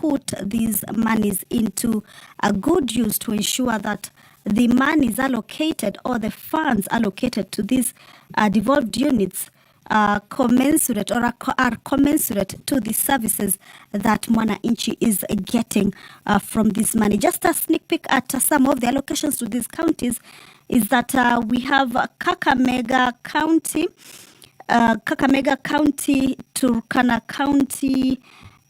put these monies into a good use to ensure that the monies allocated or the funds allocated to these devolved units commensurate or are commensurate to the services that Mwananchi is getting from this money. Just a sneak peek at some of the allocations to these counties is that we have Kakamega County, Turkana County,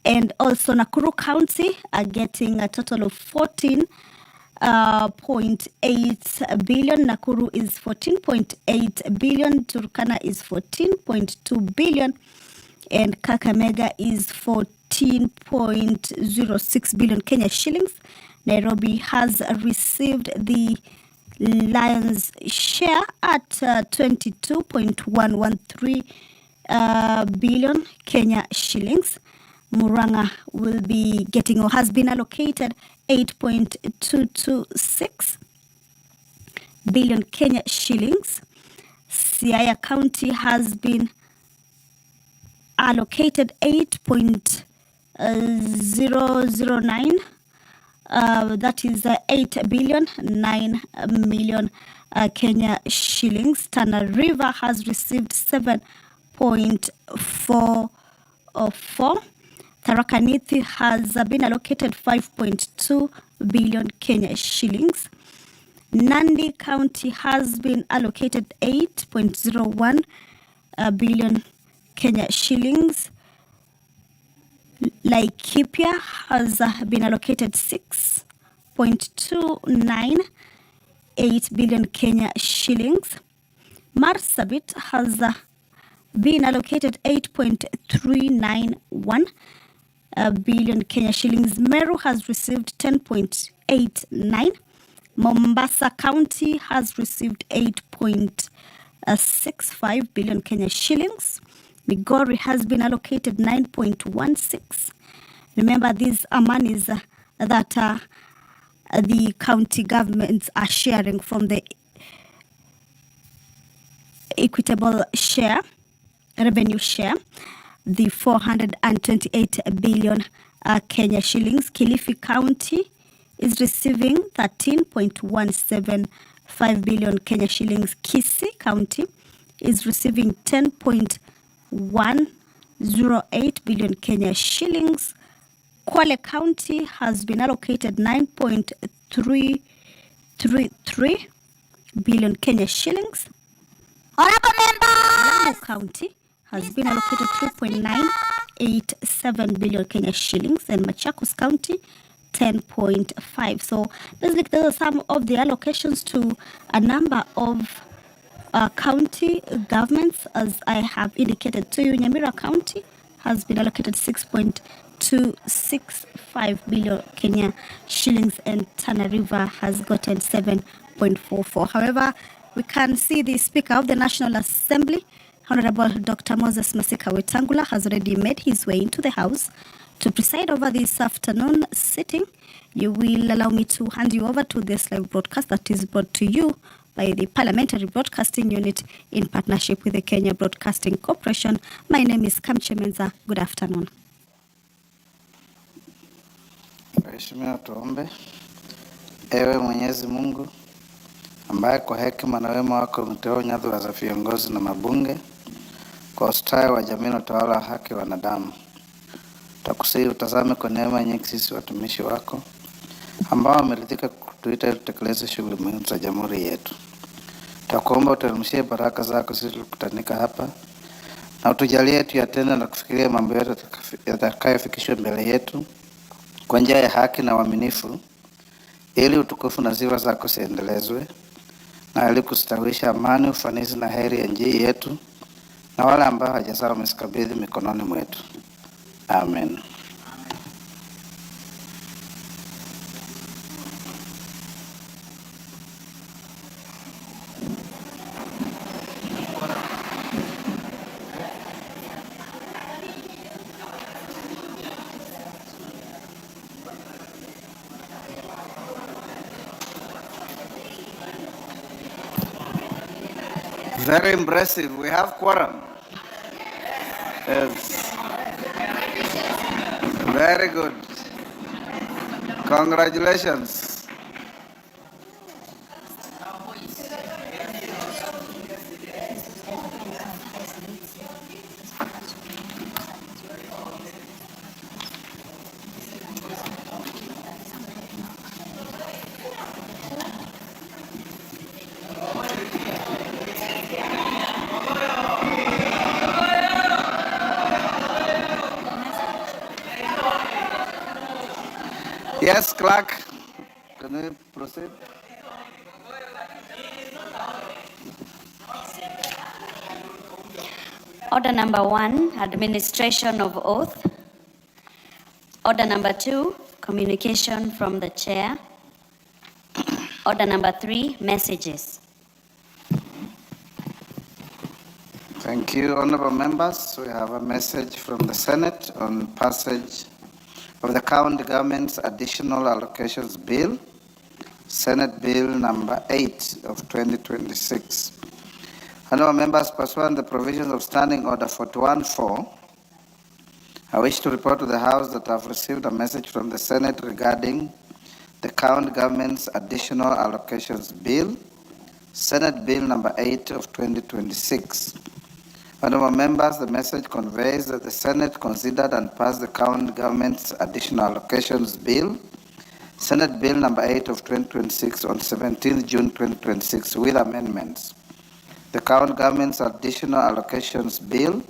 and also Nakuru County are getting a total of 14.8 billion. Nakuru is 14.8 billion. Turkana is 14.2 billion. And Kakamega is 14.06 billion Kenya shillings. Nairobi has received the lion's share at 22.113 billion Kenya shillings. Muranga will be getting or has been allocated 8.226 billion Kenya shillings. Siaya County has been allocated 8.009. That is 8 billion 9 million Kenya shillings. Tana River has received 7.404. Tharaka Nithi has been allocated 5.2 billion Kenya shillings. Nandi County has been allocated 8.01 billion Kenya shillings. Laikipia has been allocated 6.298 billion Kenya shillings. Marsabit has been allocated 8.391 billion Kenya shillings. Meru has received 10.89. Mombasa County has received 8.65 billion Kenya shillings. Migori has been allocated 9.16. Remember, these are monies that the county governments are sharing from the equitable share, revenue share, the 428 billion Kenya shillings. Kilifi County is receiving 13.175 billion Kenya shillings. Kisii County is receiving 10.108 billion Kenya shillings. Kwale County has been allocated 9.333 billion Kenya shillings. Honorable members! Lamu County has been allocated 3.987 billion Kenya shillings, and Machakos County 10.5. So basically, those are some of the allocations to a number of county governments. As I have indicated to you, Nyamira County has been allocated 6.265 billion Kenya shillings, and Tana River has gotten 7.44. However, we can see the Speaker of the National Assembly, Honorable Dr. Moses Masika Wetangula, has already made his way into the House to preside over this afternoon sitting. You will allow me to hand you over to this live broadcast that is brought to you by the Parliamentary Broadcasting Unit in partnership with the Kenya Broadcasting Corporation. My name is Kamche Menza. Good afternoon. Mheshimiwa, tuombe. Ewe Mwenyezi Mungu ambaye kwa hekima na wema wako umeteua nyadhifa za viongozi na mabunge kwa ustawi wa jamii na utawala wa haki wa wanadamu, takusihi utazame kwa neema nyingi sisi watumishi wako ambao wameridhika kutuita ili tutekeleze shughuli muhimu za jamhuri yetu. Takuomba uteremshie baraka zako sisi tukutanika hapa, na utujalie tuyatende na kufikiria mambo yote yatakayofikishwa mbele yetu kwa njia ya haki na uaminifu, ili utukufu na sifa zako ziendelezwe, na ili kustawisha amani, ufanisi na heri ya nchi yetu na wale ambao hawajazaa wamesikabidhi mikononi mwetu. Amen. Very impressive. We have quorum. Yes. Very good. Congratulations. Yes, clerk. Can we proceed? Order number 1, administration of oath. Order number 2, communication from the chair. Order number 3, messages. Thank you, honorable members. We have a message from the Senate on passage of the County Government's Additional Allocations Bill, Senate Bill number 8 of 2026. Honorable members, pursuant to the provisions of Standing Order 41-4, I wish to report to the House that I have received a message from the Senate regarding the County Government's Additional Allocations Bill, Senate Bill number 8 of 2026. Honorable members, the message conveys that the Senate considered and passed the County Government's Additional Allocations Bill, Senate Bill number 8 of 2026 on 17th June 2026 with amendments. The County Government's Additional Allocations Bill,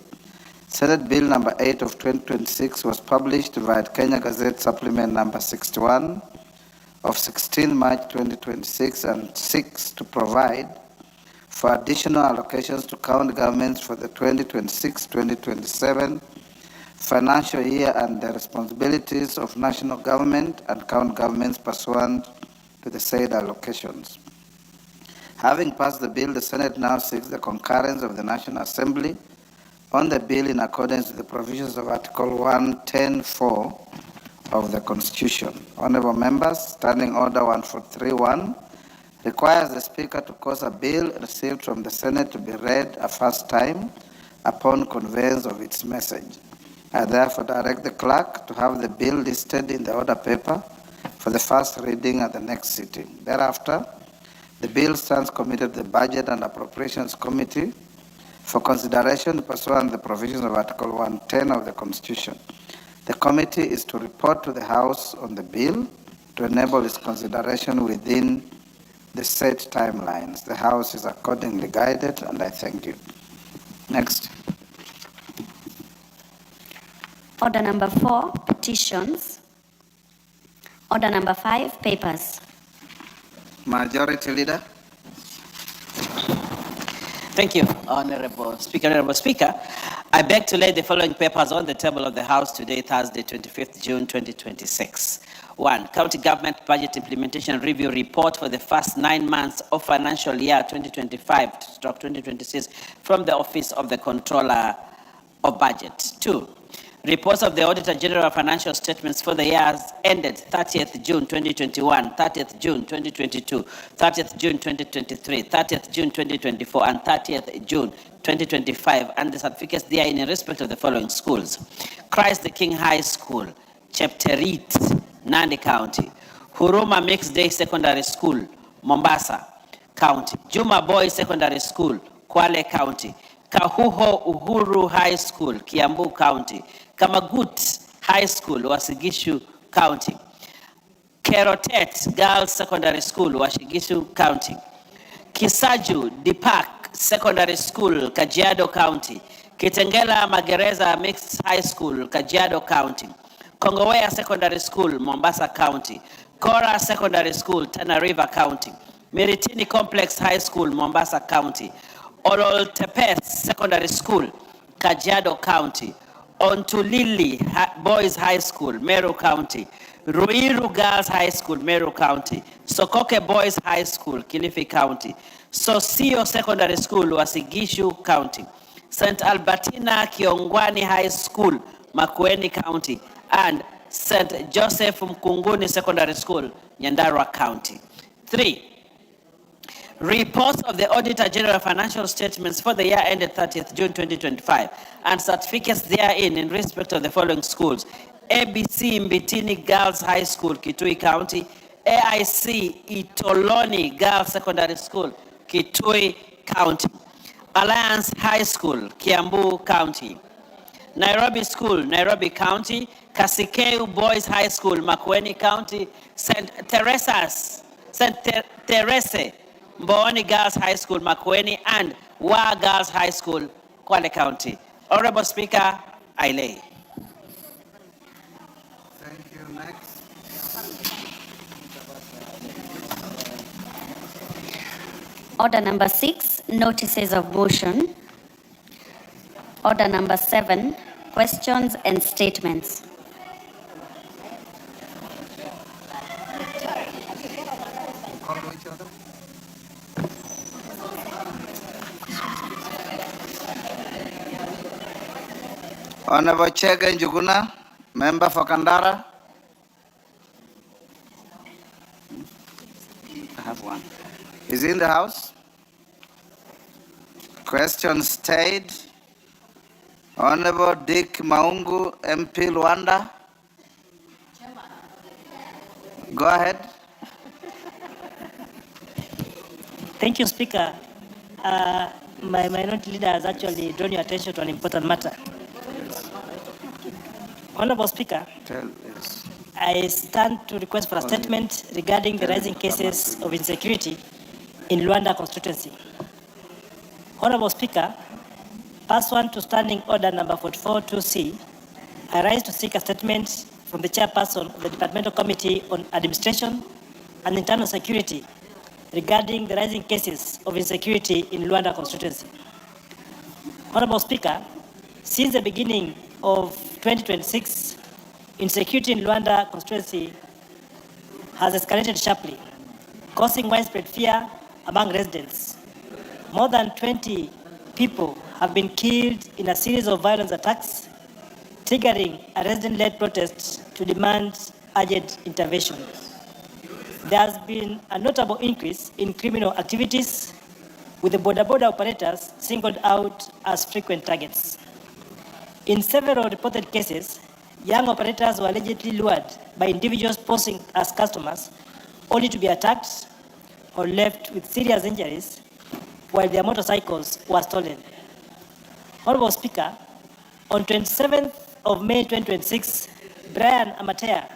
Senate Bill number 8 of 2026 was published via Kenya Gazette Supplement number 61 of 16 March 2026 and seeks to provide for additional allocations to county governments for the 2026-2027 financial year and the responsibilities of national government and county governments pursuant to the said allocations. Having passed the bill, the Senate now seeks the concurrence of the National Assembly on the bill in accordance with the provisions of Article 110(4) of the Constitution. Honorable members, Standing Order 1431 requires the Speaker to cause a bill received from the Senate to be read a first time upon conveyance of its message. I therefore direct the clerk to have the bill listed in the order paper for the first reading at the next sitting. Thereafter, the bill stands committed to the Budget and Appropriations Committee for consideration pursuant to the provisions of Article 110 of the Constitution. The committee is to report to the House on the bill to enable its consideration within the set timelines. The House is accordingly guided, and I thank you. Next. Order number 4, petitions. Order number 5, papers. Majority Leader. Thank you, Honorable Speaker. Honorable Speaker, I beg to lay the following papers on the table of the House today, Thursday, 25th June, 2026. 1. County Government Budget Implementation Review Report for the first 9 months of financial year 2025-2026 from the Office of the Controller of Budget. 2. Reports of the Auditor General of Financial Statements for the years ended 30th June 2021, 30th June 2022, 30th June 2023, 30th June 2024, and 30th June 2025, and the certificates therein in respect of the following schools: Christ the King High School, Chepterit, Nandi County; Huruma Mixed Day Secondary School, Mombasa County; Juma Boys Secondary School, Kwale County; Kahuho Uhuru High School, Kiambu County; Kamagut High School, Wasigishu County; Kerotet Girls Secondary School, Washigishu County; Kisaju Dipak Secondary School, Kajiado County; Kitengela Magereza Mixed High School, Kajiado County; Kongowea Secondary School, Mombasa County; Kora Secondary School, Tana River County; Miritini Complex High School, Mombasa County; Ololtepeth Secondary School, Kajiado County; Ontulili Boys High School, Meru County; Ruiru Girls High School, Meru County; Sokoke Boys High School, Kilifi County; Sosio Secondary School, Wasigishu County; St. Albertina Kiongwani High School, Makueni County; and St. Joseph Mkunguni Secondary School, Nyandarua County. 3. Reports of the Auditor General Financial Statements for the year ended 30th June 2025 and certificates therein in respect of the following schools: ABC Mbitini Girls High School, Kitui County; AIC Itoloni Girls Secondary School, Kitui County; Alliance High School, Kiambu County; Nairobi School, Nairobi County; Kasikeu Boys High School, Makueni County; St. Terese Mboni Girls High School, Makueni; and Wa Girls High School, Kwale County. Honorable Speaker, I lay. Thank you. Next. Order number 6, notices of motion. Order number 7, questions and statements. Honorable Chega Njuguna, member for Kandara. I have one. Is in the house. Question stayed. Honorable Dick Maungu, MP Luanda. Go ahead. Thank you, Speaker. My minority leader has actually drawn your attention to an important matter. Honorable Speaker, Yes. I stand to request for a statement regarding the rising cases of insecurity in Luanda constituency. Honorable Speaker, pursuant to Standing Order number 44-2C, I rise to seek a statement from the chairperson of the Departmental Committee on Administration and Internal Security regarding the rising cases of insecurity in Luanda constituency. Honorable Speaker, since the beginning of 2026, insecurity in Luanda constituency has escalated sharply, causing widespread fear among residents. More than 20 people have been killed in a series of violent attacks, triggering a resident-led protest to demand urgent intervention. There has been a notable increase in criminal activities, with the border operators singled out as frequent targets. In several reported cases, young operators were allegedly lured by individuals posing as customers, only to be attacked or left with serious injuries, while their motorcycles were stolen. Honorable Speaker, on 27th of May 2026, Brian Amatea,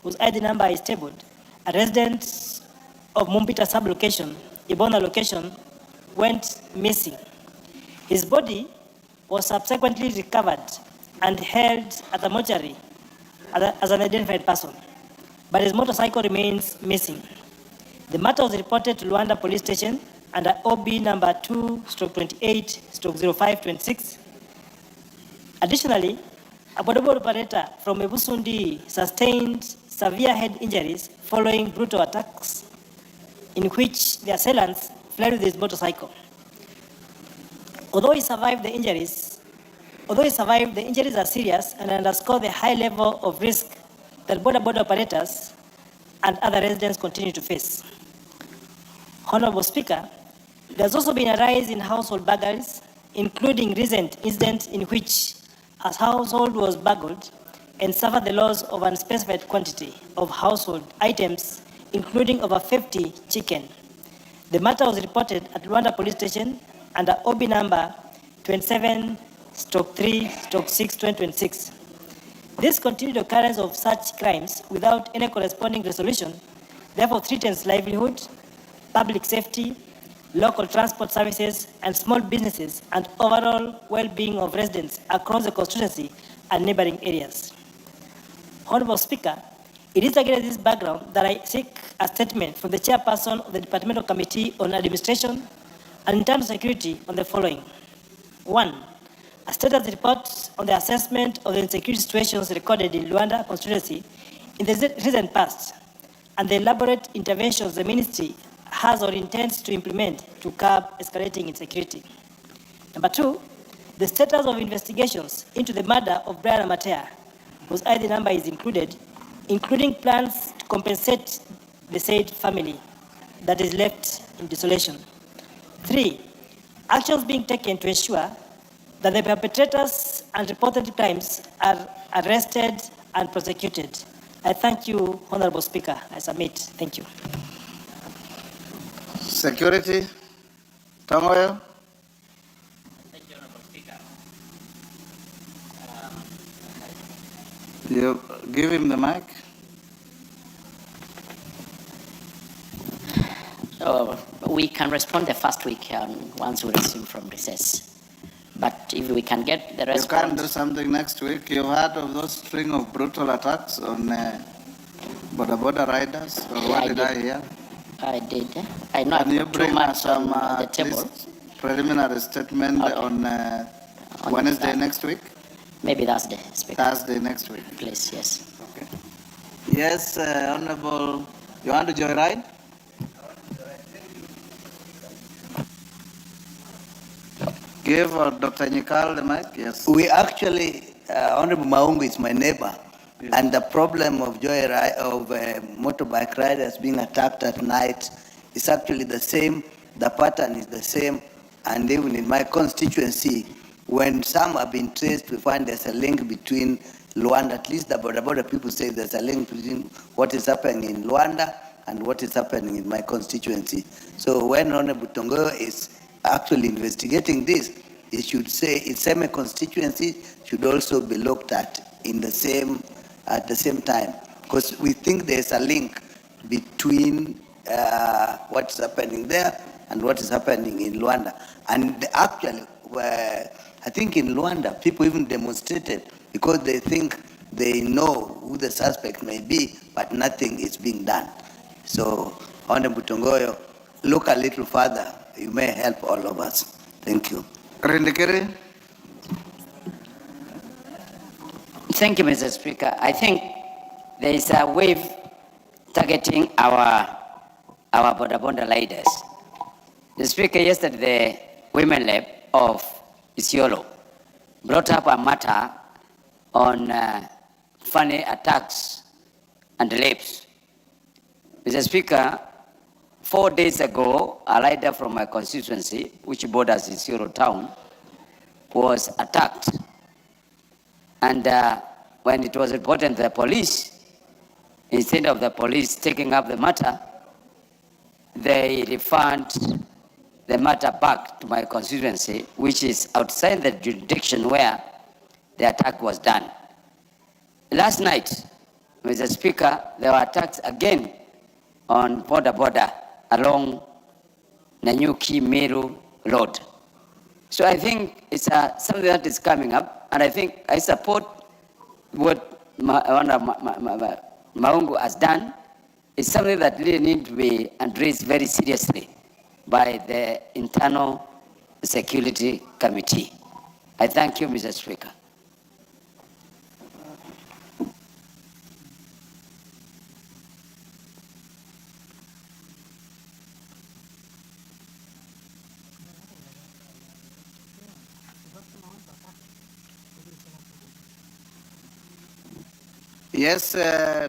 whose ID number is tabled, a resident of Mumbita sub-location, Ibona location, went missing. His body was subsequently recovered and held at the mortuary as an identified person, but his motorcycle remains missing. The matter was reported to Luanda Police Station under OB number 2/28/0526. Additionally, a border operator from Ebusundi sustained severe head injuries following brutal attacks in which the assailants fled with his motorcycle. Although he survived, the injuries are serious and underscore the high level of risk that border operators and other residents continue to face. Honorable Speaker, there's also been a rise in household burglaries, including recent incidents in which a household was burgled and suffered the loss of an unspecified quantity of household items, including over 50 chicken. The matter was reported at Luanda Police Station under OB number 27/3/6/2026. This continued occurrence of such crimes without any corresponding resolution therefore threatens livelihood, public safety, local transport services, and small businesses, and overall well-being of residents across the constituency and neighboring areas. Honorable Speaker, it is against this background that I seek a statement from the chairperson of the Departmental Committee on Administration and Internal Security on the following. 1. A status report on the assessment of the insecurity situations recorded in Luanda constituency in the recent past and the elaborate interventions the ministry has or intends to implement to curb escalating insecurity. Number 2, the status of investigations into the murder of Brian Amatea, whose ID number is included, including plans to compensate the said family that is left in desolation. 3, actions being taken to ensure that the perpetrators and reported crimes are arrested and prosecuted. I thank you, Honorable Speaker. I submit. Thank you. Security, Tongoyo. Thank you, Honorable Speaker. You give him the mic. We can respond the first week once we resume from recess. But if we can get the response. You can do something next week. You've heard of those string of brutal attacks on border riders? Or Yeah, what did I hear? I did. I know. Can you bring us some on the table? preliminary statement on Wednesday next week? Maybe Thursday, Speaker. Thursday next week. Please, yes. Okay. Yes, Honorable, you want to joyride? Give Dr. Nyikal the mic, yes. We actually, Honorable Maungu is my neighbor, yes. And the problem of motorbike riders being attacked at night is actually the same, the pattern is the same, and even in my constituency, when some have been traced, we find there's a link between Luanda, at least the border people say there's a link between what is happening in Luanda and what is happening in my constituency. So when Honorable Tongoyo is actually investigating this, it should say its semi-constituency should also be looked at at the same time, because we think there's a link between what's happening there and what is happening in Luanda. And actually, I think in Luanda, people even demonstrated because they think they know who the suspect may be, but nothing is being done. So, Honorable Tongoyo, look a little further. You may help all of us. Thank you. Rindikiri. Thank you, Mr. Speaker. I think there is a wave targeting our border leaders. The Speaker, yesterday, the Women Lab of Isiolo brought up a matter on funny attacks and rapes. Mr. Speaker, 4 days ago, a rider from my constituency, which borders Isiolo town, was attacked. And when it was reported to the police, instead of the police taking up the matter, they referred the matter back to my constituency, which is outside the jurisdiction where the attack was done. Last night, Mr. Speaker, there were attacks again on border along Nanyuki Meru Road. So I think it's something that is coming up, and I think I support what Maungu has done. It's something that really needs to be addressed very seriously by the Internal Security Committee. I thank you, Mr. Speaker. Yes,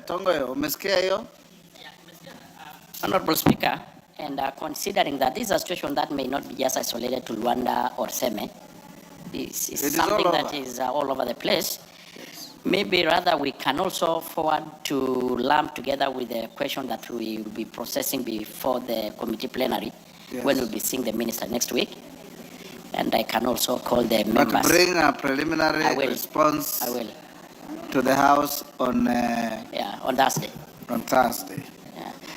Tongoyo, umesikia hiyo? Honorable Speaker, and considering that this is a situation that may not be just isolated to Luanda or Seme, this is something that is all over the place. Yes. Maybe rather we can also forward to lump together with the question that we will be processing before the committee plenary, yes, when we'll be seeing the minister next week. And I can also call the members. But bring a preliminary response to the House on on Thursday. On Thursday.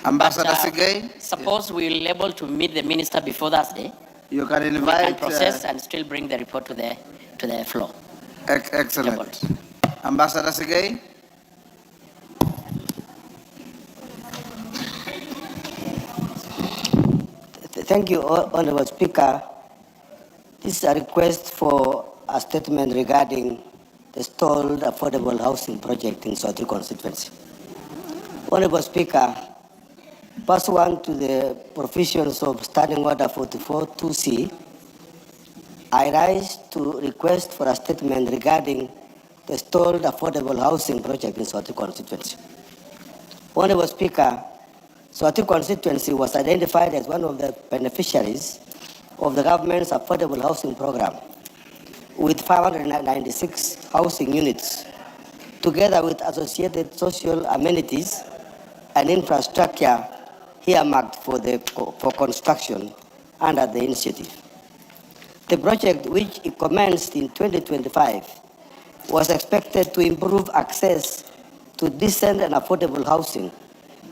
Ambassador Sigay? Suppose we're able to meet the minister before Thursday. You can invite. We can process and still bring the report to the floor. Excellent. Ambassador Sigay? Thank you, Honorable Speaker. This is a request for a statement regarding the stalled affordable housing project in Sotri constituency. Honorable Speaker, pursuant to the provisions of Standing Order 44-2C, I rise to request for a statement regarding the stalled affordable housing project in Sotri constituency. Honorable Speaker, Swati constituency was identified as one of the beneficiaries of the government's affordable housing program, with 596 housing units, together with associated social amenities and infrastructure earmarked for construction under the initiative. The project, which it commenced in 2025, was expected to improve access to decent and affordable housing,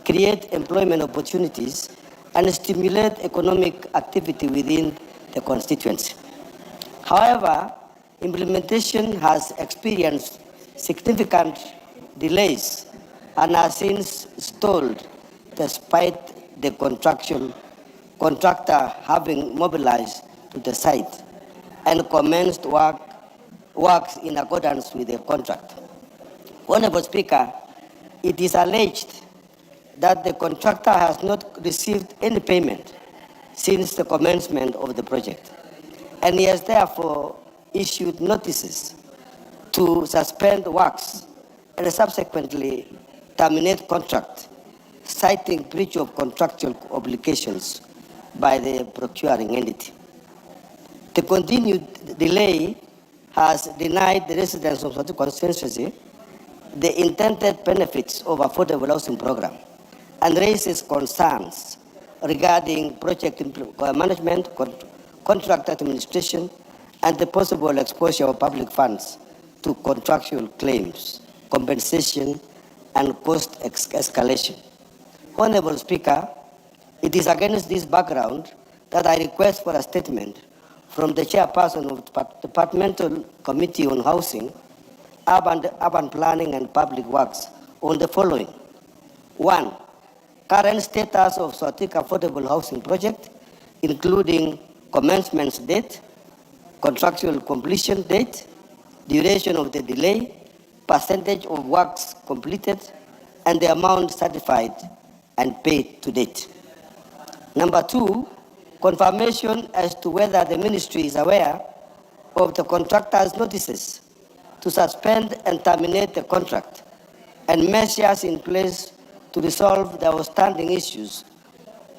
create employment opportunities, and stimulate economic activity within the constituency. However, implementation has experienced significant delays and has since stalled despite the contractor having mobilized to the site and commenced works in accordance with the contract. Honorable Speaker, it is alleged that the contractor has not received any payment since the commencement of the project, and he has therefore issued notices to suspend works and subsequently terminate contract, citing breach of contractual obligations by the procuring entity. The continued delay has denied the residents of the constituency the intended benefits of affordable housing program and raises concerns regarding project management, contract administration, and the possible exposure of public funds to contractual claims, compensation, and cost escalation. Honorable Speaker, it is against this background that I request for a statement from the chairperson of the Departmental Committee on Housing, Urban Planning and Public Works on the following. 1. Current status of Swatik Affordable Housing Project, including commencement date, contractual completion date, duration of the delay, percentage of works completed, and the amount certified and paid to date. Number 2, confirmation as to whether the ministry is aware of the contractor's notices to suspend and terminate the contract and measures in place to resolve the outstanding issues,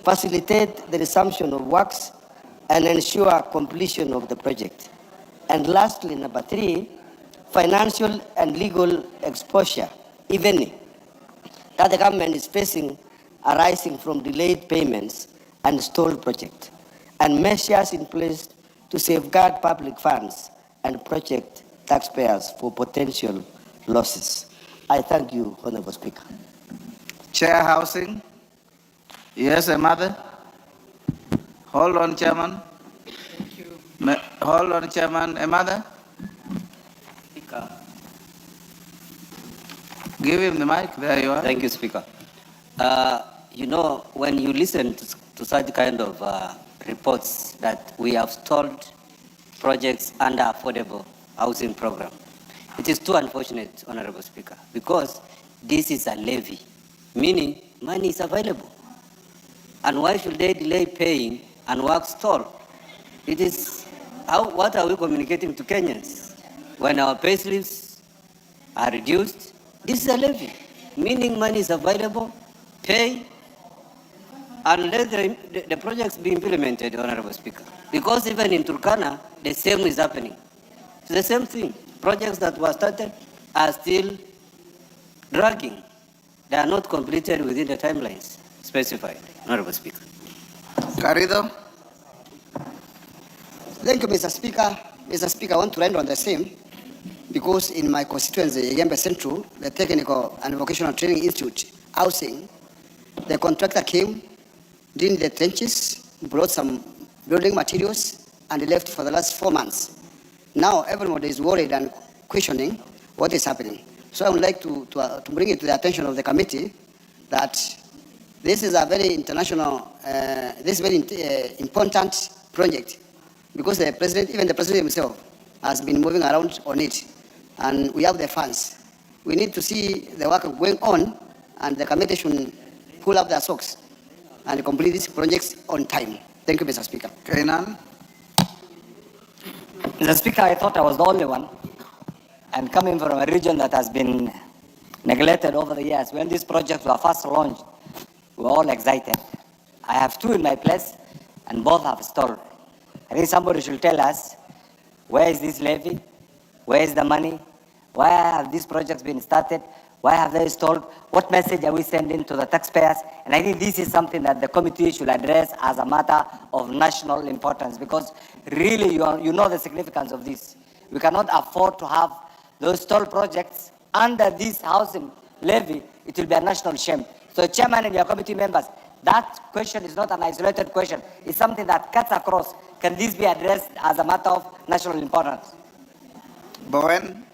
facilitate the resumption of works, and ensure completion of the project. And lastly, number 3, financial and legal exposure, if any, that the government is facing arising from delayed payments and stalled project, and measures in place to safeguard public funds and project taxpayers for potential losses. I thank you, Honorable Speaker. Chair Housing. Yes, a mother. Hold on, Chairman. Thank you. Hold on, Chairman. A mother. Speaker. Give him the mic. There you are. Thank you, Speaker. You know, when you listen to such kind of reports that we have stalled projects under affordable housing program, it is too unfortunate, Honorable Speaker, because this is a levy, meaning money is available. And why should they delay paying and work stall? It is, what are we communicating to Kenyans? When our payslips are reduced, this is a levy, meaning money is available, pay, and let the projects be implemented, Honorable Speaker. Because even in Turkana, the same is happening. It's the same thing. Projects that were started are still dragging. They are not completed within the timelines specified, Honorable Speaker. Garrido. Thank you, Mr. Speaker. Mr. Speaker, I want to end on the same, because in my constituency, Yembe Central, the Technical and Vocational Training Institute, housing, the contractor came, did the trenches, brought some building materials, and left for the last 4 months. Now everybody is worried and questioning what is happening. So I would like to bring it to the attention of the committee that this is a very international, important project, because the president, even the president himself, has been moving around on it, and we have the funds. We need to see the work going on, and the committee should pull up their socks and complete these projects on time. Thank you, Mr. Speaker. Kainan. Mr. Speaker, I thought I was the only one. And coming from a region that has been neglected over the years, when this project was first launched, we're all excited. I have two in my place, and both have stalled. I think somebody should tell us, where is this levy? Where is the money? Why have these projects been started? Why have they stalled? What message are we sending to the taxpayers? And I think this is something that the committee should address as a matter of national importance, because really you know the significance of this. We cannot afford to have those stalled projects under this housing levy. It will be a national shame. So, Chairman and your committee members, that question is not an isolated question. It's something that cuts across. Can this be addressed as a matter of national importance? Bowen?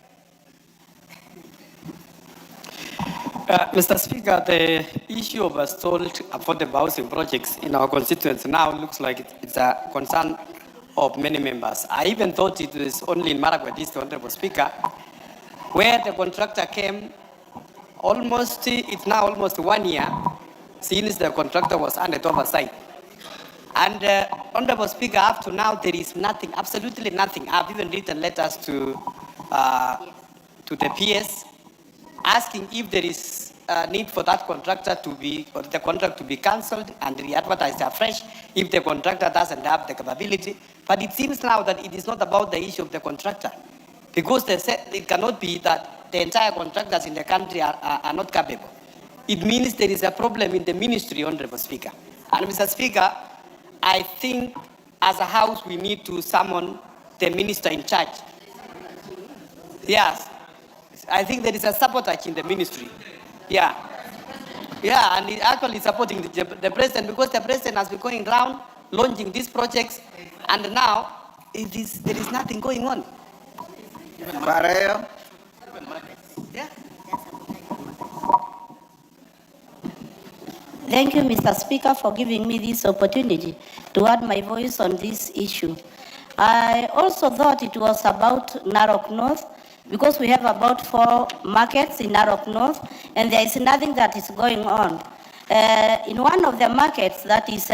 Mr. Speaker, the issue of stalled affordable housing projects in our constituency now looks like it's a concern of many members. I even thought it was only in Marakwet East, Honorable Speaker, where the contractor came it's now almost 1 year since the contractor was handed oversight. And Honorable Speaker, up to now, there is nothing, absolutely nothing. I've even written letters to the PS asking if there is a need for that contractor to be, or the contract to be cancelled and re-advertised afresh if the contractor doesn't have the capability. But it seems now that it is not about the issue of the contractor, because they said it cannot be that the entire contractors in the country are not capable. It means there is a problem in the ministry, Honorable Speaker. And Mr. Speaker, I think as a House we need to summon the minister in charge. Yes, I think there is a sabotage in the ministry. Yeah, and he's actually supporting the president, because the president has been going around launching these projects, and now there is nothing going on. Barrio? Yeah. Thank you, Mr. Speaker, for giving me this opportunity to add my voice on this issue. I also thought it was about Narok North, because we have about 4 markets in Narok North, and there is nothing that is going on. In one of the markets, that is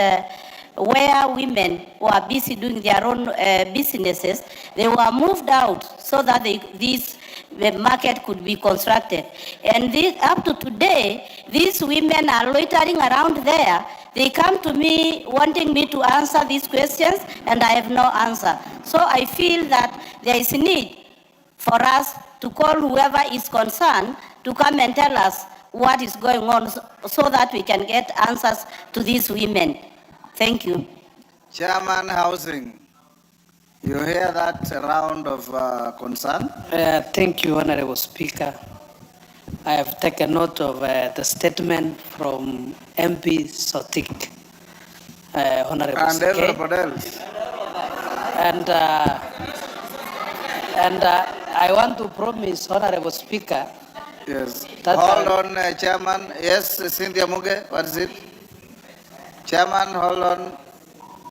where women who are busy doing their own businesses, they were moved out so that the market could be constructed. And up to today, these women are loitering around there. They come to me wanting me to answer these questions, and I have no answer. So I feel that there is a need for us to call whoever is concerned to come and tell us what is going on, so that we can get answers to these women. Thank you. Chairman Housing, you hear that round of concern? Thank you, Honorable Speaker. I have taken note of the statement from MP Sotik, Honorable And Speaker. everybody else. And I want to promise, Honorable Speaker. Yes. That Hold on, Chairman. Yes, Cynthia Muge, what is it? Chairman, hold on.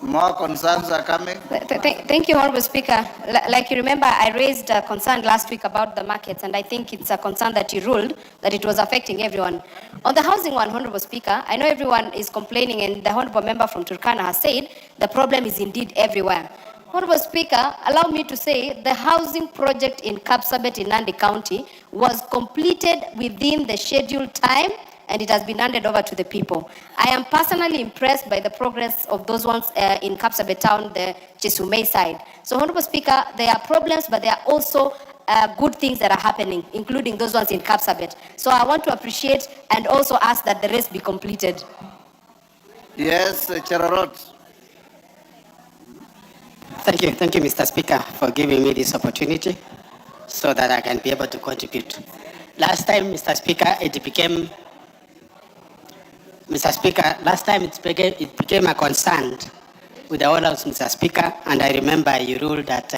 More concerns are coming. Thank you, Honorable Speaker. Like you remember, I raised a concern last week about the markets, and I think it's a concern that you ruled that it was affecting everyone. On the housing one, Honorable Speaker, I know everyone is complaining, and the Honorable Member from Turkana has said the problem is indeed everywhere. Honorable Speaker, allow me to say the housing project in Kapsabet in Nandi County was completed within the scheduled time, and it has been handed over to the people. I am personally impressed by the progress of those ones in Kapsabet town, the Chesumei side. So, Honorable Speaker, there are problems, but there are also good things that are happening, including those ones in Kapsabet. So I want to appreciate and also ask that the rest be completed. Yes, Cherarot. Thank you, Mr. Speaker, for giving me this opportunity so that I can be able to contribute. Last time, Mr. Speaker, it became a concern with the All House, Mr. Speaker, and I remember you ruled that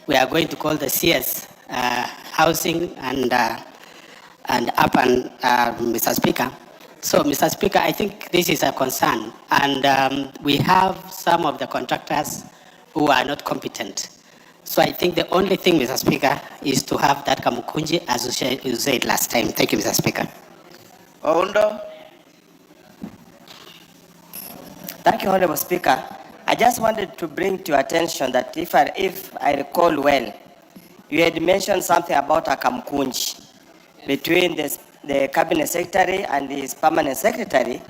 we are going to call the CS housing and Mr. Speaker. So, Mr. Speaker, I think this is a concern, and we have some of the contractors who are not competent. So I think the only thing, Mr. Speaker, is to have that Kamukunji, as you said last time. Thank you, Mr. Speaker. Oundo. Thank you, Honorable Speaker. I just wanted to bring to your attention that if I recall well, you had mentioned something about a Kamkunji between the Cabinet Secretary and his Permanent Secretary,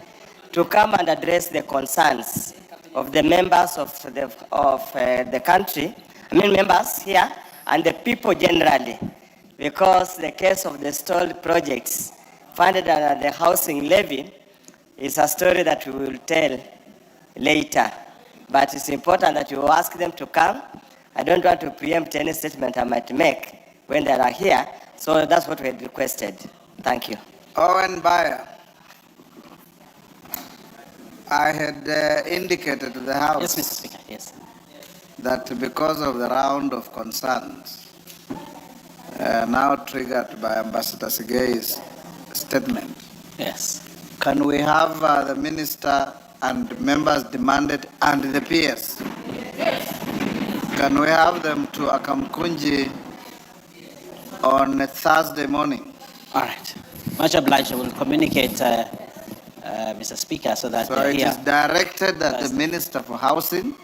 to come and address the concerns of the members of the country, members here, and the people generally, because the case of the stalled projects funded under the housing levy is a story that we will tell later. But it's important that you ask them to come. I don't want to preempt any statement I might make when they are here, so that's what we had requested. Thank you. Owen Bayer, I had indicated to the House Yes, Mr. Speaker, yes. that because of the round of concerns now triggered by Ambassador Sigei's statement, Yes. can we have the Minister and members demanded and the peers? Can we have them to Akamkunji on a Thursday morning? All right. Much obliged. I will communicate, Mr. Speaker, so that So they're it here. is directed that the Minister for Housing,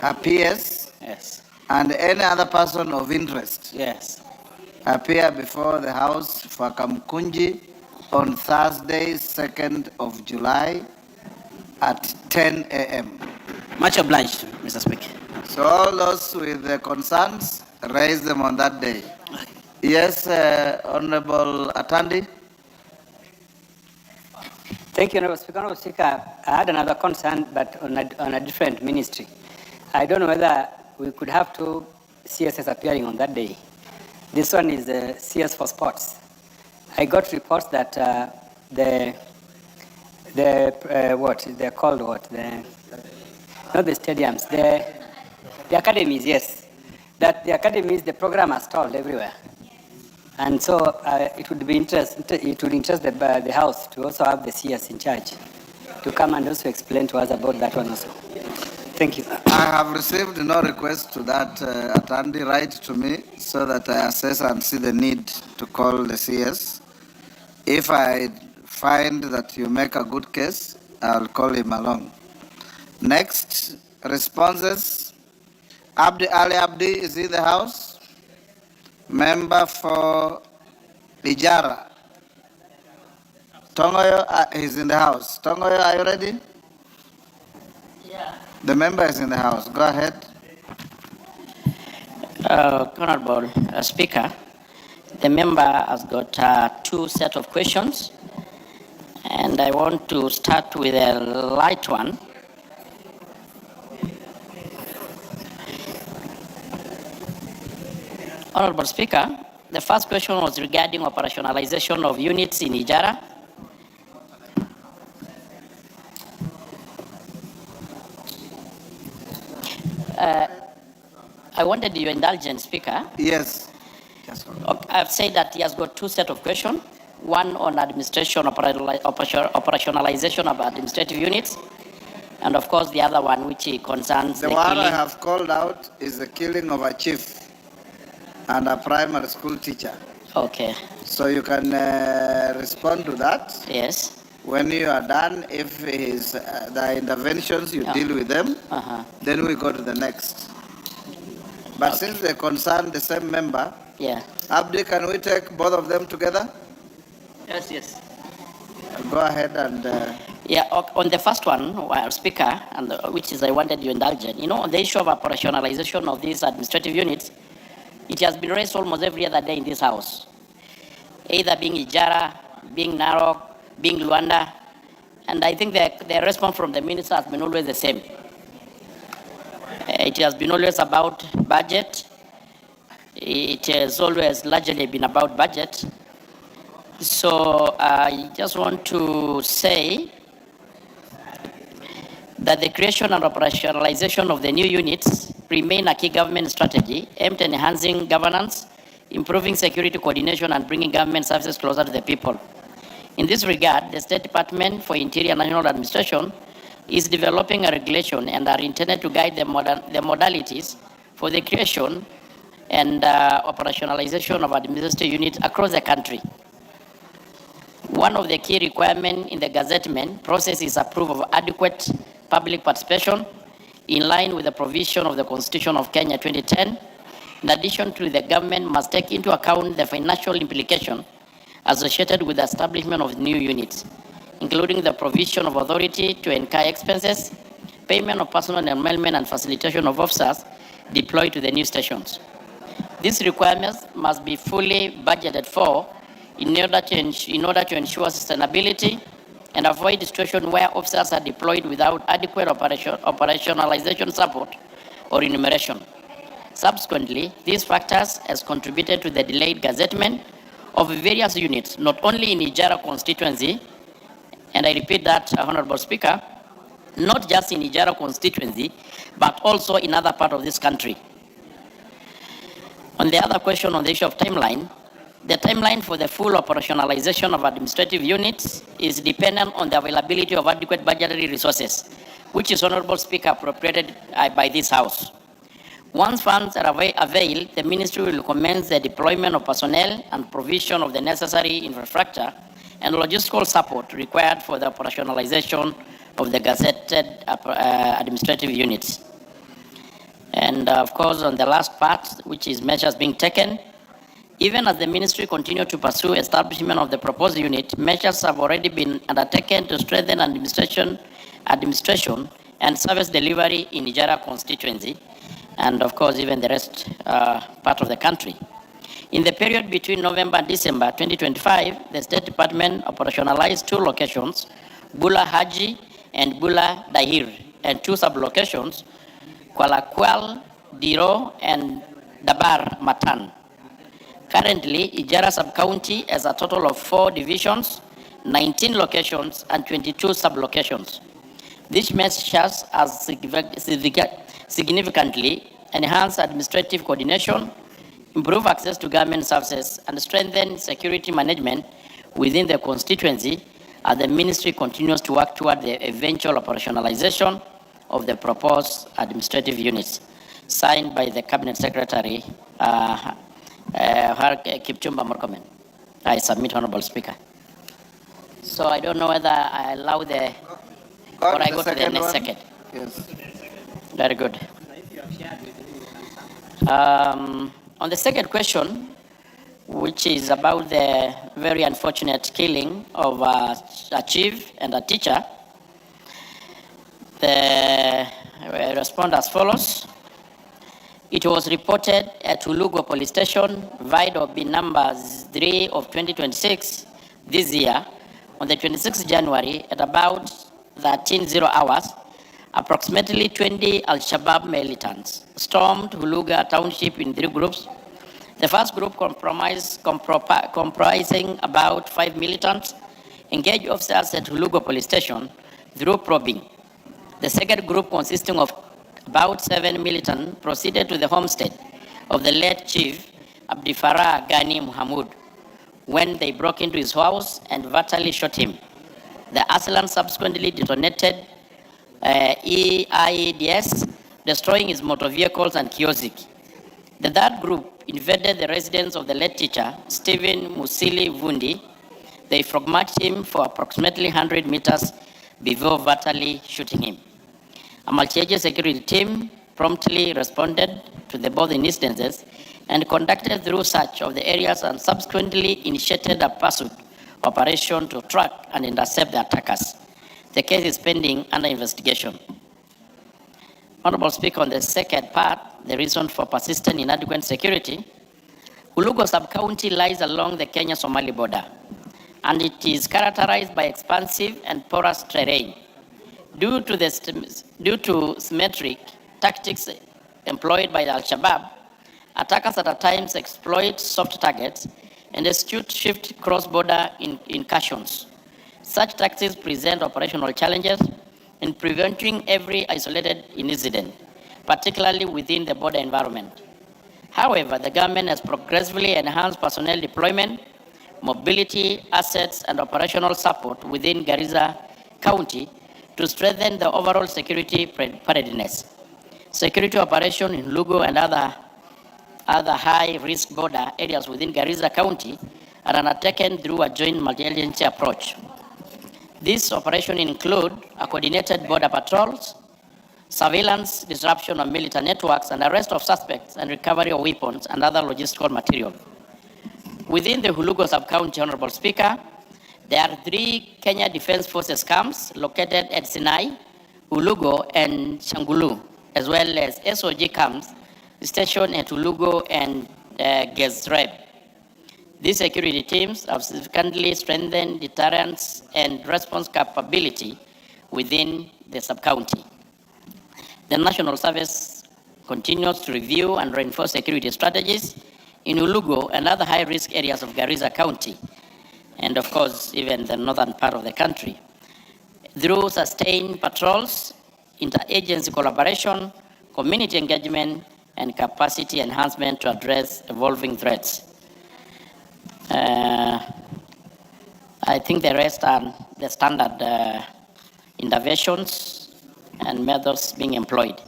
her peers, Yes. and any other person of interest Yes. appear before the House for Kamkunji on Thursday, 2nd of July at 10 a.m. Much obliged, Mr. Speaker. So all those with the concerns, raise them on that day. Yes, Honorable Atandi. Thank you, Honorable Speaker. Honorable Speaker, I had another concern, but on a different ministry. I don't know whether we could have two CSs appearing on that day. This one is the CS for sports. I got reports that what they're called, not the stadiums, the academies, yes. That the academies, the program are stalled everywhere. And so it would interest the House to also have the CS in charge to come and also explain to us about that one also. Thank you. I have received no request to that. Atandi, write to me so that I assess and see the need to call the CS. If I find that you make a good case, I'll call him along. Next, responses. Ali Abdi is in the house. Member for Ijara. Tongoyo is in the house. Tongoyo, are you ready? Yeah. The member is in the house. Go ahead. Honorable Speaker, the member has got two sets of questions, and I want to start with a light one. Honorable Speaker, the first question was regarding operationalization of units in Ijara. I wanted your indulgence, Speaker. Yes. I've said that he has got two sets of questions. One on administration, operationalization of administrative units, and of course the other one which concerns the one I have called out is the killing of a chief and a primary school teacher. Okay. So you can respond to that. Yes. When you are done, if the interventions, you deal with them, then we go to the next. But since they concern the same member, Abdi, can we take both of them together? Yes. Go ahead and... on the first one, Speaker, and which is I wanted your indulgence. On the issue of operationalization of these administrative units, it has been raised almost every other day in this House. Either being Ijara, being Narok, being Luanda, and I think the response from the minister has been always the same. It has been always about budget. It has always largely been about budget. So I just want to say that the creation and operationalization of the new units remain a key government strategy aimed at enhancing governance, improving security coordination, and bringing government services closer to the people. In this regard, the State Department for Interior and National Administration is developing a regulation and are intended to guide the modalities for the creation and operationalization of administrative units across the country. One of the key requirements in the gazettement process is approval of adequate public participation in line with the provision of the Constitution of Kenya 2010. In addition to, the government must take into account the financial implication associated with the establishment of new units. including the provision of authority to incur expenses, payment of personal enrollment, and facilitation of officers deployed to the new stations. These requirements must be fully budgeted for in order to ensure sustainability and avoid situation where officers are deployed without adequate operationalization support or enumeration. Subsequently, these factors has contributed to the delayed gazettement of various units, not only in Ijara constituency, and I repeat that, Honorable Speaker, not just in Ijara constituency, but also in other parts of this country. On the other question on the issue of timeline, the timeline for the full operationalization of administrative units is dependent on the availability of adequate budgetary resources, which is, Honorable Speaker, appropriated by this House. Once funds are availed, the Ministry will commence the deployment of personnel and provision of the necessary infrastructure and logistical support required for the operationalization of the gazetted administrative units. And of course, on the last part, which is measures being taken, even as the ministry continues to pursue establishment of the proposed unit, measures have already been undertaken to strengthen administration and service delivery in Ijara constituency, and of course, even the rest part of the country. In the period between November and December 2025, the State Department operationalized 2 locations, Bula Haji and Bula Dahir, and 2 sub-locations, Kuala Kual, Diro, and Dabar Matan. Currently, Ijara sub-county has a total of 4 divisions, 19 locations, and 22 sub-locations. These measures have significantly enhanced administrative coordination, improve access to government services, and strengthen security management within the constituency as the ministry continues to work toward the eventual operationalization of the proposed administrative units, signed by the Cabinet Secretary, Kipchumba Murkomen. I submit, Honorable Speaker. So I don't know whether I allow the, or I go to the next second. Yes. Very good. On the second question, which is about the very unfortunate killing of a chief and a teacher, the response as follows. It was reported at Ulugo Police Station, Vido bin number 3 of 2026, this year, on the 26th January, at about 13:00 hours, approximately 20 Al-Shabaab militants stormed Huluga Township in 3 groups. The first group comprising about 5 militants engaged officers at Hulugo Police Station through probing. The second group, consisting of about 7 militants, proceeded to the homestead of the late chief Abdifarah Ghani Muhammad when they broke into his house and fatally shot him. The assailants subsequently detonated EIEDs, destroying his motor vehicles and kiosk. The third group invaded the residence of the late teacher, Stephen Musili Vundi. They frog-marched him for approximately 100 meters before fatally shooting him. A multi-agency security team promptly responded to both instances and conducted thorough search of the areas and subsequently initiated a pursuit operation to track and intercept the attackers. The case is pending under investigation. Honorable Speaker, on the second part, the reason for persistent inadequate security, Ulugo sub-county lies along the Kenya-Somali border, and it is characterized by expansive and porous terrain. Due to symmetric tactics employed by the Al-Shabaab, attackers at times exploit soft targets and execute shift cross-border incursions. Such tactics present operational challenges in preventing every isolated incident, particularly within the border environment. However, the government has progressively enhanced personnel deployment, mobility, assets, and operational support within Garissa County to strengthen the overall security preparedness. Security operations in Lugo and other high-risk border areas within Garissa County are undertaken through a joint multi-agency approach. These operations include a coordinated border patrols, surveillance, disruption of military networks, and arrest of suspects and recovery of weapons and other logistical material. Within the Hulugo sub-county, Honorable Speaker, There are 3 Kenya Defense Forces camps located at Sinai, Ulugo, and Shangulu, as well as SOG camps stationed at Ulugo and Gezreb. These security teams have significantly strengthened deterrence and response capability within the sub-county. The National Service continues to review and reinforce security strategies in Ulugo and other high-risk areas of Garissa County, and of course, even the northern part of the country, through sustained patrols, interagency collaboration, community engagement, and capacity enhancement to address evolving threats. I think the rest are the standard interventions and methods being employed.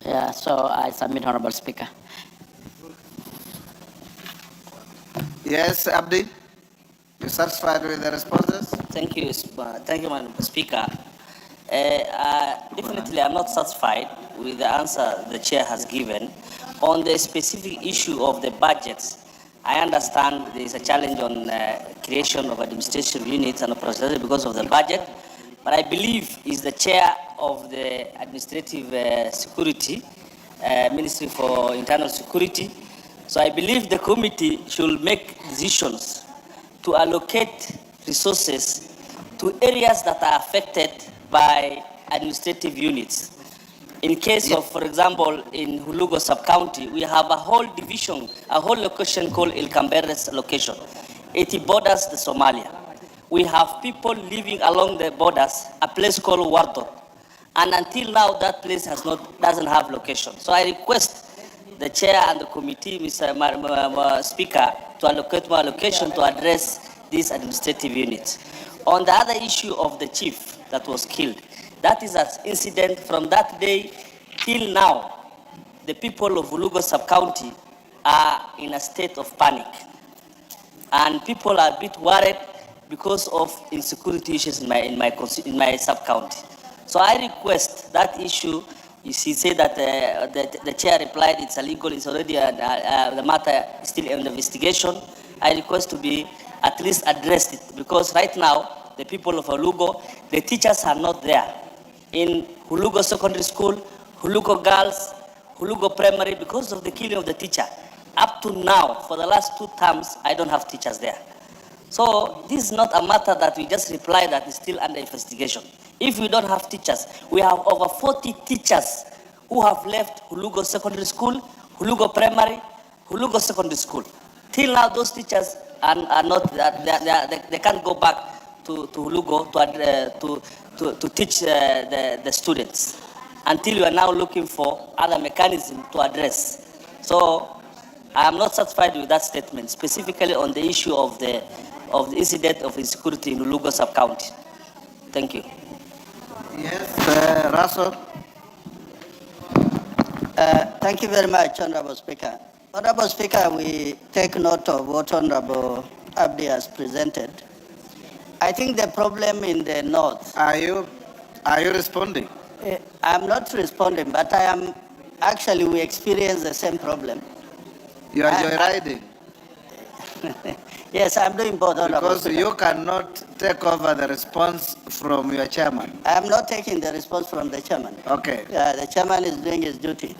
Yeah, so I submit, Honorable Speaker. Yes, Abdi, you satisfied with the responses? Thank you, Madam Speaker. Definitely, I'm not satisfied with the answer the chair has given. On the specific issue of the budgets, I understand there is a challenge on creation of administrative units and procedures because of the budget, but I believe is the chair of the Administrative Security, Ministry for Internal Security. So I believe the committee should make decisions to allocate resources to areas that are affected by administrative units. In case of, for example, in Hulugo sub-county, we have a whole division, a whole location called El Camberes location. It borders the Somalia. We have people living along the borders, a place called Wardo. And until now, that place doesn't have location. So I request the chair and the committee, Mr. Speaker, to allocate more location to address these administrative units. On the other issue of the chief that was killed, that is an incident from that day till now. The people of Ulugo sub-county are in a state of panic. And people are a bit worried because of insecurity issues in my sub-county. So I request that issue. You see, say that the chair replied it's illegal, it's already, the matter is still under investigation. I request to be at least addressed it, because right now, the people of Hulugo, the teachers are not there. In Hulugo Secondary School, Hulugo Girls, Hulugo Primary, because of the killing of the teacher. Up to now, for the last 2 terms, I don't have teachers there. So this is not a matter that we just reply that is still under investigation. If we don't have teachers, we have over 40 teachers who have left Hulugo Secondary School, Hulugo Primary, Hulugo Secondary School. Till now, those teachers are not, they can't go back to Hulugo to teach the students until we are now looking for other mechanisms to address. So I am not satisfied with that statement, specifically on the issue of the incident of insecurity in Hulugo sub-county. Thank you. Yes, Russell. Thank you very much, Honorable Speaker. Honorable Speaker, we take note of what Honorable Abdi has presented. I think the problem in the north. Are you responding? I'm not responding, but I am actually, we experience the same problem. You are joyriding. Yes, I'm doing both. Because you cannot take over the response from your chairman. I'm not taking the response from the chairman. Okay. The chairman is doing his duty.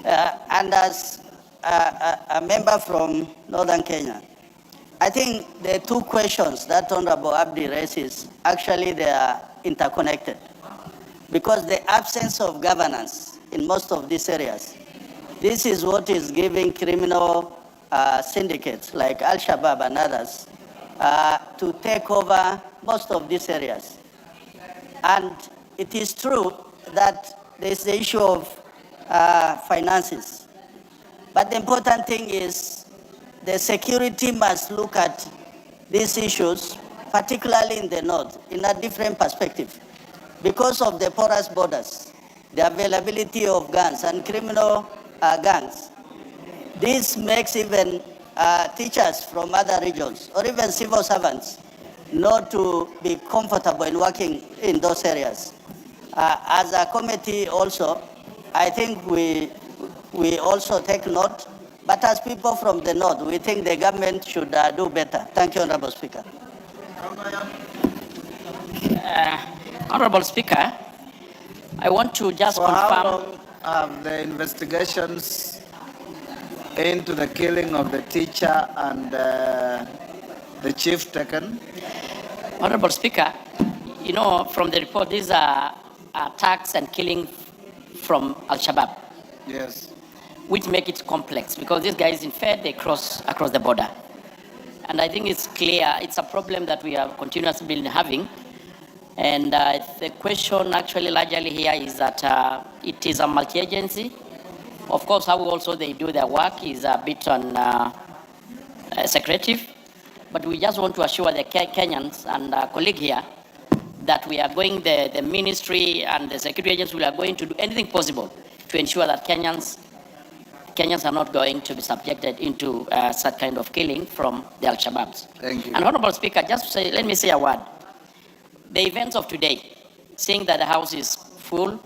And as a member from Northern Kenya, I think the 2 questions that Honorable Abdi raises, actually they are interconnected. Because the absence of governance in most of these areas, this is what is giving criminal syndicates like Al-Shabaab and others to take over most of these areas. And it is true that there is the issue of finances. But the important thing is the security must look at these issues, particularly in the north, in a different perspective. Because of the porous borders, the availability of guns and criminal gangs, this makes even teachers from other regions or even civil servants not to be comfortable in working in those areas. As a committee also, I think we also take note But as people from the north, we think the government should do better. Thank you, Honorable Speaker. Honorable Speaker, I want to just For how confirm. long have the investigations into the killing of the teacher and the chief taken? Honorable Speaker, you know, from the report, these are attacks and killing from Al-Shabaab. Yes. Which make it complex because these guys, in fact, they cross across the border. And I think it's clear, it's a problem that we have continuously been having. And the question actually largely here is that it is a multi-agency. Of course, how also they do their work is a bit secretive. But we just want to assure the Kenyans and our colleague here that we are going, the ministry and the security agents, we are going to do anything possible to ensure that Kenyans are not going to be subjected into such kind of killing from the Al-Shabaabs. Thank you. And Honorable Speaker, just say, let me say a word. The events of today, seeing that the House is full,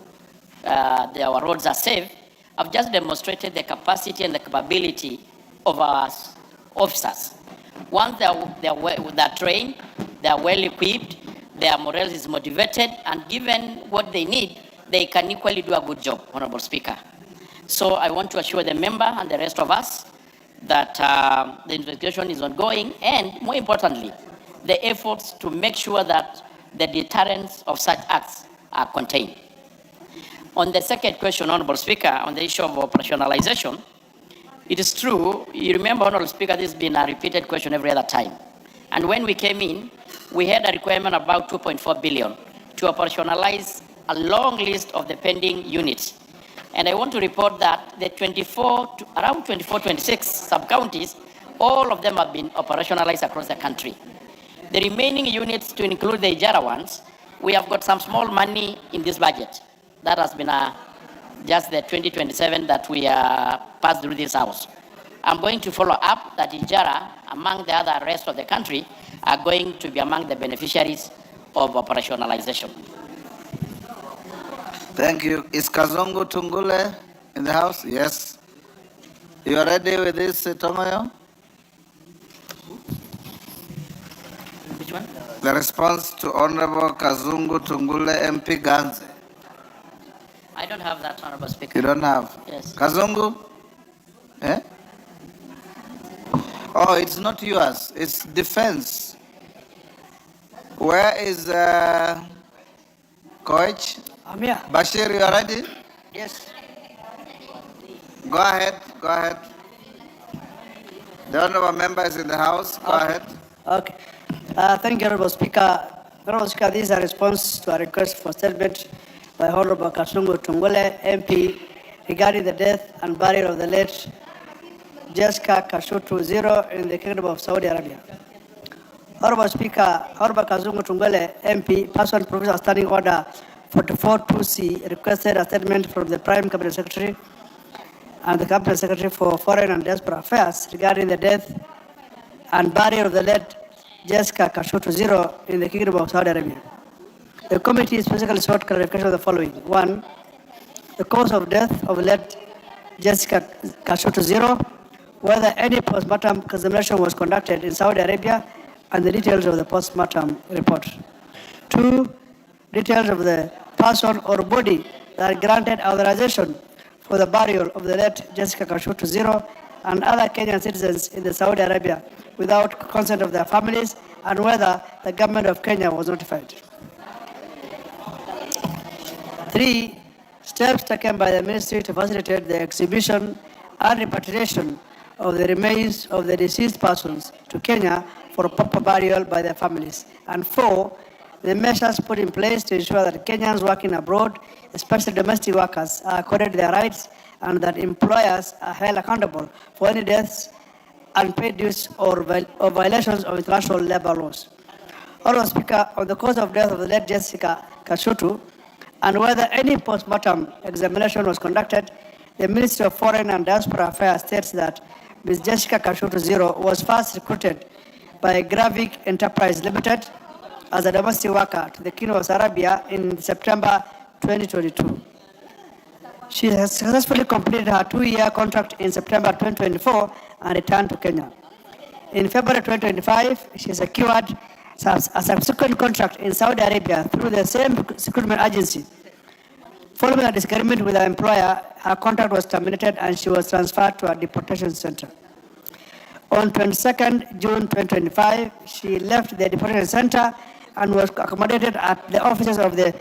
our roads are safe, have just demonstrated the capacity and the capability of our officers. Once they're trained, they're well equipped, their morale is motivated, and given what they need, they can equally do a good job, Honorable Speaker. So I want to assure the member and the rest of us that the investigation is ongoing, and more importantly, the efforts to make sure that the deterrence of such acts are contained. On the second question, Honorable Speaker, on the issue of operationalization, it is true, you remember, Honorable Speaker, this has been a repeated question every other time. And when we came in, we had a requirement about 2.4 billion to operationalize a long list of the pending units. And I want to report that the around 24, 26 sub-counties, all of them have been operationalized across the country. The remaining units, to include the Ijara ones, we have got some small money in this budget. That has been just the 2027 that we passed through this House. I'm going to follow up that Ijara, among the other rest of the country, are going to be among the beneficiaries of operationalization. Thank you. Is Kazungu Tungule in the House? Yes. You are ready with this, Tomoyo? Which one? The response to Honorable Kazungu Tungule MP Ganze. I don't have that, Honorable Speaker. You don't have? Yes. Kazungu? Eh? Oh, it's not yours. It's defense. Where is Coach? I'm here. Bashir, you are ready? Yes. Go ahead. Go ahead. The honorable member is in the House. Go ahead. Okay. Thank you, Honorable Speaker. Honorable Speaker, this is a response to a request for statement by Honorable Kazungu Tungule, MP, regarding the death and burial of the late Jessica Kashutu Zero in the Kingdom of Saudi Arabia. Honorable Speaker, Honorable Kazungu Tungule, MP, pursuant to Provisional Standing Order 44-2C, requested a statement from the Prime Cabinet Secretary and the Cabinet Secretary for Foreign and Diaspora Affairs regarding the death and burial of the late Jessica Kashutu Zero in the Kingdom of Saudi Arabia. The committee specifically sought clarification of the following. One, the cause of death of late Jessica Kashutu Zero, whether any postmortem examination was conducted in Saudi Arabia, and the details of the postmortem report. Two, details of the person or body that granted authorization for the burial of the late Jessica Kashutu Zero and other Kenyan citizens in the Saudi Arabia without consent of their families, and whether the government of Kenya was notified. Three, steps taken by the ministry to facilitate the exhibition and repatriation of the remains of the deceased persons to Kenya for proper burial by their families. And four, the measures put in place to ensure that Kenyans working abroad, especially domestic workers, are accorded their rights, and that employers are held accountable for any deaths, unpaid dues, or violations of international labor laws. Honorable Speaker, on the cause of death of the late Jessica Kashutu, and whether any postmortem examination was conducted, the Ministry of Foreign and Diaspora Affairs states that Ms. Jessica Kashutu Zero was first recruited by Gravik Enterprise Limited as a domestic worker to the Kingdom of Saudi Arabia in September 2022. She has successfully completed her 2-year contract in September 2024 and returned to Kenya. In February 2025, she secured a subsequent contract in Saudi Arabia through the same recruitment agency. Following a disagreement with her employer, her contract was terminated and she was transferred to a deportation center. On 22nd June 2025, she left the deportation center and was accommodated at the offices of the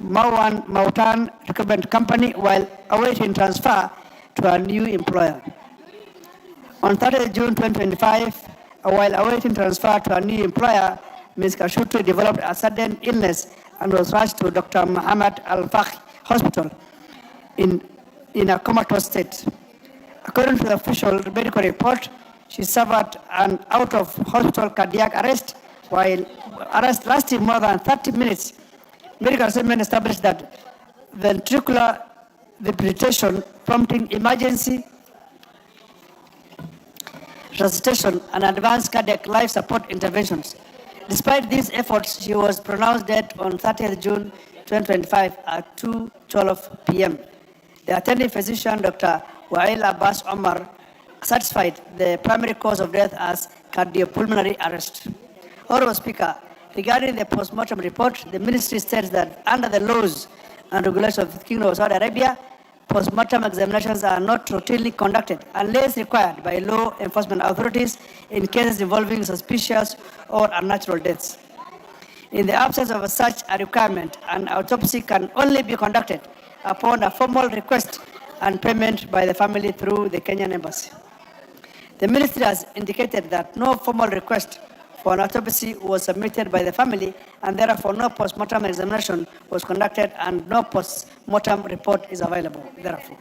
Mautan Recruitment Company while awaiting transfer to a new employer. On 30th June 2025, while awaiting transfer to a new employer, Ms. Kashutu developed a sudden illness and was rushed to Dr. Muhammad Al-Fakhi Hospital in a comatose state. According to the official medical report, she suffered an out-of-hospital cardiac arrest, while arrest lasted more than 30 minutes. Medical assessment established that ventricular debilitation prompting emergency resuscitation and advanced cardiac life support interventions. Despite these efforts, she was pronounced dead on 30th June 2025 at 2:12 p.m. The attending physician, Dr. Wael Abbas Omar, certified the primary cause of death as cardiopulmonary arrest. Honorable Speaker, regarding the post-mortem report, the ministry states that under the laws and regulations of the Kingdom of Saudi Arabia, post-mortem examinations are not routinely conducted unless required by law enforcement authorities in cases involving suspicious or unnatural deaths. In the absence of such a requirement, an autopsy can only be conducted upon a formal request and payment by the family through the Kenyan Embassy. The ministry has indicated that no formal request for an autopsy was submitted by the family, and therefore no post-mortem examination was conducted and no post-mortem report is available, therefore.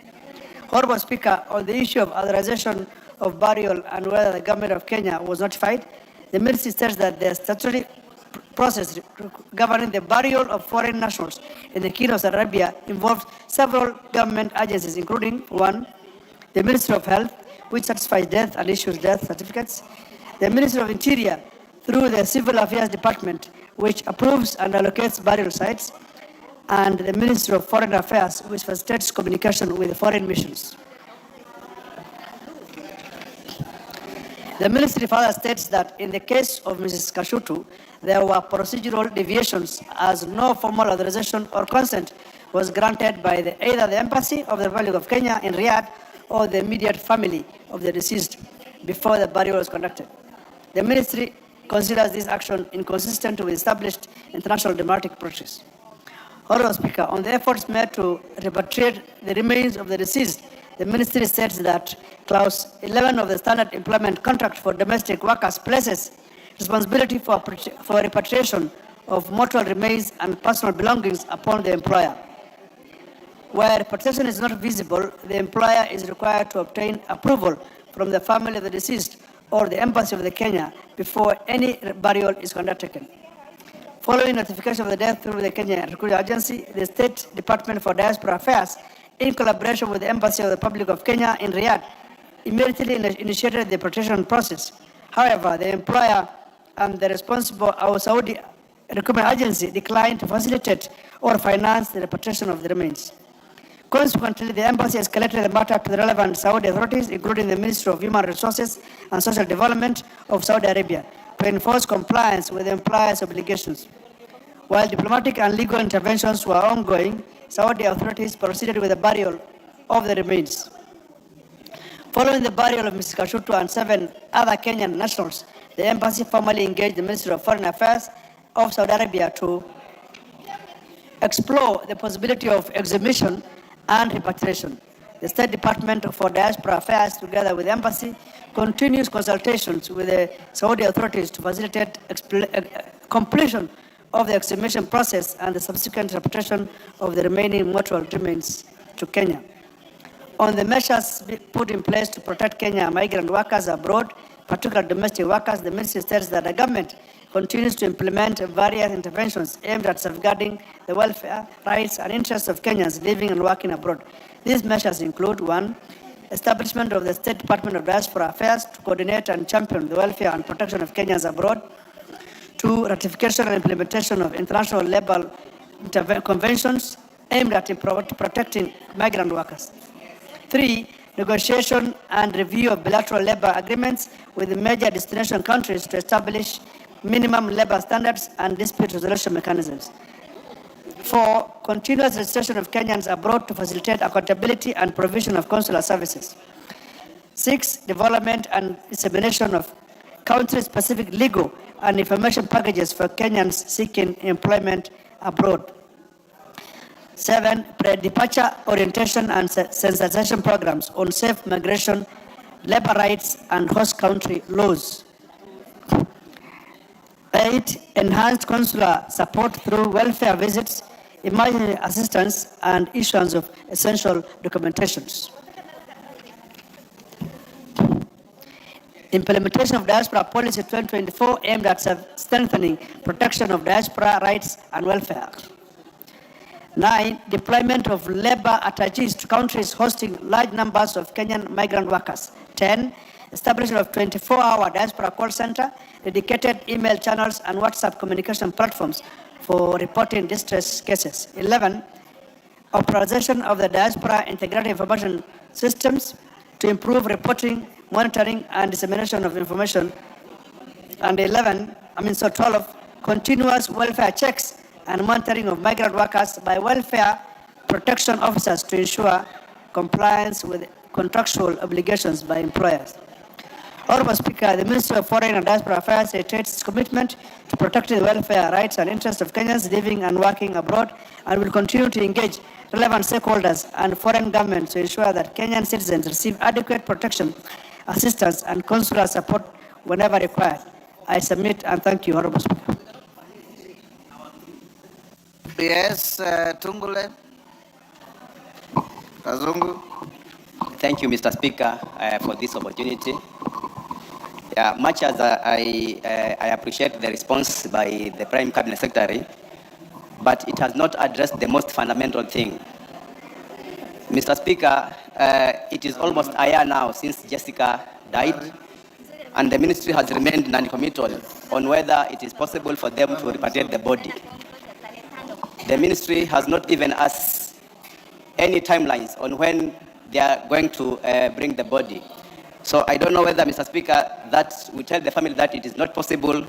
Honorable Speaker, on the issue of authorization of burial and whether the government of Kenya was notified, the ministry states that the statutory process governing the burial of foreign nationals in the Kingdom of Saudi Arabia involves several government agencies, including 1, the Ministry of Health, which certifies death and issues death certificates, the Ministry of Interior, through the Civil Affairs Department, which approves and allocates burial sites, and the Ministry of Foreign Affairs, which facilitates communication with foreign missions. The ministry further states that in the case of Mrs. Kashutu, there were procedural deviations as no formal authorization or consent was granted by either the Embassy of the Republic of Kenya in Riyadh or the immediate family of the deceased before the burial was conducted. The ministry considers this action inconsistent with established international democratic practice. Honorable Speaker, on the efforts made to repatriate the remains of the deceased, the ministry states that Clause 11 of the Standard Employment Contract for Domestic Workers places responsibility for repatriation of mortal remains and personal belongings upon the employer. Where repatriation is not visible, the employer is required to obtain approval from the family of the deceased or the Embassy of the Kenya before any burial is conducted. Following notification of the death through the Kenya Recruitment Agency, the State Department for Diaspora Affairs, in collaboration with the Embassy of the Republic of Kenya in Riyadh, immediately initiated the repatriation process. However, the employer and the responsible Saudi Recruitment Agency declined to facilitate or finance the repatriation of the remains. Consequently, the embassy escalated the matter to the relevant Saudi authorities, including the Ministry of Human Resources and Social Development of Saudi Arabia, to enforce compliance with the employer's obligations. While diplomatic and legal interventions were ongoing, Saudi authorities proceeded with the burial of the remains. Following the burial of Mrs. Kashutu and 7 other Kenyan nationals, the embassy formally engaged the Ministry of Foreign Affairs of Saudi Arabia to explore the possibility of exhumation and repatriation. The State Department for Diaspora Affairs, together with the embassy, continues consultations with the Saudi authorities to facilitate completion of the exhumation process and the subsequent repatriation of the remaining mortal remains to Kenya. On the measures put in place to protect Kenya migrant workers abroad, particularly domestic workers, the ministry states that the government continues to implement various interventions aimed at safeguarding the welfare, rights, and interests of Kenyans living and working abroad. These measures include 1, establishment of the State Department of Diaspora Affairs to coordinate and champion the welfare and protection of Kenyans abroad. 2, ratification and implementation of international labor conventions aimed at protecting migrant workers. 3, negotiation and review of bilateral labor agreements with the major destination countries to establish minimum labor standards and dispute resolution mechanisms. 4, continuous registration of Kenyans abroad to facilitate accountability and provision of consular services. 6, development and dissemination of country-specific legal and information packages for Kenyans seeking employment abroad. 7, pre-departure orientation and sensitization programs on safe migration, labor rights, and host country laws. 8, enhanced consular support through welfare visits, emergency assistance, and issuance of essential documentations. Implementation of Diaspora Policy 2024 aimed at strengthening protection of diaspora rights and welfare. 9, deployment of labor attaches to countries hosting large numbers of Kenyan migrant workers. 10, establishment of 24-hour diaspora call center, dedicated email channels, and WhatsApp communication platforms for reporting distress cases. 11, authorization of the diaspora integrated information systems to improve reporting, monitoring, and dissemination of information. And 12, continuous welfare checks and monitoring of migrant workers by welfare protection officers to ensure compliance with contractual obligations by employers. Honorable Speaker, the Ministry of Foreign and Diaspora Affairs reiterates its commitment to protecting the welfare, rights, and interests of Kenyans living and working abroad, and will continue to engage relevant stakeholders and foreign governments to ensure that Kenyan citizens receive adequate protection, assistance, and consular support whenever required. I submit and thank you, Honorable Speaker. Yes, Tungule. Kazungu. Thank you, Mr. Speaker, for this opportunity. Much as I appreciate the response by the Prime Cabinet Secretary, but it has not addressed the most fundamental thing. Mr. Speaker, it is almost a year now since Jessica died, and the ministry has remained non-committal on whether it is possible for them to repatriate the body. The ministry has not given us any timelines on when they are going to bring the body. So I don't know whether, Mr. Speaker, that we tell the family that it is not possible,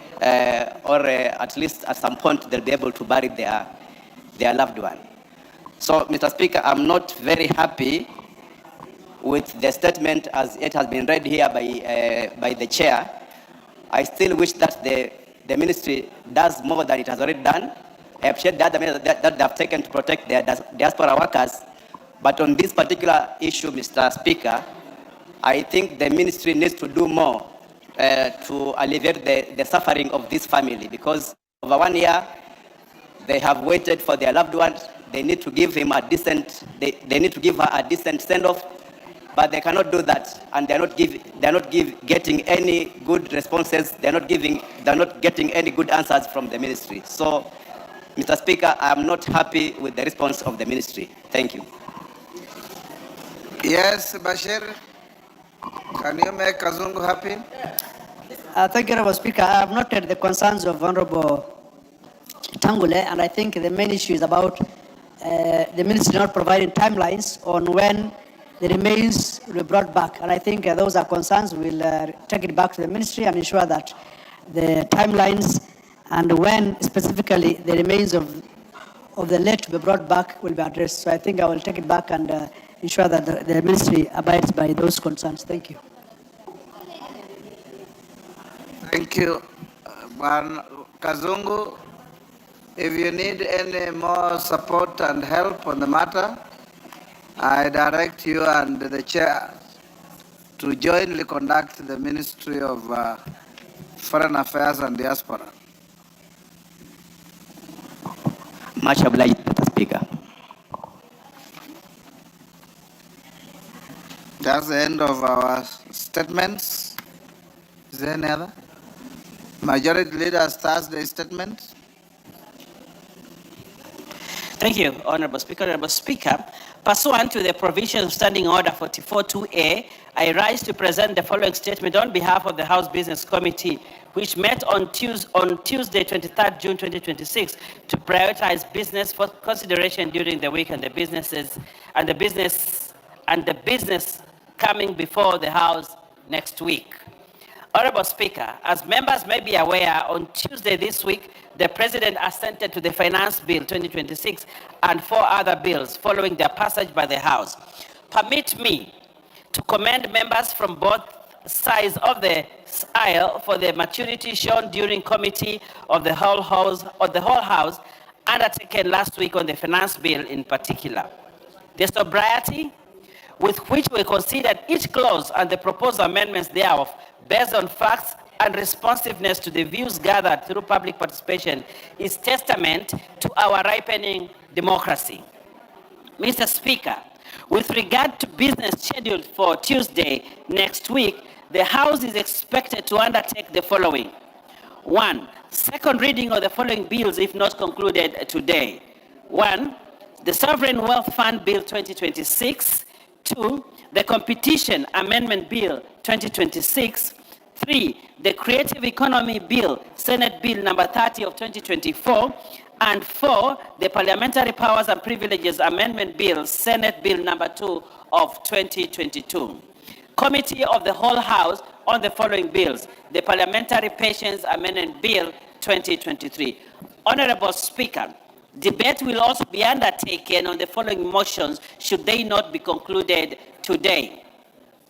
or at least at some point they'll be able to bury their loved one. So, Mr. Speaker, I'm not very happy with the statement as it has been read here by the chair. I still wish that the ministry does more than it has already done. I appreciate the other measures that they have taken to protect their diaspora workers. But on this particular issue, Mr. Speaker, I think the ministry needs to do more to alleviate the suffering of this family, because over 1 year, they have waited for their loved ones. They need to give him a decent, they need to give her a decent send-off, but they cannot do that, and they're not getting any good responses. They're not getting any good answers from the ministry. So, Mr. Speaker, I am not happy with the response of the ministry. Thank you. Yes, Bashir. Can you make Kazungu happy? Thank you, Honorable Speaker. I have noted the concerns of Honorable Tangule, and I think the main issue is about the ministry not providing timelines on when the remains will be brought back. And I think those are concerns. We'll take it back to the ministry and ensure that the timelines and when specifically the remains of the late to be brought back will be addressed. So I think I will take it back and ensure that the ministry abides by those concerns. Thank you. Thank you. Kazungu, if you need any more support and help on the matter, I direct you and the chair to jointly conduct the Ministry of Foreign Affairs and Diaspora. Much obliged, Mr. Speaker. That's the end of our statements. Is there any other? Majority Leader's Thursday statement. Thank you, Honorable Speaker. Honorable Speaker, pursuant to the provisions of Standing Order 44.2a, I rise to present the following statement on behalf of the House Business Committee which met on Tuesday, 23rd June 2026, to prioritize business for consideration during the week and the business coming before the House next week. Honorable Speaker, as members may be aware, on Tuesday this week, the President assented to the Finance Bill 2026 and 4 other bills following their passage by the House. Permit me to commend members from both sides of the aisle for the maturity shown during committee of the whole House undertaken last week on the Finance Bill in particular. The sobriety with which we considered each clause and the proposed amendments thereof based on facts and responsiveness to the views gathered through public participation is testament to our ripening democracy. Mr. Speaker, with regard to business scheduled for Tuesday next week, the House is expected to undertake the following. 1. Second reading of the following bills if not concluded today. 1. The Sovereign Wealth Fund Bill 2026. 2. The Competition Amendment Bill 2026. 3. The Creative Economy Bill, Senate Bill number 30 of 2024. And 4. The Parliamentary Powers and Privileges Amendment Bill, Senate Bill number 2 of 2022. Committee of the whole House on the following bills. The Parliamentary Pensions Amendment Bill 2023. Honorable Speaker, debate will also be undertaken on the following motions should they not be concluded today.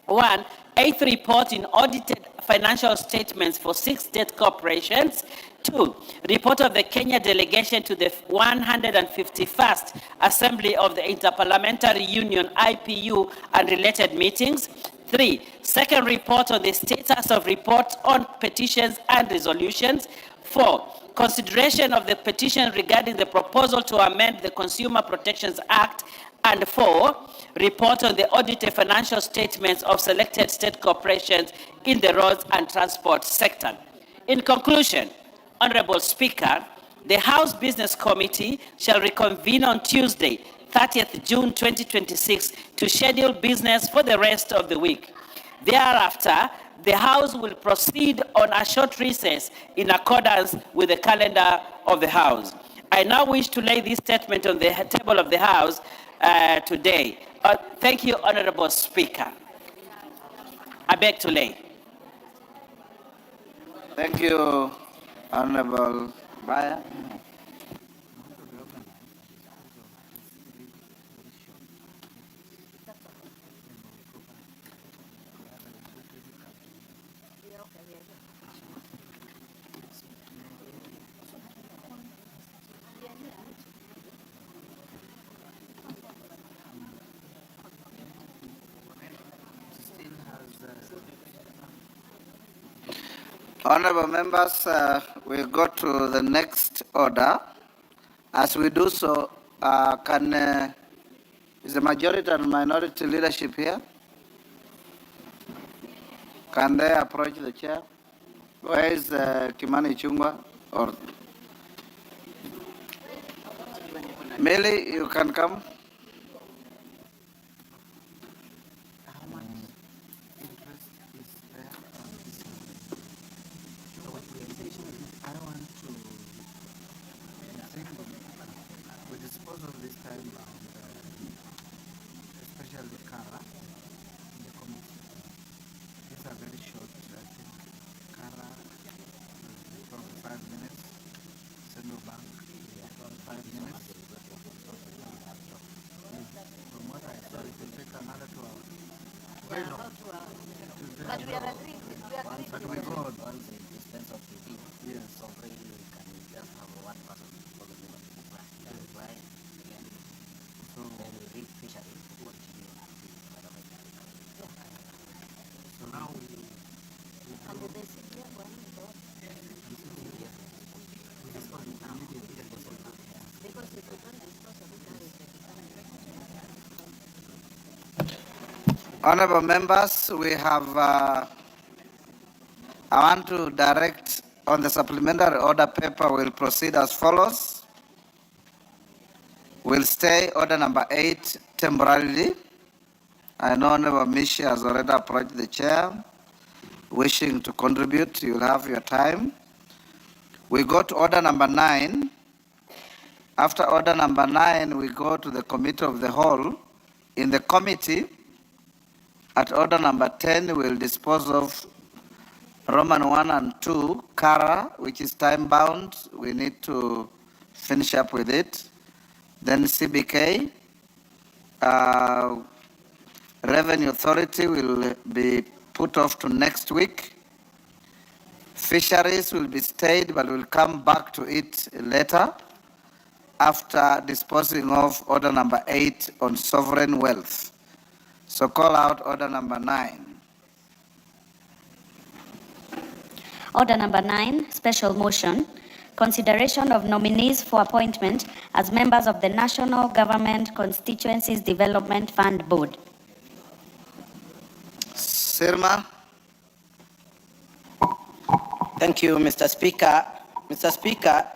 1. 8th report in audited financial statements for 6 state corporations. 2. Report of the Kenya delegation to the 151st Assembly of the Interparliamentary Union, IPU, and related meetings. 3. Second report on the status of reports on petitions and resolutions. 4. Consideration of the petition regarding the proposal to amend the Consumer Protections Act. And 4. Report on the audited financial statements of selected state corporations in the roads and transport sector. In conclusion, Honorable Speaker, the House Business Committee shall reconvene on Tuesday, 30th June 2026, to schedule business for the rest of the week. Thereafter, the House will proceed on a short recess in accordance with the calendar of the House. I now wish to lay this statement on the table of the House today. Thank you, Honorable Speaker. I beg to lay. Thank you, Honorable Baya. Honorable members, we go to the next order. As we do so, is the majority and minority leadership here? Can they approach the chair? Where is Kimani Chungwa? Or Millie, you can come. Honorable members, we have, I want to direct on the supplementary order paper, we'll proceed as follows. We'll stay order number 8 temporarily. I know Honorable Mishi has already approached the chair. wishing to contribute, you'll have your time. We go to order number 9. After order number 9, we go to the committee of the whole. In the committee, at order number 10, we'll dispose of Roman 1 and 2, Kara, which is time bound. We need to finish up with it. Then CBK, Revenue Authority will be put off to next week. Fisheries will be stayed, but we'll come back to it later after disposing of order number 8 on sovereign wealth. So call out order number 9. Order number 9, special motion, consideration of nominees for appointment as members of the National Government Constituencies Development Fund Board. Sirma. Thank you, Mr. Speaker. Mr. Speaker,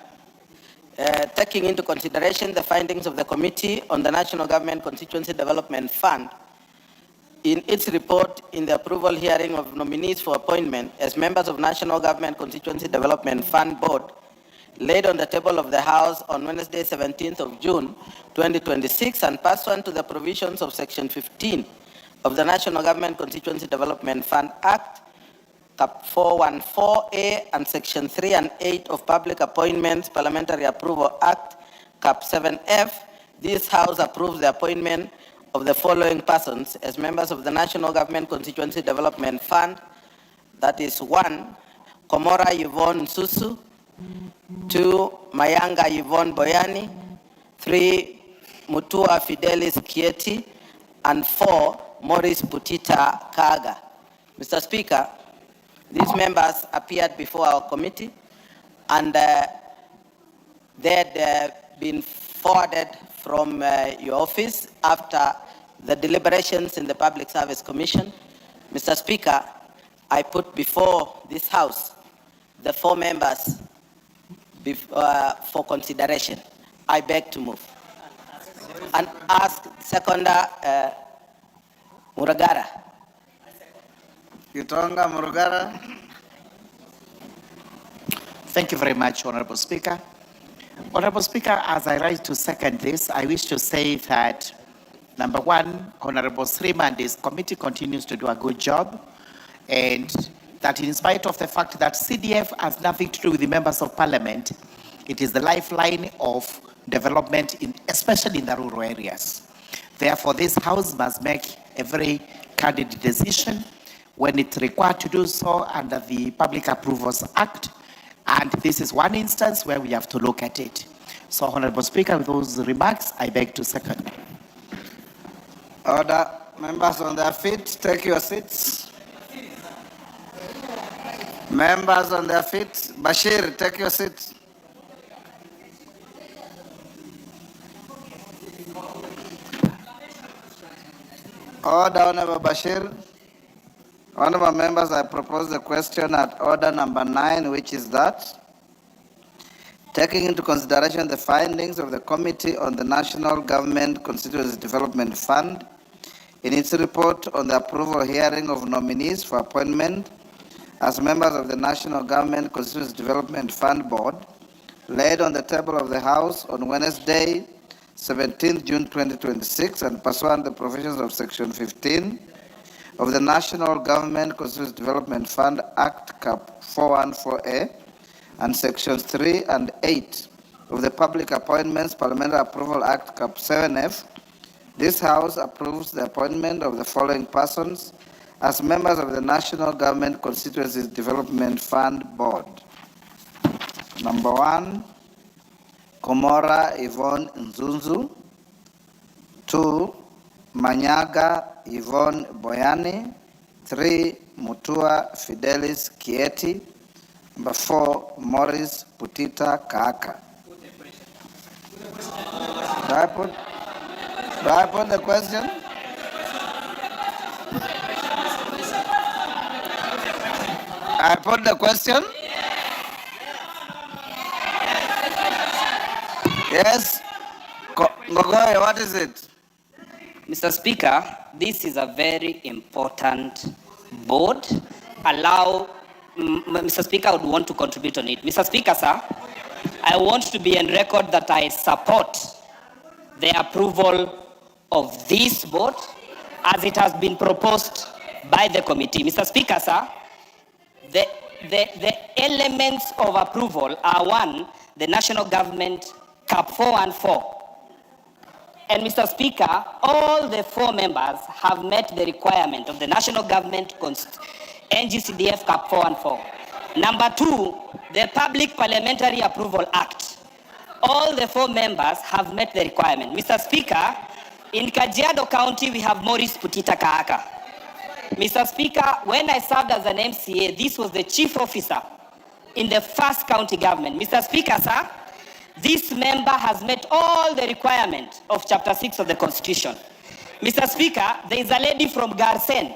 taking into consideration the findings of the Committee on the National Government Constituency Development Fund, in its report in the approval hearing of nominees for appointment as members of National Government Constituency Development Fund Board, laid on the table of the House on Wednesday, 17th of June, 2026, and pursuant to the provisions of Section 15 of the National Government Constituency Development Fund Act, Cap 414A, and Section 3 and 8 of Public Appointments Parliamentary Approval Act, Cap 7F, this House approves the appointment of the following persons as members of the National Government Constituency Development Fund. That is 1, Komora Yvonne Susu; 2, Mayanga Yvonne Boyani; 3, Mutua Fidelis Kieti; and 4, Morris Putita Kaga. Mr. Speaker, these members appeared before our committee, and they had been forwarded from your office after the deliberations in the Public Service Commission. Mr. Speaker, I put before this House the 4 members for consideration. I beg to move. And ask Seconder Muragara. Kitonga Murugara. Thank you very much, Honorable Speaker. Honorable Speaker, as I rise to second this, I wish to say that, number 1, Honorable Srima and his committee continues to do a good job, and that in spite of the fact that CDF has nothing to do with the members of parliament, it is the lifeline of development, especially in the rural areas. Therefore, this House must make a very candid decision when it's required to do so under the Public Approvals Act. And this is one instance where we have to look at it. So, Honorable Speaker, with those remarks, I beg to second. Order. Members on their feet, take your seats. Members on their feet. Bashir, take your seat. Order, Honorable Bashir. Honorable members, I propose the question at order number 9, which is that, taking into consideration the findings of the Committee on the National Government Constituency Development Fund in its report on the approval hearing of nominees for appointment as members of the National Government Constituency Development Fund Board, laid on the table of the House on Wednesday, 17th June 2026, and pursuant to the provisions of Section 15 of the National Government Constituency Development Fund Act, Cap 414A, and Sections 3 and 8 of the Public Appointments Parliamentary Approval Act, Cap 7F, this House approves the appointment of the following persons as members of the National Government Constituencies Development Fund Board. Number 1, Komora Yvonne Nzunzu. 2, Manyaga Yvonne Boyani. 3, Mutua Fidelis Kieti. Number 4, Morris Putita Kaaka. Do I put the question? I put the question? Yes. Ngogoy, what is it? Mr. Speaker, this is a very important board allow Mr. Speaker, I would want to contribute on it. Mr. Speaker, sir, I want to be on record that I support the approval of this board as it has been proposed by the committee. Mr. Speaker, sir, the elements of approval are one, the national government Cap 414. And Mr. Speaker, all the 4 members have met the requirement of the national government NGCDF Cap 414. Number 2, the Public Parliamentary Approval Act. All the 4 members have met the requirement. Mr. Speaker, in Kajiado County, we have Maurice Putita Kaaka. Mr. Speaker, when I served as an MCA, this was the chief officer in the first county government. Mr. Speaker, sir, this member has met all the requirements of Chapter 6 of the Constitution. Mr. Speaker, there is a lady from Garsen.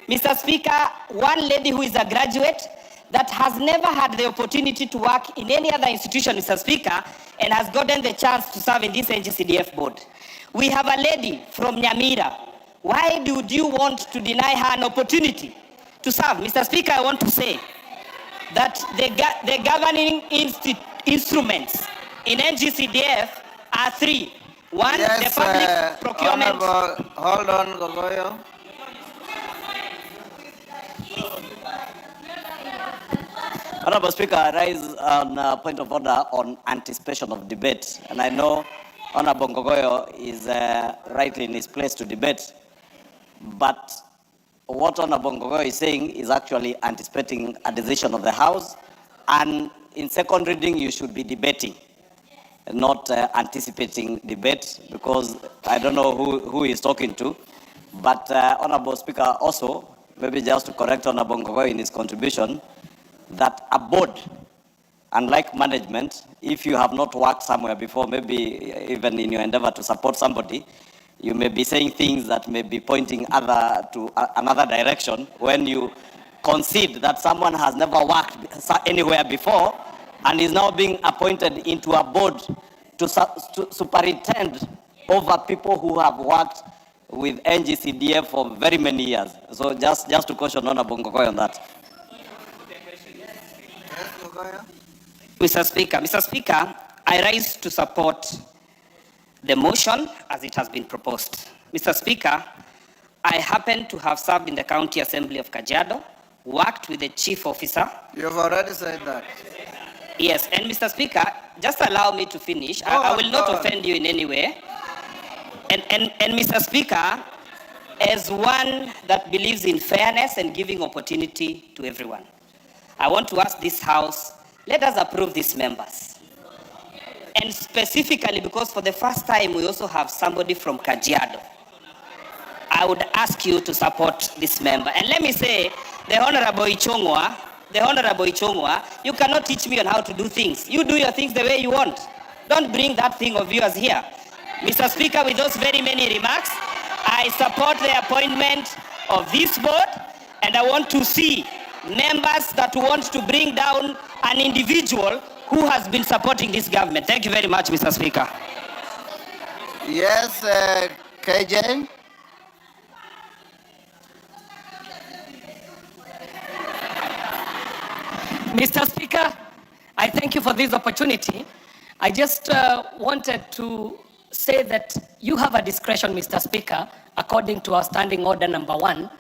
Mr. Speaker, one lady who is a graduate that has never had the opportunity to work in any other institution, Mr. Speaker, and has gotten the chance to serve in this NGCDF board. We have a lady from Nyamira. Why do you want to deny her an opportunity to serve? Mr. Speaker, I want to say that the governing instruments in NGCDF are 3. One, yes, the public procurement. Hold on, Gogoyo. Honorable Speaker, I rise on a point of order on anticipation of debate. And I know Honorable Ngogoyo is rightly in his place to debate. But what Honorable Ngogoyo is saying is actually anticipating a decision of the House. And in second reading, you should be debating, not anticipating debate, because I don't know who he's talking to. But Honorable Speaker, also, maybe just to correct Honorable Ngogoyo in his contribution, that a board, unlike management, if you have not worked somewhere before, maybe even in your endeavor to support somebody, you may be saying things that may be pointing to another direction when you concede that someone has never worked anywhere before and is now being appointed into a board to superintend over people who have worked with NGCDF for very many years. So just to caution Honorable Ngogoyo on that. Mr. Speaker, I rise to support the motion as it has been proposed. Mr. Speaker, I happen to have served in the County Assembly of Kajiado, worked with the chief officer. You've already said that. Yes, and Mr. Speaker, just allow me to finish. I will not offend you in any way. And Mr. Speaker, as one that believes in fairness and giving opportunity to everyone, I want to ask this House, let us approve these members. And specifically, because for the first time we also have somebody from Kajiado, I would ask you to support this member. And let me say, the Honorable Ichongwa, you cannot teach me on how to do things. You do your things the way you want. Don't bring that thing of yours here. Mr. Speaker, with those very many remarks, I support the appointment of this board, and I want to see members that want to bring down an individual who has been supporting this government. Thank you very much, Mr. Speaker. Yes, KJ. Mr. Speaker, I thank you for this opportunity. I just wanted to say that you have a discretion, Mr. Speaker, according to our standing order number 1.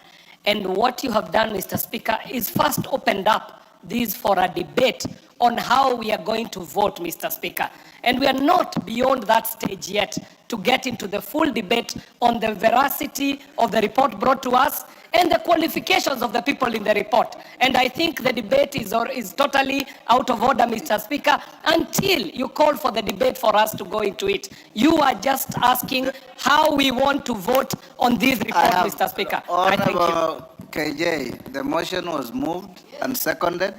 And what you have done, Mr. Speaker, is first opened up this for a debate on how we are going to vote, Mr. Speaker. And we are not beyond that stage yet to get into the full debate on the veracity of the report brought to us and the qualifications of the people in the report. And I think the debate is totally out of order, Mr. Speaker, until you call for the debate for us to go into it. You are just asking how we want to vote on this report, Mr. Speaker. I thank you. KJ, the motion was moved and seconded,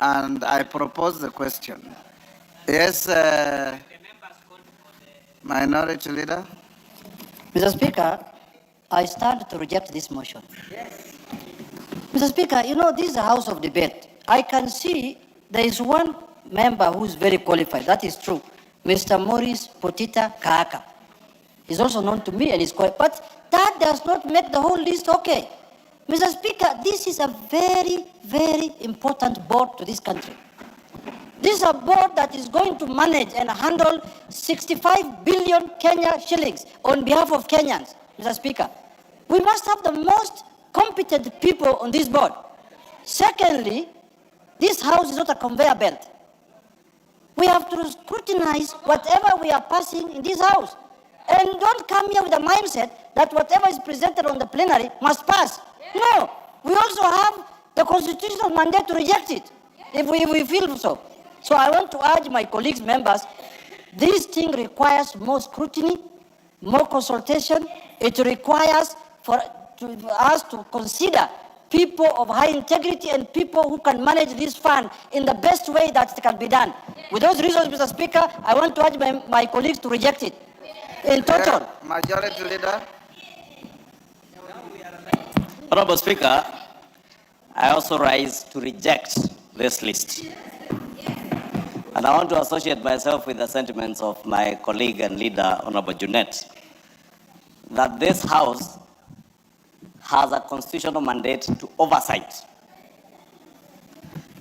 and I propose the question. Yes, Minority Leader. Mr. Speaker, I stand to reject this motion. Yes. Mr. Speaker, you know, this is a house of debate. I can see there is one member who is very qualified. That is true. Mr. Maurice Potita Kaaka. He's also known to me and is quite, but that does not make the whole list okay. Mr. Speaker, this is a very, very important board to this country. This is a board that is going to manage and handle 65 billion Kenya shillings on behalf of Kenyans, Mr. Speaker. We must have the most competent people on this board. Secondly, this house is not a conveyor belt. We have to scrutinize whatever we are passing in this house. And don't come here with a mindset that whatever is presented on the plenary must pass. No, we also have the constitutional mandate to reject it if we feel so. So I want to urge my colleagues, members, this thing requires more scrutiny, more consultation. It requires for us to consider people of high integrity and people who can manage this fund in the best way that it can be done. With those reasons, Mr. Speaker, I want to urge my colleagues to reject it. In total. Majority Leader. Honorable Speaker, I also rise to reject this list. And I want to associate myself with the sentiments of my colleague and leader, Honorable Junet, that this House has a constitutional mandate to oversight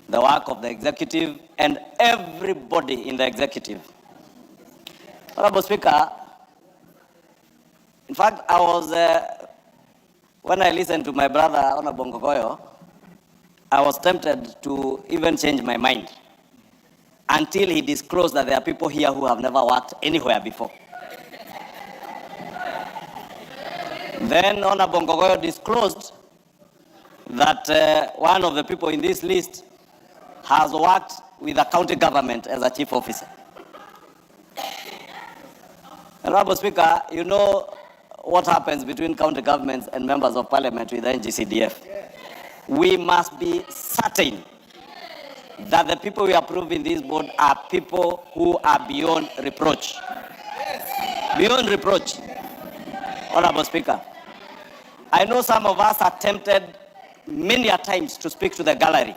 the work of the executive and everybody in the executive. Honorable Speaker, in fact, I was, when I listened to my brother, Honorable Ngogoyo, I was tempted to even change my mind until he disclosed that there are people here who have never worked anywhere before. Then Honorable Ngogoyo disclosed that one of the people in this list has worked with the county government as a chief officer. Honorable Speaker, you know what happens between county governments and members of parliament with the NGCDF. We must be certain that the people we approve in this board are people who are beyond reproach. Beyond reproach. Honorable Speaker, I know some of us are tempted many a times to speak to the gallery.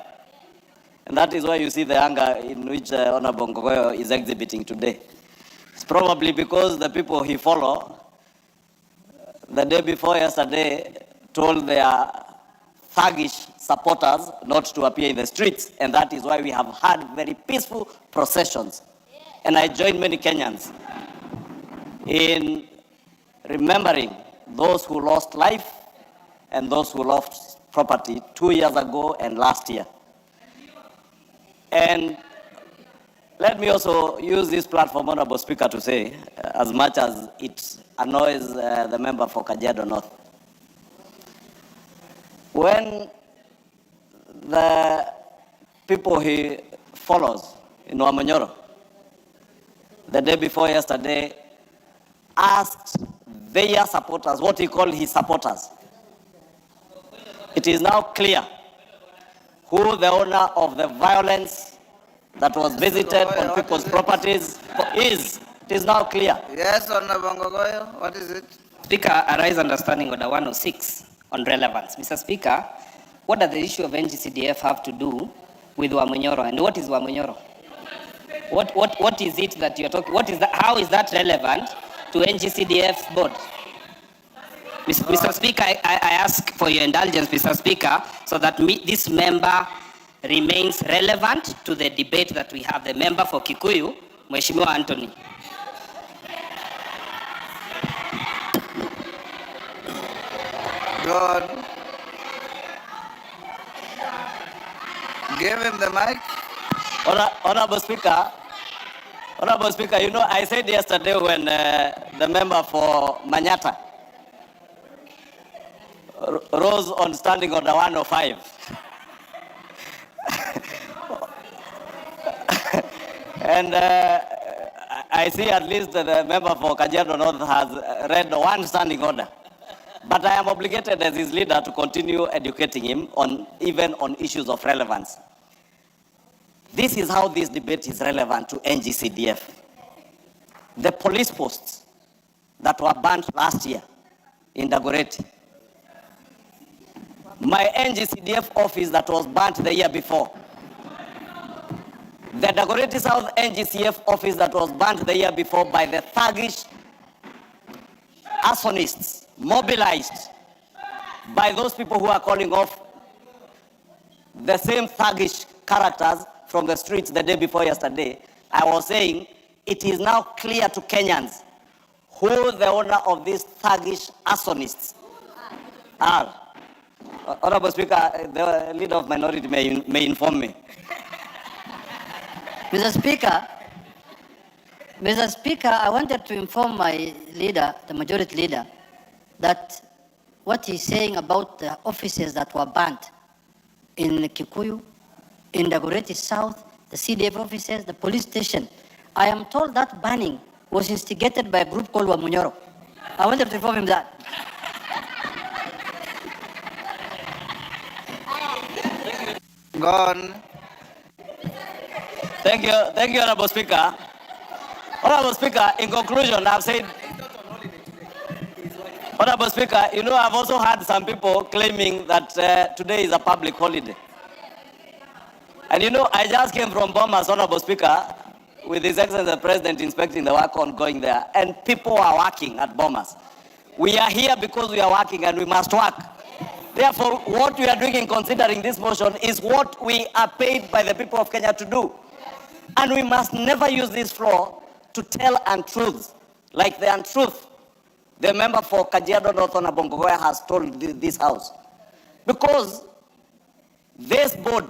And that is why you see the anger in which Honorable Ngogoyo is exhibiting today. It's probably because the people he follows, the day before yesterday, told their thuggish supporters not to appear in the streets, and that is why we have had very peaceful processions. And I join many Kenyans in remembering those who lost life and those who lost property 2 years ago and last year. And let me also use this platform, Honorable Speaker, to say, as much as it annoys the member for Kajiado North, when the people he follows in Wamanyoro, the day before yesterday, asked their supporters, what he called his supporters, it is now clear who the owner of the violence that was visited on people's properties is. It is now clear. Yes, Honorable Ngogoyo, what is it? Speaker, I rise understanding order 106 on relevance. Mr. Speaker, what does the issue of NGCDF have to do with Wamanyoro? And what is Wamanyoro? What is it that you're talking? What is that? How is that relevant to NGCDF's board? Mr. Speaker, I ask for your indulgence, Mr. Speaker, so that this member remains relevant to the debate that we have. The member for Kikuyu, Mheshimiwa Anthony. God. Give him the mic. Honorable Speaker, you know, I said yesterday when the member for Manyata rose on standing order 105. And I see at least the member for Kajiado North has read one standing order. But I am obligated as his leader to continue educating him even on issues of relevance. This is how this debate is relevant to NGCDF. The police posts that were burnt last year in Dagoretti, my NGCDF office that was burnt the year before, the Dagoretti South NGCF office that was burnt the year before by the thuggish arsonists mobilized by those people who are calling off the same thuggish characters from the streets the day before yesterday. I was saying it is now clear to Kenyans who the owner of these thuggish arsonists are. Honorable Speaker, the leader of minority may inform me. Mr. Speaker, I wanted to inform my leader, the majority leader, that what he's saying about the offices that were burnt in Kikuyu, in Dagoretti South, the CDF offices, the police station, I am told that burning was instigated by a group called Wamunyoro. I wanted to inform him that. Gone. Thank you, Honorable Speaker. Honorable Speaker, in conclusion, I've said, Honorable Speaker, you know, I've also had some people claiming that today is a public holiday. And you know, I just came from Bomas, Honorable Speaker, with His Excellency the President inspecting the work ongoing there, and people are working at Bomas. We are here because we are working and we must work. Therefore, what we are doing in considering this motion is what we are paid by the people of Kenya to do. And we must never use this floor to tell untruths, like the untruth the member for Kajiado North Honorable Bongogoya has told this House. Because this board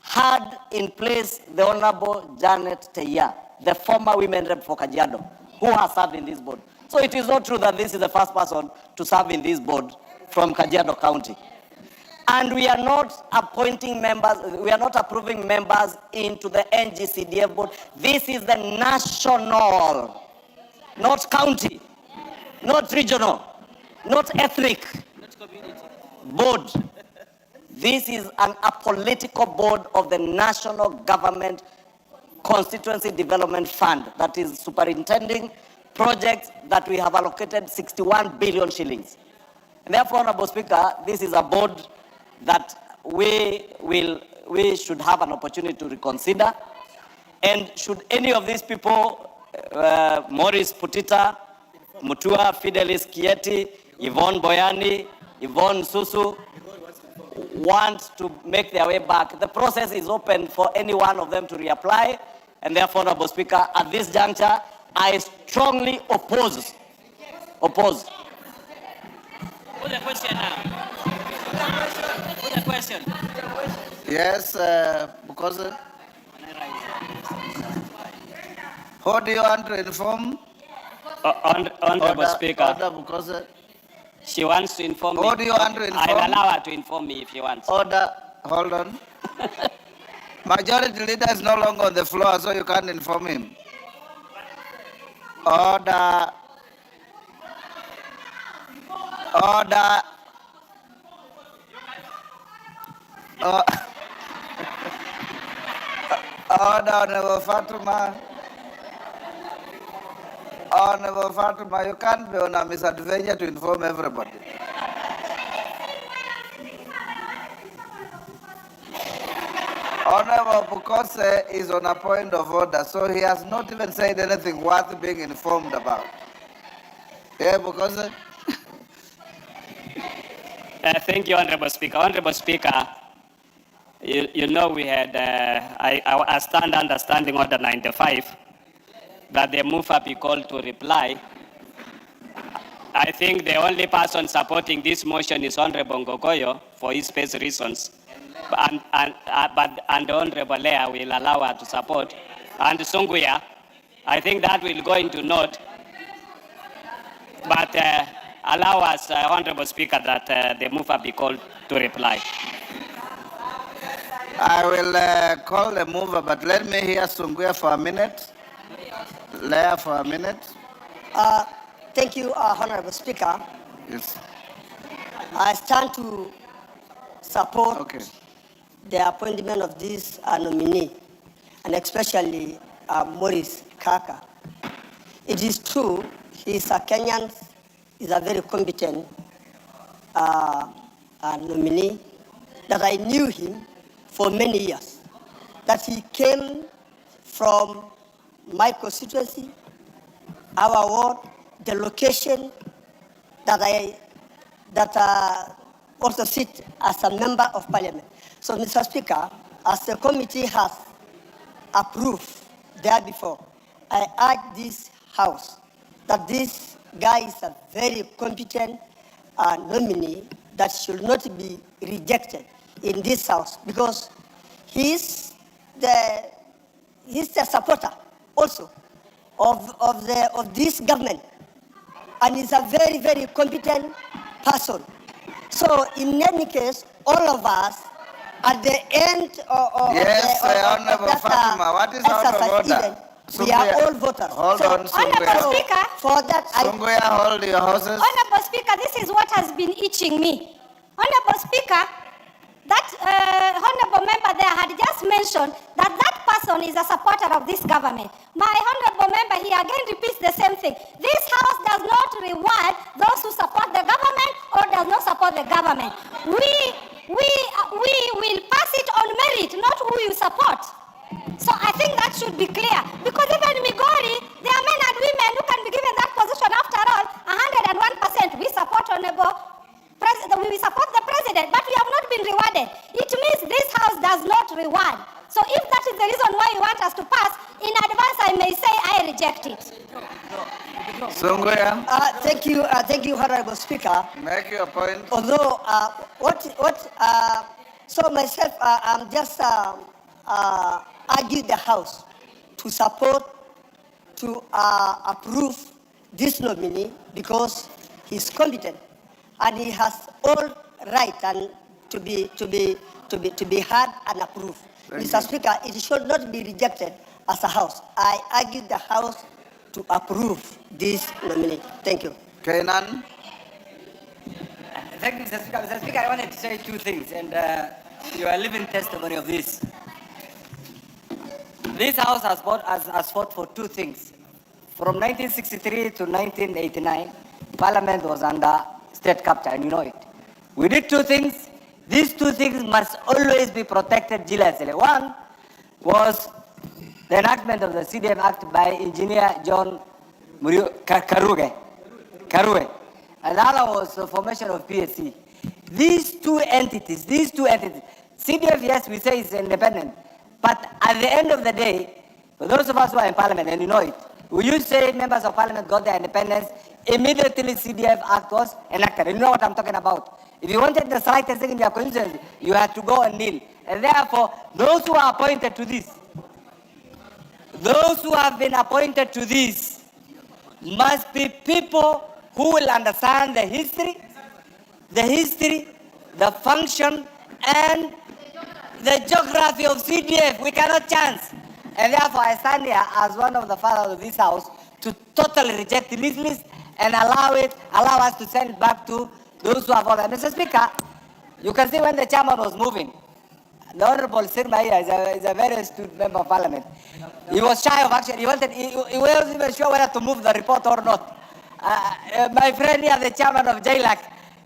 had in place the Honorable Janet Teya, the former women rep for Kajiado, who has served in this board. So it is not true that this is the first person to serve in this board from Kajiado County. And we are not appointing members, we are not approving members into the NGCDF board. This is the national, not county, not regional, not ethnic board. This is an apolitical board of the national government constituency development fund that is superintending projects that we have allocated 61 billion shillings. And therefore, Honorable Speaker, this is a board that we should have an opportunity to reconsider. And should any of these people, Maurice Putita, Mutua, Fidelis Kieti, Yvonne Boyani, Yvonne Susu, want to make their way back, the process is open for any one of them to reapply. And therefore, Honorable Speaker, at this juncture, I strongly oppose. Put the question now. Put the question. Yes, because who do you want to inform? Honorable Speaker. Order, because she wants to inform me. Who do you want to inform? I'll allow her to inform me if she wants. Order, hold on. Majority leader is no longer on the floor, so you can't inform him. Order. Order. Order, Honorable Fatuma. Honorable Fatuma, you can't be on a misadventure to inform everybody. Honorable Bukose is on a point of order, so he has not even said anything worth being informed about. Yeah, Bukose? Thank you, Honorable Speaker. Honorable Speaker, you know we had, I stand understanding Order 95, that the mover be called to reply. I think the only person supporting this motion is Honorable Ngogoyo for his space reasons. And Honorable Lea will allow her to support. And Sunguya, I think that will go into note. But allow us, Honorable Speaker, that the mover be called to reply. I will call the mover, but let me hear Sunguya for a minute. Lea for a minute. Thank you, Honorable Speaker. Yes. I stand to support the appointment of this nominee, and especially Maurice Kaka. It is true, he is a Kenyan, is a very competent nominee, that I knew him for many years, that he came from my constituency, our ward, the location that I that also sit as a member of parliament. So, Mr. Speaker, as the committee has approved there before, I urge this House that this guy is a very competent nominee that should not be rejected in this House because he's the supporter also of this government, and he's a very, very competent person. So in any case, all of us, at the end Yes, Honorable Fatima, what is out of order? we are all voters. Hold So, on, Honorable Sunguya. Speaker, for that, Sunguya, hold your horses. Honorable Speaker, this is what has been itching me. Honorable Speaker, that honorable member there had just mentioned that that person is a supporter of this government. My honorable member, he again repeats the same thing. This House does not reward those who support the government or does not support the government. We will pass it on merit, not who you support. So I think that should be clear. Because even Migori, there are men and women who can be given that position. After all, 101%. We support Honorable President, we support the President, but we have not been rewarded. It means this House does not reward. So if that is the reason why you want us to pass, in advance I may say I reject it. Sunguya. Thank you, Honorable Speaker. Make your point. Although, so myself, I'm just argue the House to support, to approve this nominee because he's competent and he has all right and to be heard and approved. Mr. Speaker, it should not be rejected as a House. I argue the House to approve this nominee. Thank you. Kenan. Thank you, Mr. Speaker. Mr. Speaker, I wanted to say two things, and you are living testimony of this. This House has fought for two things. From 1963 to 1989, Parliament was under state capture, and you know it. We did two things. These two things must always be protected jealously. One was the enactment of the CDM Act by Engineer John Karue. And the other was the formation of PSC. These two entities, CDF, yes, we say it's independent, but at the end of the day, for those of us who are in Parliament, and you know it, when you say members of Parliament got their independence, immediately CDF Act was enacted. You know what I'm talking about. If you wanted the slightest thing in your constituency, you had to go and kneel. And therefore, those who are appointed to this, those who have been appointed to this, must be people who will understand the history, the function, and the geography of CDF. We cannot chance. And therefore, I stand here as one of the fathers of this House to totally reject this list and allow us to send it back to those who have voted. Mr. Speaker, you can see when the chairman was moving, the Honorable Sirma is a very astute member of Parliament. He was shy of action. He wasn't even sure whether to move the report or not. My friend here, the chairman of JLAC,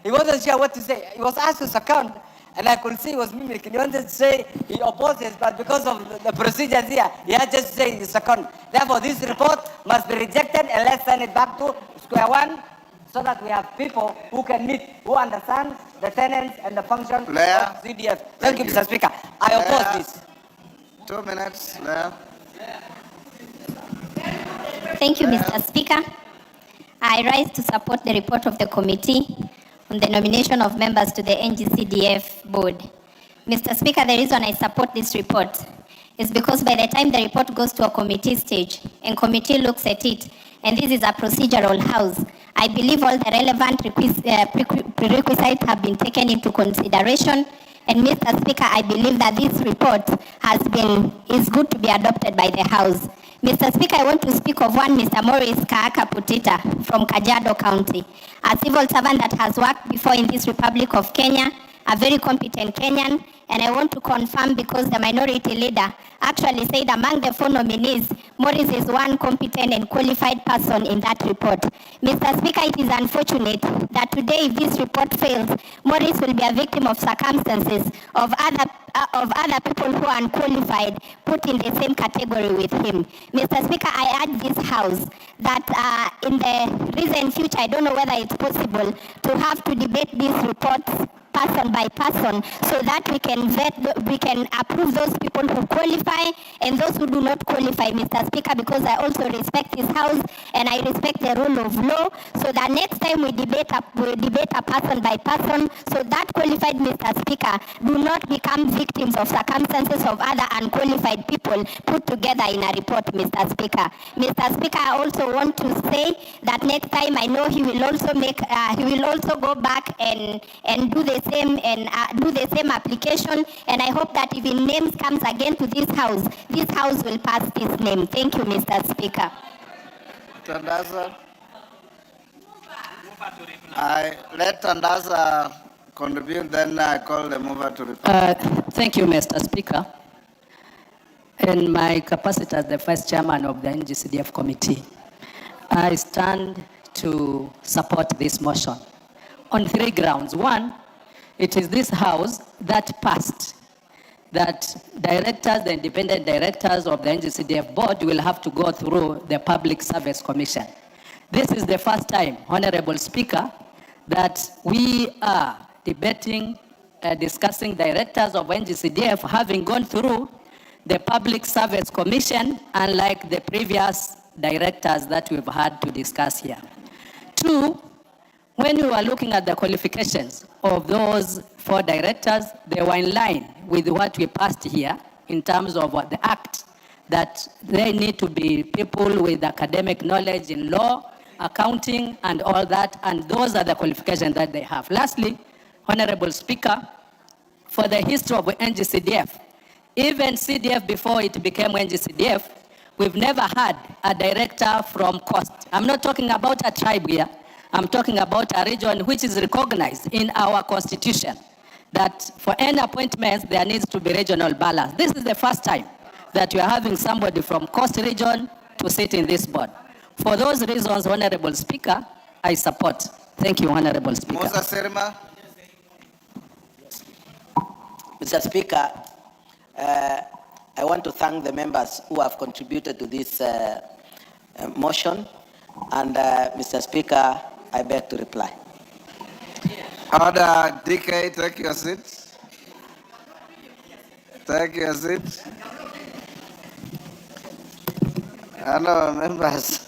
he wasn't sure what to say. He was asked to second, and I could see he was mimicking. He wanted to say he opposes, but because of the procedures here, he had just to say second. Therefore, this report must be rejected, and let's send it back to square one, so that we have people who can meet, who understand the tenets and the function of CDF. Thank you, Mr. Speaker. I oppose this. 2 minutes, Leah. Thank you, Mr. Speaker. I rise to support the report of the committee on the nomination of members to the NGCDF board. Mr. Speaker, the reason I support this report is because by the time the report goes to a committee stage and committee looks at it, and this is a procedural house, I believe all the relevant prerequisites have been taken into consideration. And Mr. Speaker, I believe that this report is good to be adopted by the House. Mr. Speaker, I want to speak of one Mr. Morris Kaaka Putita from Kajiado County, a civil servant that has worked before in this Republic of Kenya, a very competent Kenyan, And I want to confirm because the minority leader actually said among the 4 nominees, Morris is one competent and qualified person in that report. Mr. Speaker, it is unfortunate that today if this report fails, Morris will be a victim of circumstances of other people who are unqualified put in the same category with him. Mr. Speaker, I urge this House that in the recent future, I don't know whether it's possible to have to debate these reports person by person so that we can approve those people who qualify and those who do not qualify, Mr. Speaker, because I also respect this House and I respect the rule of law, so that next time we debate a person by person, so that qualified, Mr. Speaker, do not become victims of circumstances of other unqualified people put together in a report, Mr. Speaker. Mr. Speaker, I also want to say that next time I know he will also go back and do the same application, and I hope that if his name comes again to this House will pass this name. Thank you, Mr. Speaker. Tandaza. I let Tandaza contribute, then I call the mover to reply. Thank you, Mr. Speaker. In my capacity as the Vice Chairman of the NGCDF Committee, I stand to support this motion on 3 grounds. One, it is this House that passed that directors, the independent directors of the NGCDF board will have to go through the Public Service Commission. This is the first time, Honorable Speaker, that we are debating, discussing directors of NGCDF having gone through the Public Service Commission, unlike the previous directors that we've had to discuss here. 2, when we were looking at the qualifications of those 4 directors, they were in line with what we passed here in terms of what the act, that they need to be people with academic knowledge in law, accounting, and all that, and those are the qualifications that they have. Lastly, Honorable Speaker, for the history of NGCDF, even CDF before it became NGCDF, we've never had a director from Coast. I'm not talking about a tribe here. I'm talking about a region which is recognized in our constitution, that for any appointments, there needs to be regional balance. This is the first time that you are having somebody from Coast region to sit in this board. For those reasons, Honorable Speaker, I support. Thank you, Honorable Speaker. Musa Serma. Mr. Speaker, I want to thank the members who have contributed to this motion. And Mr. Speaker, I beg to reply. Order, DK, take your seat. Take your seat. Hello, members.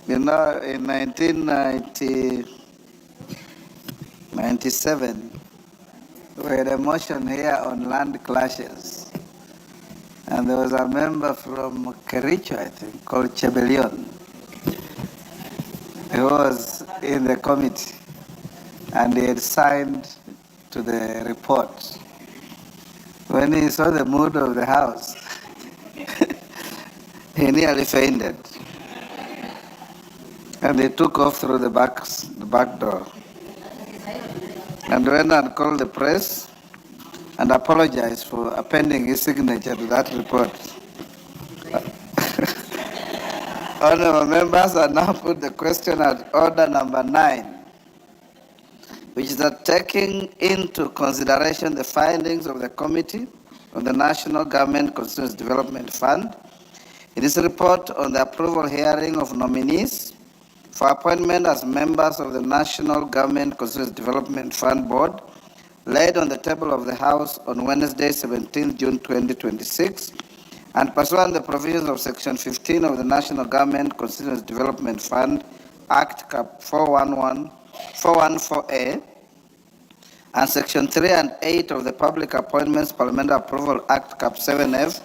You know, in 1997, we had a motion here on land clashes. And there was a member from Kericho, I think, called Chebelion. He was in the committee, and he had signed to the report. When he saw the mood of the House, he nearly fainted. And he took off through the back door. And went and called the press and apologized for appending his signature to that report. Honorable members, I now put the question at order number 9, which is that taking into consideration the findings of the Committee on the National Government Constituency Development Fund, in its report on the approval hearing of nominees for appointment as members of the National Government Constituency Development Fund Board, laid on the table of the House on Wednesday, 17 June 2026, and pursuant to the provisions of Section 15 of the National Government Constituency Development Fund Act Cap 414A, and Section 3 and 8 of the Public Appointments Parliamentary Approval Act Cap 7F,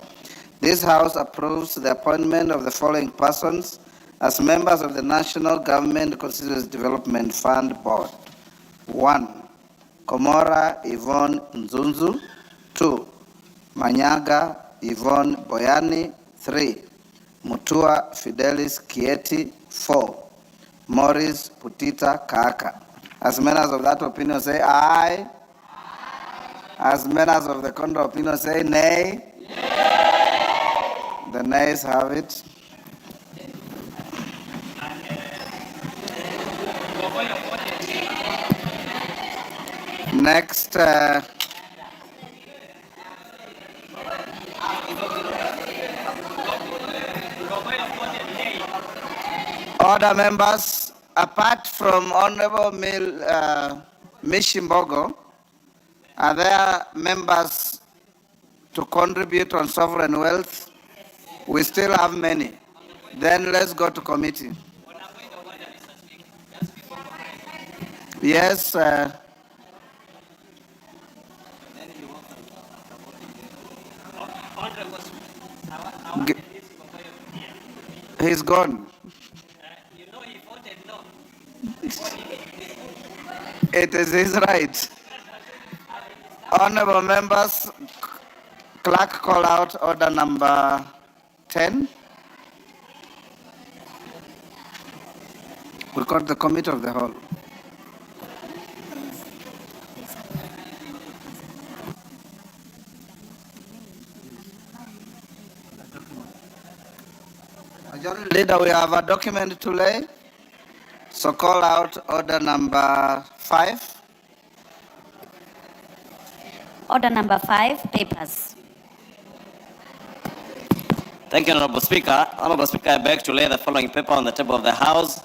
this House approves the appointment of the following persons as members of the National Government Constituency Development Fund Board. 1. Komora Yvonne Nzunzu. 2. Manyaga Yvonne Boyani. 3. Mutua Fidelis Kieti. 4. Morris Putita Kaaka. As members of that opinion say aye. As members of the counter opinion say nay. The nays have it. Next, order members, apart from Honorable Mishimbogo, are there members to contribute on sovereign wealth? We still have many. Then let's go to committee. Yes. He's gone. It is his right. Honorable members, clerk call out order number 10. We got the committee of the whole. Majority Leader, we have a document to lay. So call out order number 5. Order number 5, papers. Thank you, Honorable Speaker. Honorable Speaker, I beg to lay the following paper on the table of the House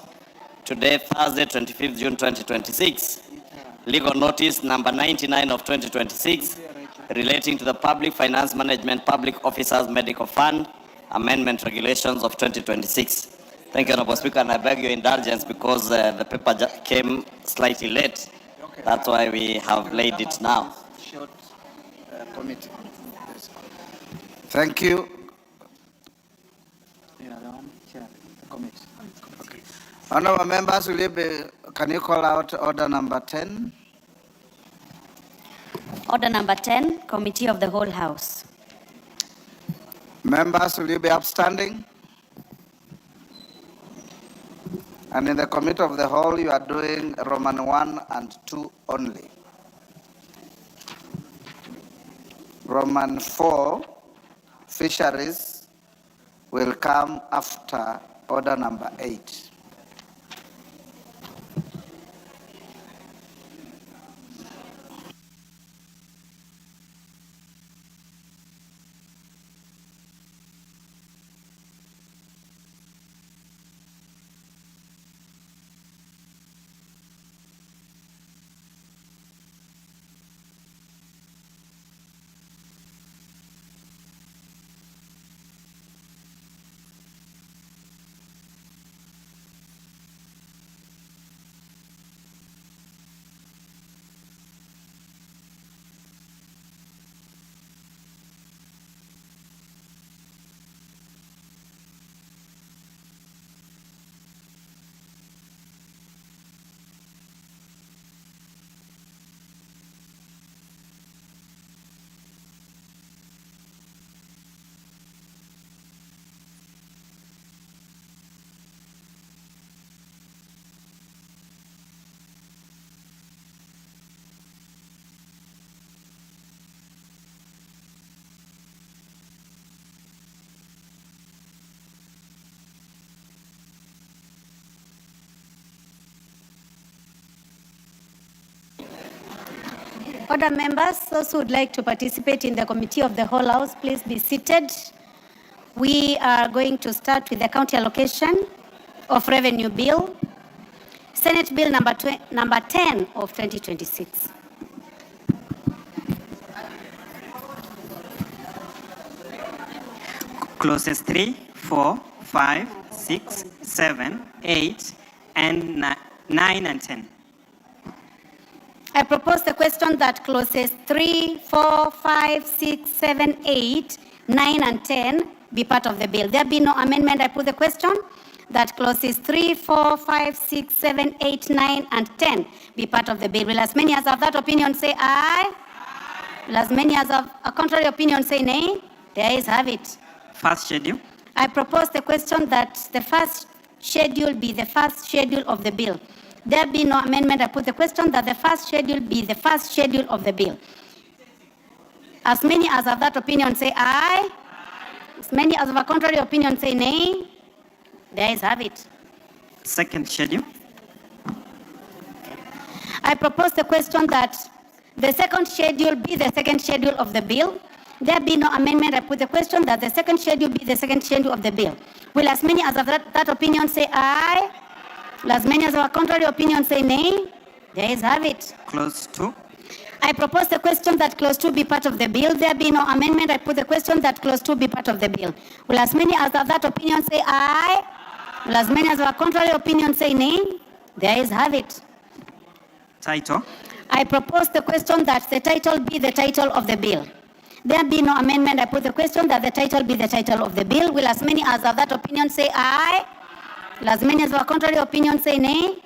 today, Thursday, 25th June 2026. Legal notice number 99 of 2026 relating to the Public Finance Management Public Officers Medical Fund Amendment Regulations of 2026. Thank you, Honorable Speaker, and I beg your indulgence because the paper came slightly late. That's why we have laid it now. Short committee. Thank you. Okay. Honorable members, can you call out order number 10? Order number 10, Committee of the Whole House. Members, will you be upstanding? And in the committee of the whole, you are doing Roman 1 and 2 only. Roman 4, fisheries, will come after order number 8. Order members, those who would like to participate in the Committee of the Whole House, please be seated. We are going to start with the county allocation of revenue bill, Senate Bill number 10 of 2026. Clauses 3, 4, 5, 6, 7, 8, and 9 and 10. I propose the question that clauses 3, 4, 5, 6, 7, 8, 9, and 10 be part of the bill. There be no amendment. I put the question that clauses 3, 4, 5, 6, 7, 8, 9, and 10 be part of the bill. Will as many as have that opinion say aye? Will as many as have a contrary opinion say nay? The ayes have it. First schedule. I propose the question that the first schedule be the first schedule of the bill. There be no amendment. I put the question that the first schedule be the first schedule of the bill. As many as have that opinion say aye. As many as have a contrary opinion say nay. The ayes have it. Second schedule. I propose the question that the second schedule be the second schedule of the bill. There be no amendment. I put the question that the second schedule be the second schedule of the bill. Will as many as have that opinion say aye? Will as many as have a contrary opinion say nay? The ayes have it. Clause 2. I propose the question that clause 2 be part of the bill. There be no amendment. I put the question that clause 2 be part of the bill. Will as many as have that opinion say aye? Will as many as have a contrary opinion say nay? The ayes have it. Title. I propose the question that the title be the title of the bill. There be no amendment. I put the question that the title be the title of the bill. Will as many as have that opinion say aye? Will as many as have a contrary opinion say nay?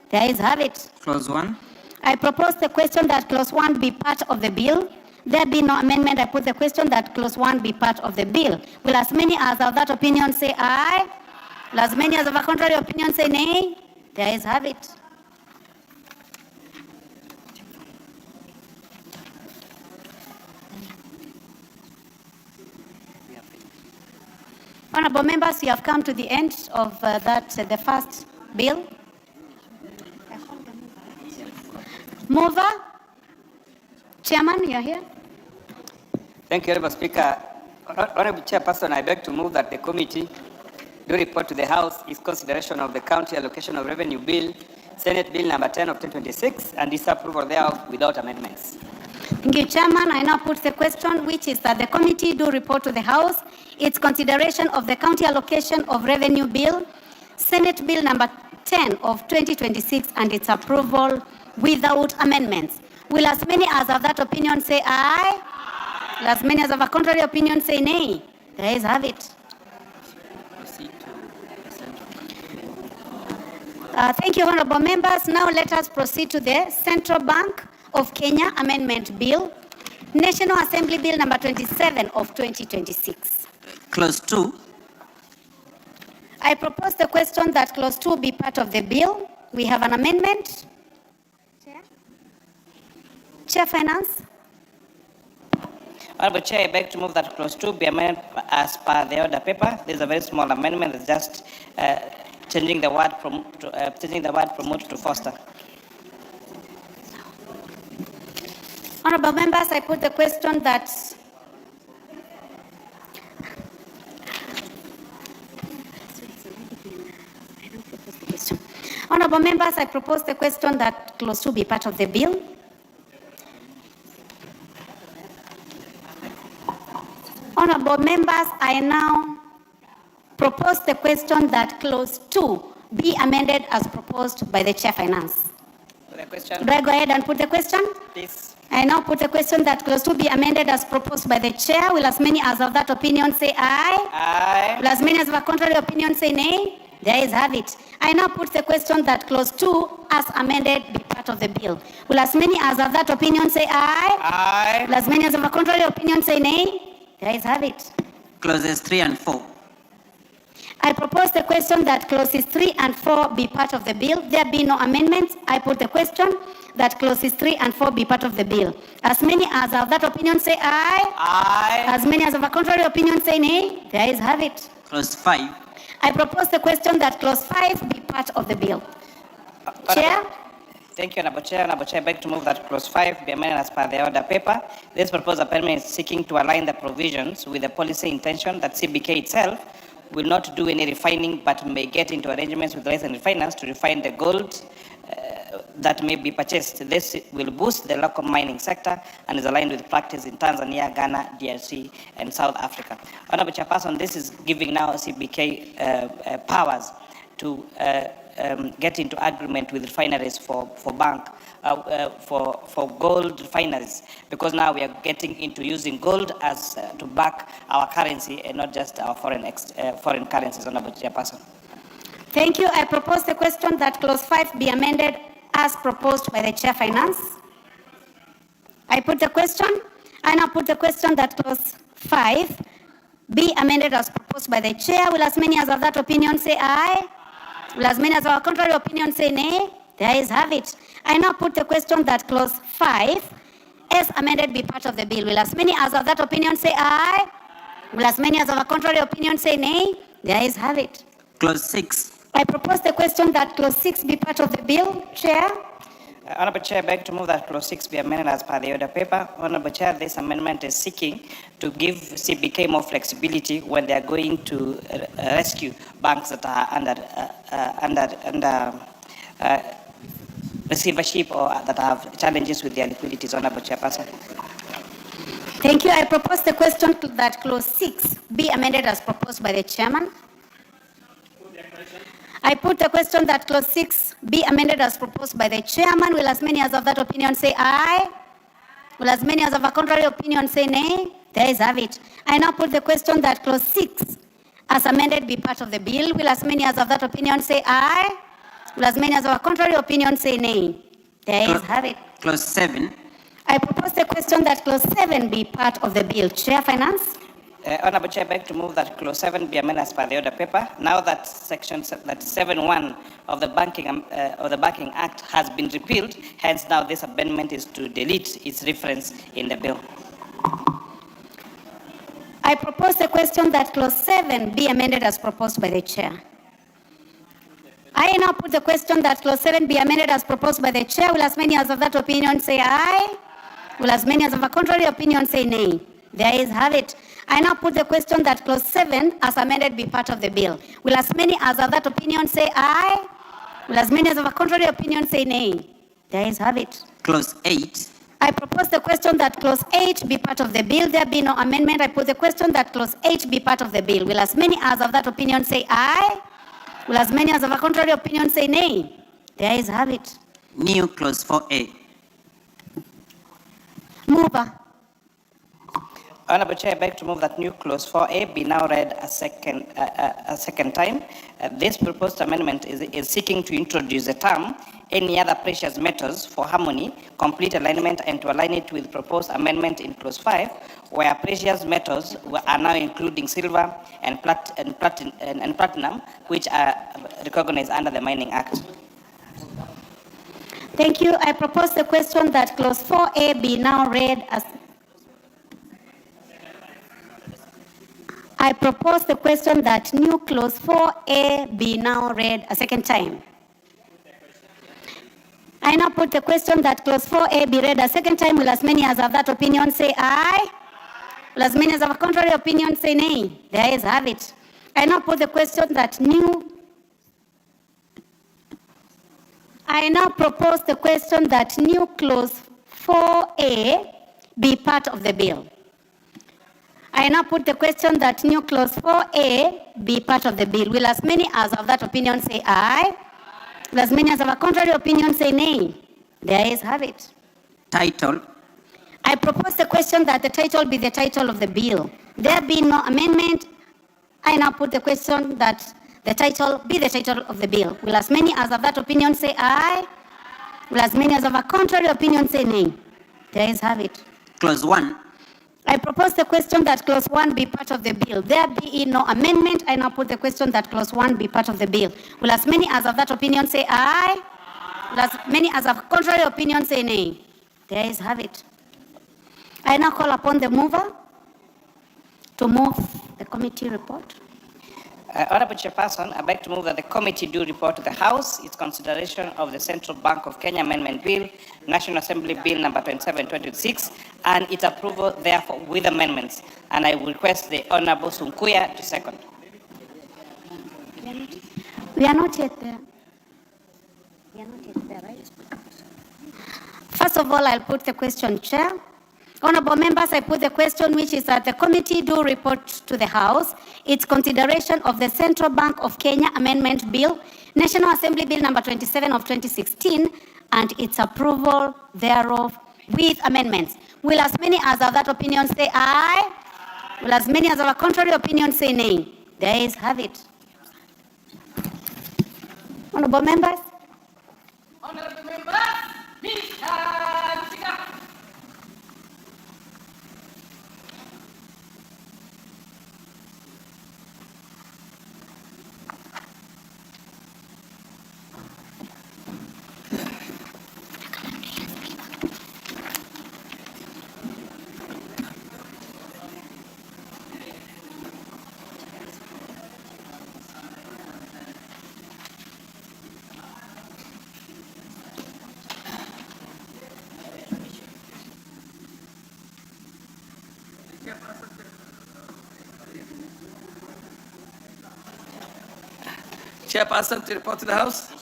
The ayes have it. Clause 1. I propose the question that clause 1 be part of the bill. There be no amendment. I put the question that clause 1 be part of the bill. Will as many as have that opinion say aye? Will as many as have a contrary opinion say nay? The ayes have it. Honorable members, we have come to the end of the first bill. Mover, Chairman, you are here. Thank you, Honorable Speaker. Honorable Chairperson, I beg to move that the committee do report to the House its consideration of the County Allocation of Revenue Bill, Senate Bill number 10 of 2026, and disapproval thereof without amendments. Thank you, Chairman. I now put the question, which is that the committee do report to the House its consideration of the County Allocation of Revenue Bill, Senate Bill number 10 of 2026, and its approval without amendments. Will as many as have that opinion say aye? Will as many as have a contrary opinion say nay? The ayes have it. Thank you, honorable members. Now let us proceed to the Central Bank of Kenya Amendment Bill, National Assembly Bill number 27 of 2026. Clause 2. I propose the question that clause 2 be part of the bill. We have an amendment. Chair Finance. Honorable Chair, I beg to move that clause 2 be amended as per the order paper. There's a very small amendment. It's just changing the word promote to foster. Honorable members, I put the question that Honorable members, I propose the question that clause 2 be part of the bill. Honorable members, I now propose the question that clause 2 be amended as proposed by the Chair Finance. Do I go ahead and put the question? Please. I now put the question that clause 2 be amended as proposed by the Chair. Will as many as of that opinion say aye? Aye. Will as many as of a contrary opinion say nay? The ayes have it. I now put the question that clause 2 as amended be part of the bill. Will as many as of that opinion say aye? Aye. Will as many as of a contrary opinion say nay? The ayes have it. Clauses 3 and 4. I propose the question that clauses 3 and 4 be part of the bill. There be no amendments. I put the question that clauses 3 and 4 be part of the bill. As many as of that opinion say aye. Aye. As many as of a contrary opinion say nay. The ayes have it. Clause 5. I propose the question that clause 5 be part of the bill. Chair? Thank you, Honorable Chair. Honorable Chair, I beg to move that clause 5 be amended as per the order paper. This proposed amendment is seeking to align the provisions with the policy intention that CBK itself will not do any refining but may get into arrangements with licensed refiners to refine the gold that may be purchased. This will boost the local mining sector and is aligned with practice in Tanzania, Ghana, DRC, and South Africa. Honorable Chairperson, this is giving now CBK powers to get into agreement with refineries for gold refineries, because now we are getting into using gold as to back our currency and not just our foreign currencies. Honorable Chairperson. Thank you. I propose the question that clause 5 be amended as proposed by the Chair Finance. I put the question. I now put the question that clause 5 be amended as proposed by the Chair. Will as many as of that opinion say aye? Will as many as of our contrary opinion say nay? The ayes have it. I now put the question that clause 5 as amended be part of the bill? Will as many as of that opinion say aye? Will as many as of a contrary opinion say nay? The ayes have it. Clause 6. I propose the question that clause 6 be part of the bill. Chair. Honorable Chair, I beg to move that clause 6 be amended as per the order paper. Honorable Chair, this amendment is seeking to give CBK more flexibility when they are going to rescue banks that are under receivership or that have challenges with their liquidities. Honorable Chairperson. Thank you. I propose the question that clause 6 be amended as proposed by the chairman. I put the question that clause 6 be amended as proposed by the chairman. Will as many as of that opinion say aye? Will as many as of a contrary opinion say nay? The ayes have it. I now put the question that clause 6 as amended be part of the bill. Will as many as of that opinion say aye? Will as many as of a contrary opinion say nay? The ayes have it. Clause 7. I propose the question that clause 7 be part of the bill. Chair, Finance. Honorable Chair, I beg to move that clause 7 be amended as per the order paper. Now that section 7.1 of the Banking Act has been repealed, hence now this amendment is to delete its reference in the bill. I propose the question that clause 7 be amended as proposed by the chair. I now put the question that clause 7 be amended as proposed by the chair. Will as many as of that opinion say aye? Will as many as of a contrary opinion say nay? The ayes have it. I now put the question that clause 7 as amended be part of the bill. Will as many as of that opinion say aye? Will as many as of a contrary opinion say nay? The ayes have it. Clause 8. I propose the question that clause 8 be part of the bill. There be no amendment. I put the question that clause 8 be part of the bill. Will as many as of that opinion say aye? Will as many as of a contrary opinion say nay? The ayes have it. New clause 4A. Mover. Honorable Chair, I beg to move that new clause 4A be now read a second time. This proposed amendment is seeking to introduce the term any other precious metals for harmony, complete alignment, and to align it with proposed amendment in clause 5, where precious metals are now including silver and platinum, which are recognized under the Mining Act. Thank you. I propose the question that clause 4A be now read as... I propose the question that new clause 4A be now read a second time. I now put the question that clause 4A be read a second time. Will as many as of that opinion say aye? Will as many as of a contrary opinion say nay? The ayes have it. I now put the question that I now propose the question that new clause 4A be part of the bill. I now put the question that new clause 4A be part of the bill. Will as many as of that opinion say aye? Will as many as of a contrary opinion say nay? The ayes have it. Title. I propose the question that the title be the title of the bill. There being no amendment, I now put the question that the title be the title of the bill. Will as many as of that opinion say aye? Will as many as of a contrary opinion say nay? The ayes have it. Clause 1. I propose the question that clause 1 be part of the bill. There being no amendment, I now put the question that clause 1 be part of the bill. Will as many as of that opinion say aye? Will as many as of contrary opinion say nay? The ayes have it. I now call upon the mover to move the committee report. Honorable Chairperson, I'd like to move that the committee do report to the House its consideration of the Central Bank of Kenya Amendment Bill, National Assembly Bill number 27/2026, and its approval therefore with amendments. And I will request the Honorable Sunkuya to second. We are not yet there. Right? First of all, I'll put the question, Chair. Honorable members, I put the question, which is that the committee do report to the House its consideration of the Central Bank of Kenya Amendment Bill, National Assembly Bill number 27 of 2016, and its approval thereof with amendments. Will as many as of that opinion say aye? Will as many as of a contrary opinion say nay? The ayes have it. Honorable members. Honorable members, Mr. Speaker. Chairperson to report to the House.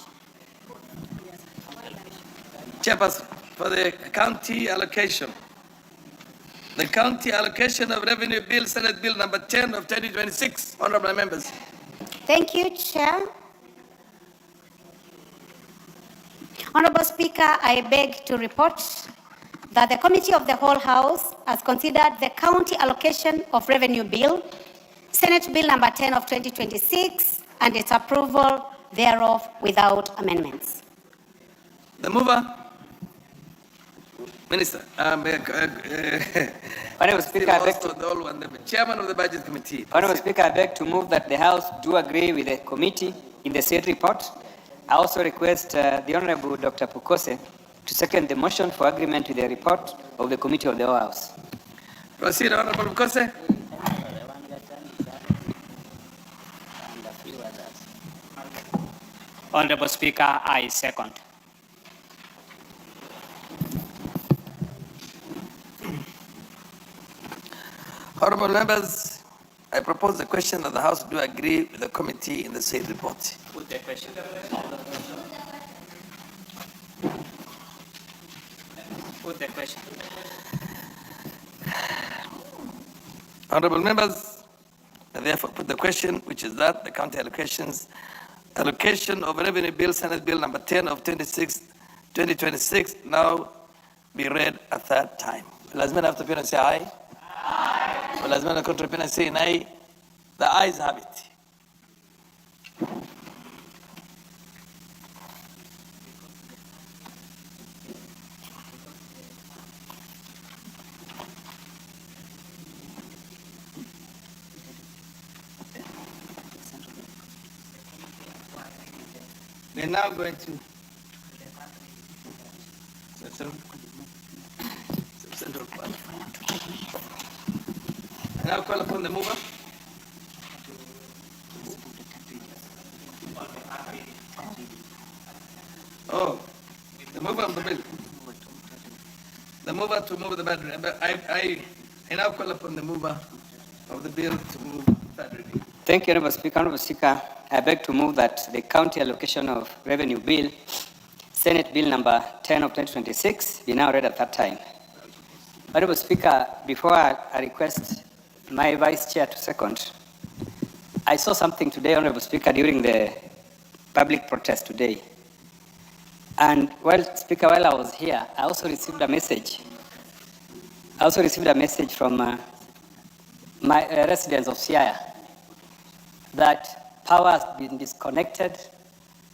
Chairperson, for the county allocation. The county allocation of revenue bill, Senate Bill number 10 of 2026. Honorable members. Thank you, Chair. Honorable Speaker, I beg to report that the Committee of the Whole House has considered the county allocation of revenue bill, Senate Bill number 10 of 2026, and its approval thereof without amendments. The mover. Minister, Honorable Speaker, I beg the Chairman of the Budget Committee. Honorable Speaker, I beg to move that the House do agree with the committee in the said report. I also request the Honorable Dr. Pukose to second the motion for agreement with the report of the Committee of the Whole House. Proceed, Honorable Pukose. Honorable Speaker, I second. Honorable members, I propose the question that the House do agree with the committee in the said report. Put the question. Put the question. Honorable members, I therefore put the question, which is that the county allocation of revenue bill, Senate Bill number 10 of 2026, now be read a third time. Lazima after pina say aye. Lazima contra pina say nay. The ayes have it. They're now going to I now call upon the mover. Oh, the mover of the bill. The mover to move the bill. I now call upon the mover of the bill to move third reading. Thank you, Honorable Speaker. Honorable Speaker, I beg to move that the county allocation of revenue bill, Senate Bill number 10 of 2026, be now read at that time. Honorable Speaker, before I request my Vice Chair to second, I saw something today, Honorable Speaker, during the public protest today. And Speaker, while I was here, I also received a message. From my residents of Siaya that power has been disconnected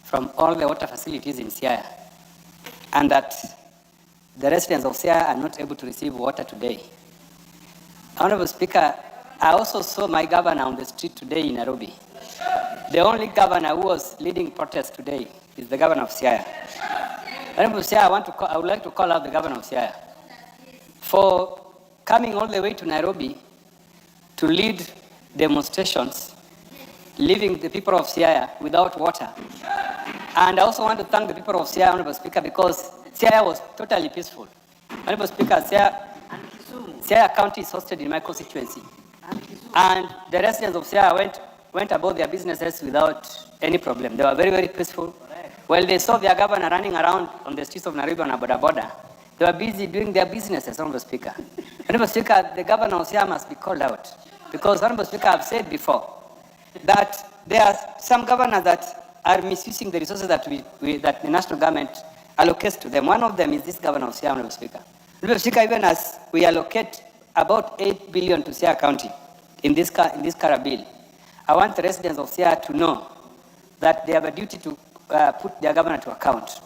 from all the water facilities in Siaya, and that the residents of Siaya are not able to receive water today. Honorable Speaker, I also saw my governor on the street today in Nairobi. The only governor who was leading protests today is the governor of Siaya. Honorable Siaya, I would like to call out the governor of Siaya for coming all the way to Nairobi to lead demonstrations, leaving the people of Siaya without water. And I also want to thank the people of Siaya, Honorable Speaker, because Siaya was totally peaceful. Honorable Speaker, Siaya County is hosted in my constituency. And the residents of Siaya went about their businesses without any problem. They were very, very peaceful. While they saw their governor running around on the streets of Nairobi on a border, they were busy doing their businesses, Honorable Speaker. Honorable Speaker, the governor of Siaya must be called out. Because, Honorable Speaker, I've said before that there are some governors that are misusing the resources that the national government allocates to them. One of them is this governor of Siaya, Honorable Speaker. Honorable Speaker, even as we allocate about 8 billion to Siaya County in this Kara bill, I want the residents of Siaya to know that they have a duty to put their governor to account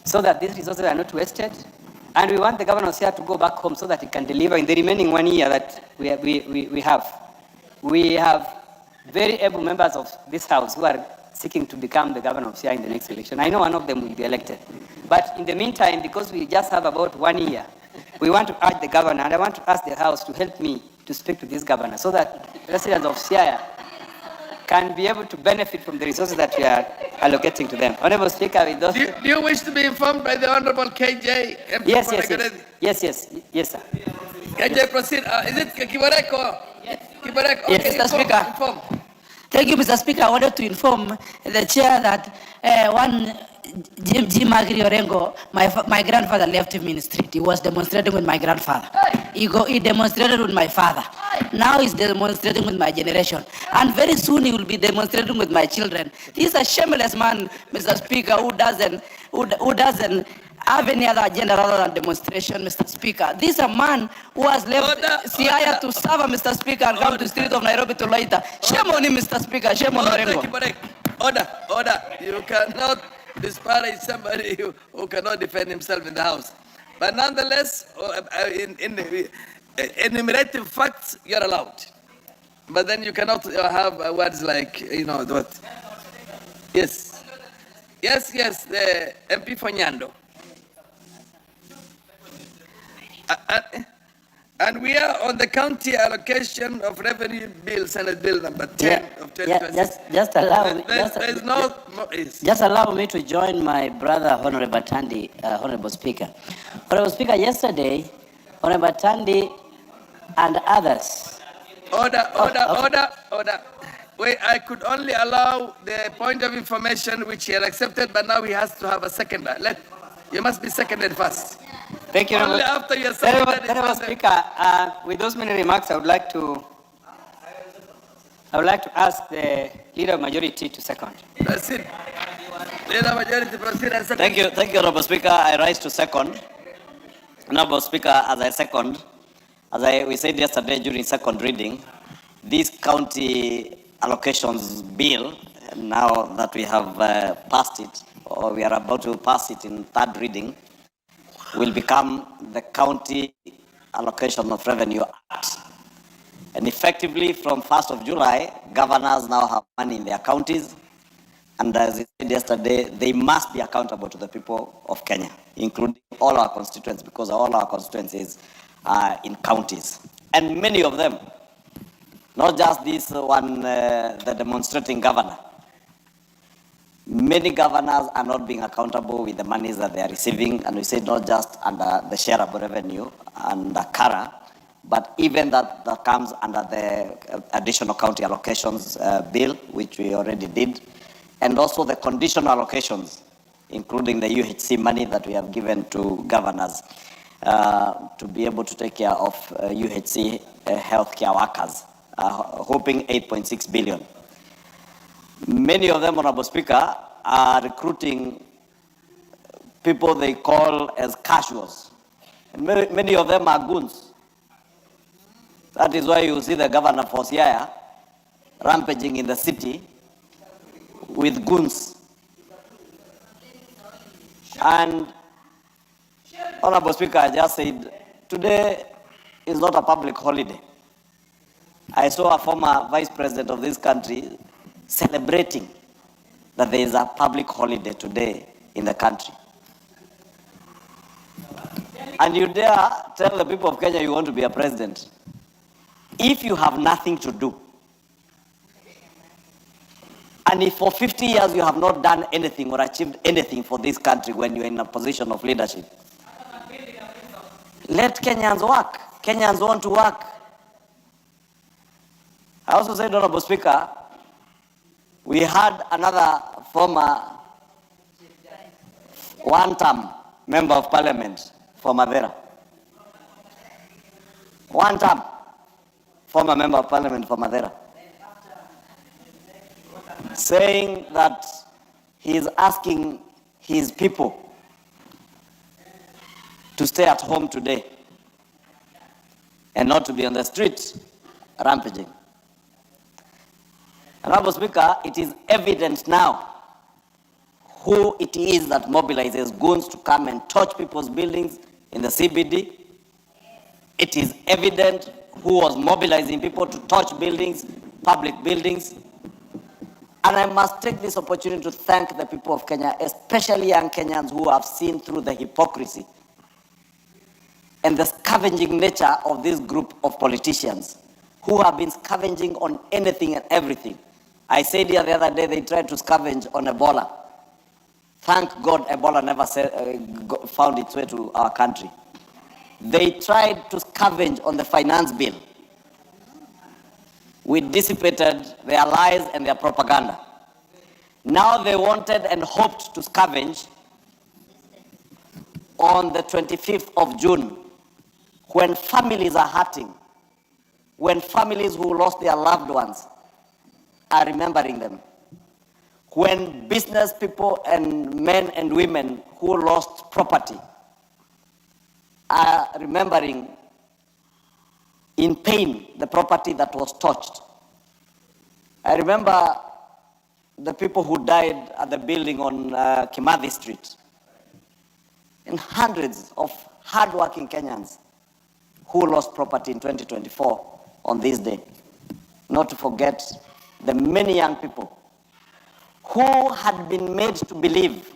so that these resources are not wasted. And we want the governor of Siaya to go back home so that he can deliver in the remaining 1 year that we have. We have very able members of this House who are seeking to become the governor of Siaya in the next election. I know one of them will be elected. But in the meantime, because we just have about 1 year, we want to urge the governor, and I want to ask the House to help me to speak to this governor so that residents of Siaya can be able to benefit from the resources that we are allocating to them. Honorable Speaker, with those... Do you wish to be informed by the Honorable KJ? Yes, sir. KJ, proceed. Is it Kibareko? Yes. Kibareko. Yes, Mr. Speaker. Inform. Thank you, Mr. Speaker. I wanted to inform the chair that one Jim Magri Orengo, my grandfather left him in the street. He was demonstrating with my grandfather. He demonstrated with my father. Now he's demonstrating with my generation. And very soon he will be demonstrating with my children. He's a shameless man, Mr. Speaker, who doesn't have any other agenda rather than demonstration, Mr. Speaker. This is a man who has left Siaya to serve, Mr. Speaker, and come to the street of Nairobi to loiter. Shame on him, Mr. Speaker. Shame on Orengo. Order. You cannot disparage somebody who cannot defend himself in the House. But nonetheless, in enumerative facts, you're allowed. But then you cannot have words like, what? Yes, the MP for Nyando. And we are on the county allocation of revenue bill, Senate Bill number 10 of 2020. Just allow me to join my brother, Honorable Tandi, Honorable Speaker. Honorable Speaker, yesterday, Honorable Tandi and others. Order. Wait, I could only allow the point of information which he had accepted, but now he has to have a second. You must be seconded first. Thank you, Only after you're seconded. Honorable Speaker, with those many remarks, I would like to ask the Leader of Majority to second. That's it. Leader of Majority, proceed and second. Thank you, Honorable Speaker. I rise to second. Honorable Speaker, as I second, we said yesterday during second reading, this county allocations bill, now that we have passed it, or we are about to pass it in third reading, will become the County Allocation of Revenue Act. And effectively from 1st of July, governors now have money in their counties. And as I said yesterday, they must be accountable to the people of Kenya, including all our constituents, because all our constituencies are in counties. And many of them, not just this one, the demonstrating governor. Many governors are not being accountable with the monies that they are receiving, and we say not just under the shareable revenue and the CARA, but even that comes under the additional county allocations bill, which we already did, and also the conditional allocations, including the UHC money that we have given to governors to be able to take care of UHC healthcare workers, hoping 8.6 billion. Many of them, Honorable Speaker, are recruiting people they call as casuals. And many of them are goons. That is why you see the governor for Siaya rampaging in the city with goons. And Honorable Speaker, I just said, today is not a public holiday. I saw a former vice president of this country celebrating that there is a public holiday today in the country. And you dare tell the people of Kenya you want to be a president. If you have nothing to do, and if for 50 years you have not done anything or achieved anything for this country when you're in a position of leadership, let Kenyans work. Kenyans want to work. I also said, Honorable Speaker, we had another former one-term member of parliament for Madera. One-term former member of parliament for Madera, saying that he is asking his people to stay at home today and not to be on the street rampaging. Honorable Speaker, it is evident now who it is that mobilizes goons to come and touch people's buildings in the CBD. It is evident who was mobilizing people to touch buildings, public buildings. And I must take this opportunity to thank the people of Kenya, especially young Kenyans who have seen through the hypocrisy and the scavenging nature of this group of politicians who have been scavenging on anything and everything. I said here the other day they tried to scavenge on Ebola. Thank God Ebola never found its way to our country. They tried to scavenge on the finance bill. We dissipated their lies and their propaganda. Now they wanted and hoped to scavenge on the 25th of June, when families are hurting, when families who lost their loved ones are remembering them, when business people and men and women who lost property are remembering in pain the property that was touched. I remember the people who died at the building on Kimathi Street, and hundreds of hardworking Kenyans who lost property in 2024 on this day. Not to forget the many young people who had been made to believe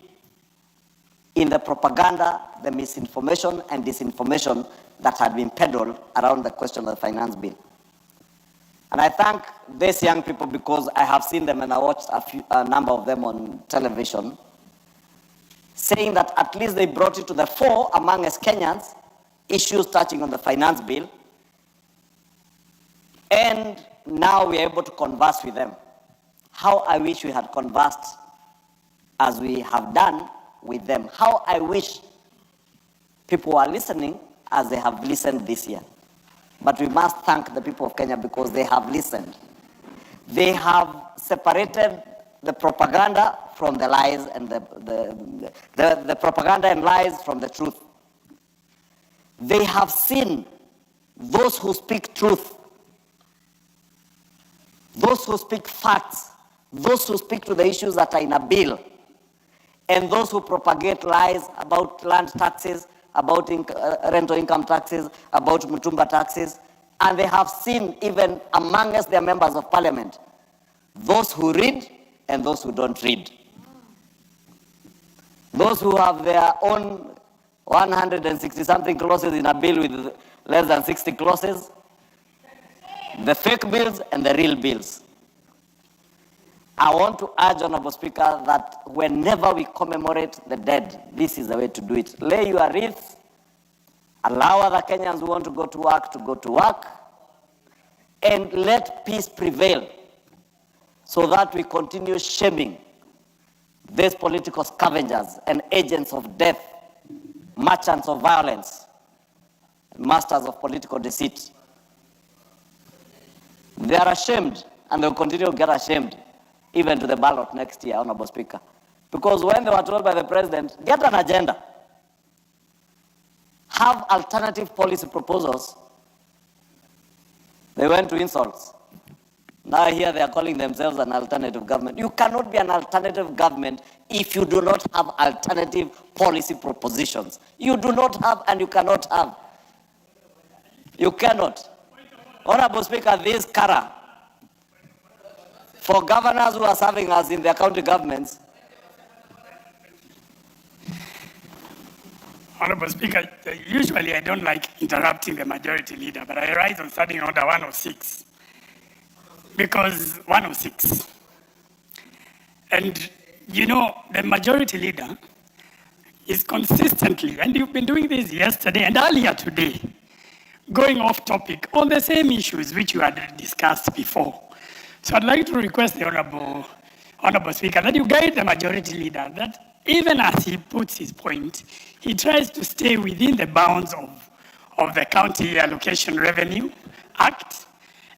in the propaganda, the misinformation and disinformation that had been peddled around the question of the finance bill. And I thank these young people because I have seen them and I watched a number of them on television, saying that at least they brought it to the fore among us Kenyans, issues touching on the finance bill, and now we are able to converse with them. How I wish we had conversed as we have done with them. How I wish people were listening as they have listened this year. But we must thank the people of Kenya because they have listened. They have separated the propaganda from the lies and the propaganda and lies from the truth. They have seen those who speak truth, those who speak facts, those who speak to the issues that are in a bill, and those who propagate lies about land taxes, about rental income taxes, about Mutumba taxes, and they have seen even among us their members of parliament, those who read and those who don't read. Those who have their own 160-something clauses in a bill with less than 60 clauses, the fake bills and the real bills. I want to urge, Honorable Speaker, that whenever we commemorate the dead, this is the way to do it. Lay your wreath, allow other Kenyans who want to go to work, and let peace prevail so that we continue shaming these political scavengers and agents of death, merchants of violence, masters of political deceit. They are ashamed, and they will continue to get ashamed even to the ballot next year, Honorable Speaker. Because when they were told by the president, get an agenda, have alternative policy proposals, they went to insults. Now here they are calling themselves an alternative government. You cannot be an alternative government if you do not have alternative policy propositions. You do not have and you cannot have. You cannot. Honorable Speaker, this Kara, for governors who are serving us in their county governments. Honorable Speaker, usually I don't like interrupting the majority leader, but I rise on Standing Order 106. Because 106. And you know, the majority leader is consistently, and you've been doing this yesterday and earlier today, going off topic on the same issues which you had discussed before. So I'd like to request the Honorable Speaker that you guide the majority leader that even as he puts his point, he tries to stay within the bounds of the County Allocation Revenue Act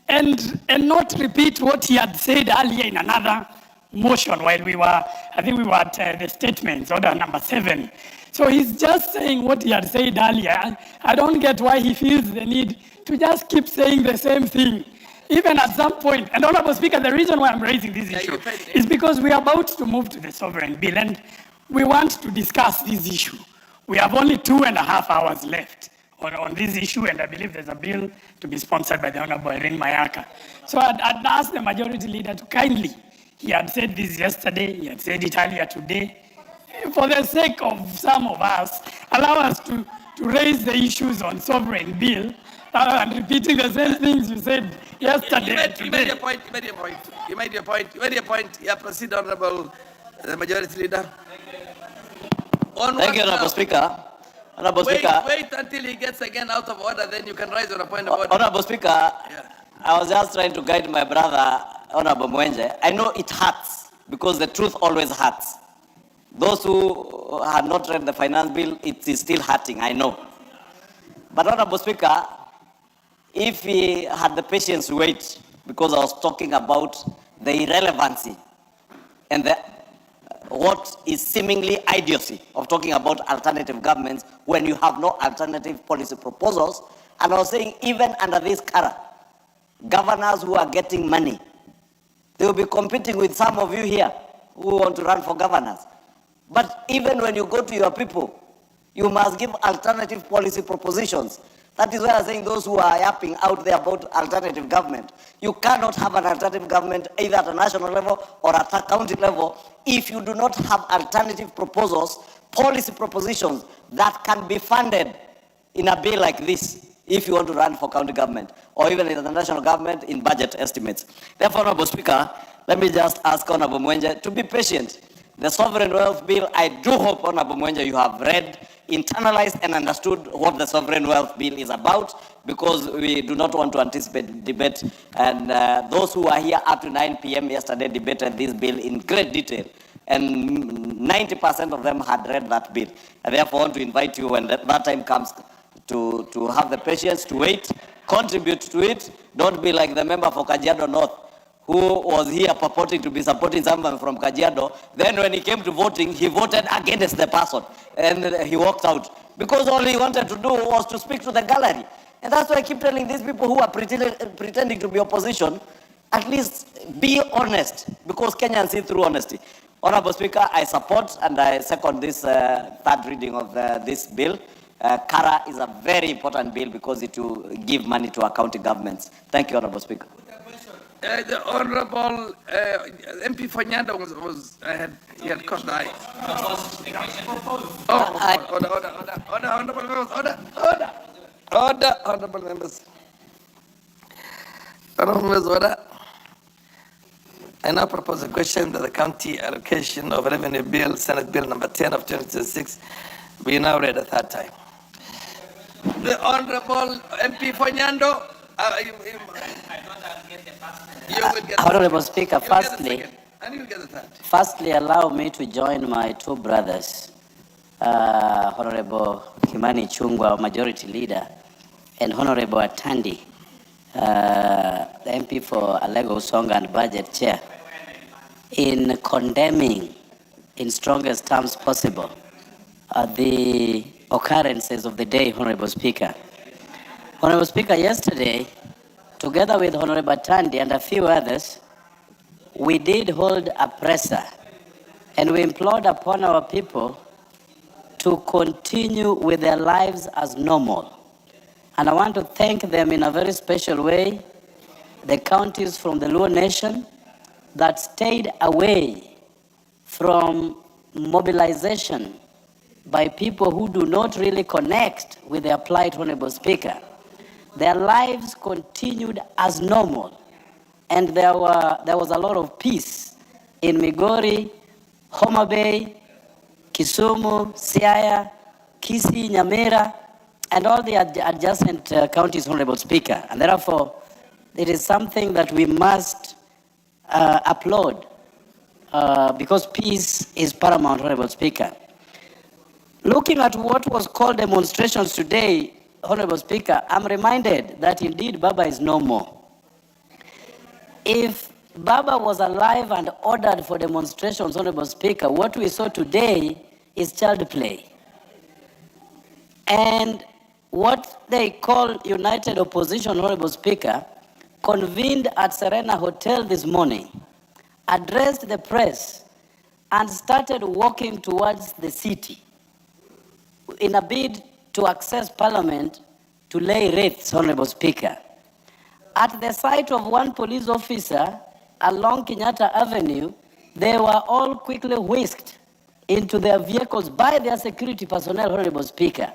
and not repeat what he had said earlier in another motion while I think we were at the statements, order number 7. So he's just saying what he had said earlier. I don't get why he feels the need to just keep saying the same thing. Even at some point, and Honorable Speaker, the reason why I'm raising this issue is because we are about to move to the sovereign bill and we want to discuss this issue. We have only 2.5 hours left on this issue, and I believe there's a bill to be sponsored by the Honorable Irene Mayaka. So I'd ask the majority leader to kindly, he had said this yesterday, he had said it earlier today, for the sake of some of us, allow us to raise the issues on sovereign bill and repeating the same things you said yesterday. You made your point. You made your point. Yeah, proceed, Honorable Majority Leader. Thank you, Honorable Speaker. Honorable Speaker. Wait until he gets again out of order, then you can rise on a point of order. Honorable Speaker, I was just trying to guide my brother, Honorable Mwenje. I know it hurts because the truth always hurts. Those who had not read the finance bill, it is still hurting, I know. But Honorable Speaker, if he had the patience to wait, because I was talking about the irrelevancy and what is seemingly idiocy of talking about alternative governments when you have no alternative policy proposals. And I was saying, even under this cara, governors who are getting money, they will be competing with some of you here who want to run for governors. But even when you go to your people, you must give alternative policy propositions. That is why I'm saying those who are yapping out there about alternative government, you cannot have an alternative government either at a national level or at a county level if you do not have alternative proposals, policy propositions that can be funded in a bill like this if you want to run for county government or even in the national government in budget estimates. Therefore, Honorable Speaker, let me just ask Honorable Mwenje to be patient. The Sovereign Wealth Bill, I do hope, Honorable Mwenje, you have read, internalized and understood what the Sovereign Wealth Bill is about, because we do not want to anticipate debate. And those who are here up to 9 p.m. yesterday debated this bill in great detail. And 90% of them had read that bill. And therefore, I want to invite you when that time comes to have the patience to wait, contribute to it. Don't be like the member for Kajiado North, who was here purporting to be supporting someone from Kajiado. Then when he came to voting, he voted against the person. And he walked out. Because all he wanted to do was to speak to the gallery. And that's why I keep telling these people who are pretending to be opposition, at least be honest. Because Kenyans see through honesty. Honorable Speaker, I support and I second this third reading of this bill. CARA is a very important bill because it will give money to our county governments. Thank you, Honorable Speaker. The Honorable MP Fanyanda he had caught the eye. Order, honorable members. Honorable members, order. I now propose a question that the county allocation of revenue bill, Senate Bill number 10 of 2026, be now read a third time. The Honorable MP Fanyando. Honorable Speaker, firstly, allow me to join my two brothers, Honorable Kimani Chungwa, Majority Leader, and Honorable Atandi, the MP for Alego Usonga and Budget Chair, in condemning in strongest terms possible the occurrences of the day, Honorable Speaker. Honorable Speaker, yesterday, together with Honorable Tandi and a few others, we did hold a presser and we implored upon our people to continue with their lives as normal. And I want to thank them in a very special way, the counties from the Luo Nation that stayed away from mobilization by people who do not really connect with their plight, Honorable Speaker. Their lives continued as normal. And there was a lot of peace in Migori, Homa Bay, Kisumu, Siaya, Kisii, Nyamira, and all the adjacent counties, Honorable Speaker. And therefore, it is something that we must applaud because peace is paramount, Honorable Speaker. Looking at what was called demonstrations today, Honorable Speaker, I'm reminded that indeed Baba is no more. If Baba was alive and ordered for demonstrations, Honorable Speaker, what we saw today is child play. And what they call United Opposition, Honorable Speaker, convened at Serena Hotel this morning, addressed the press, and started walking towards the city in a bid to access Parliament to lay wreaths, Honorable Speaker. At the sight of one police officer along Kenyatta Avenue, they were all quickly whisked into their vehicles by their security personnel, Honorable Speaker,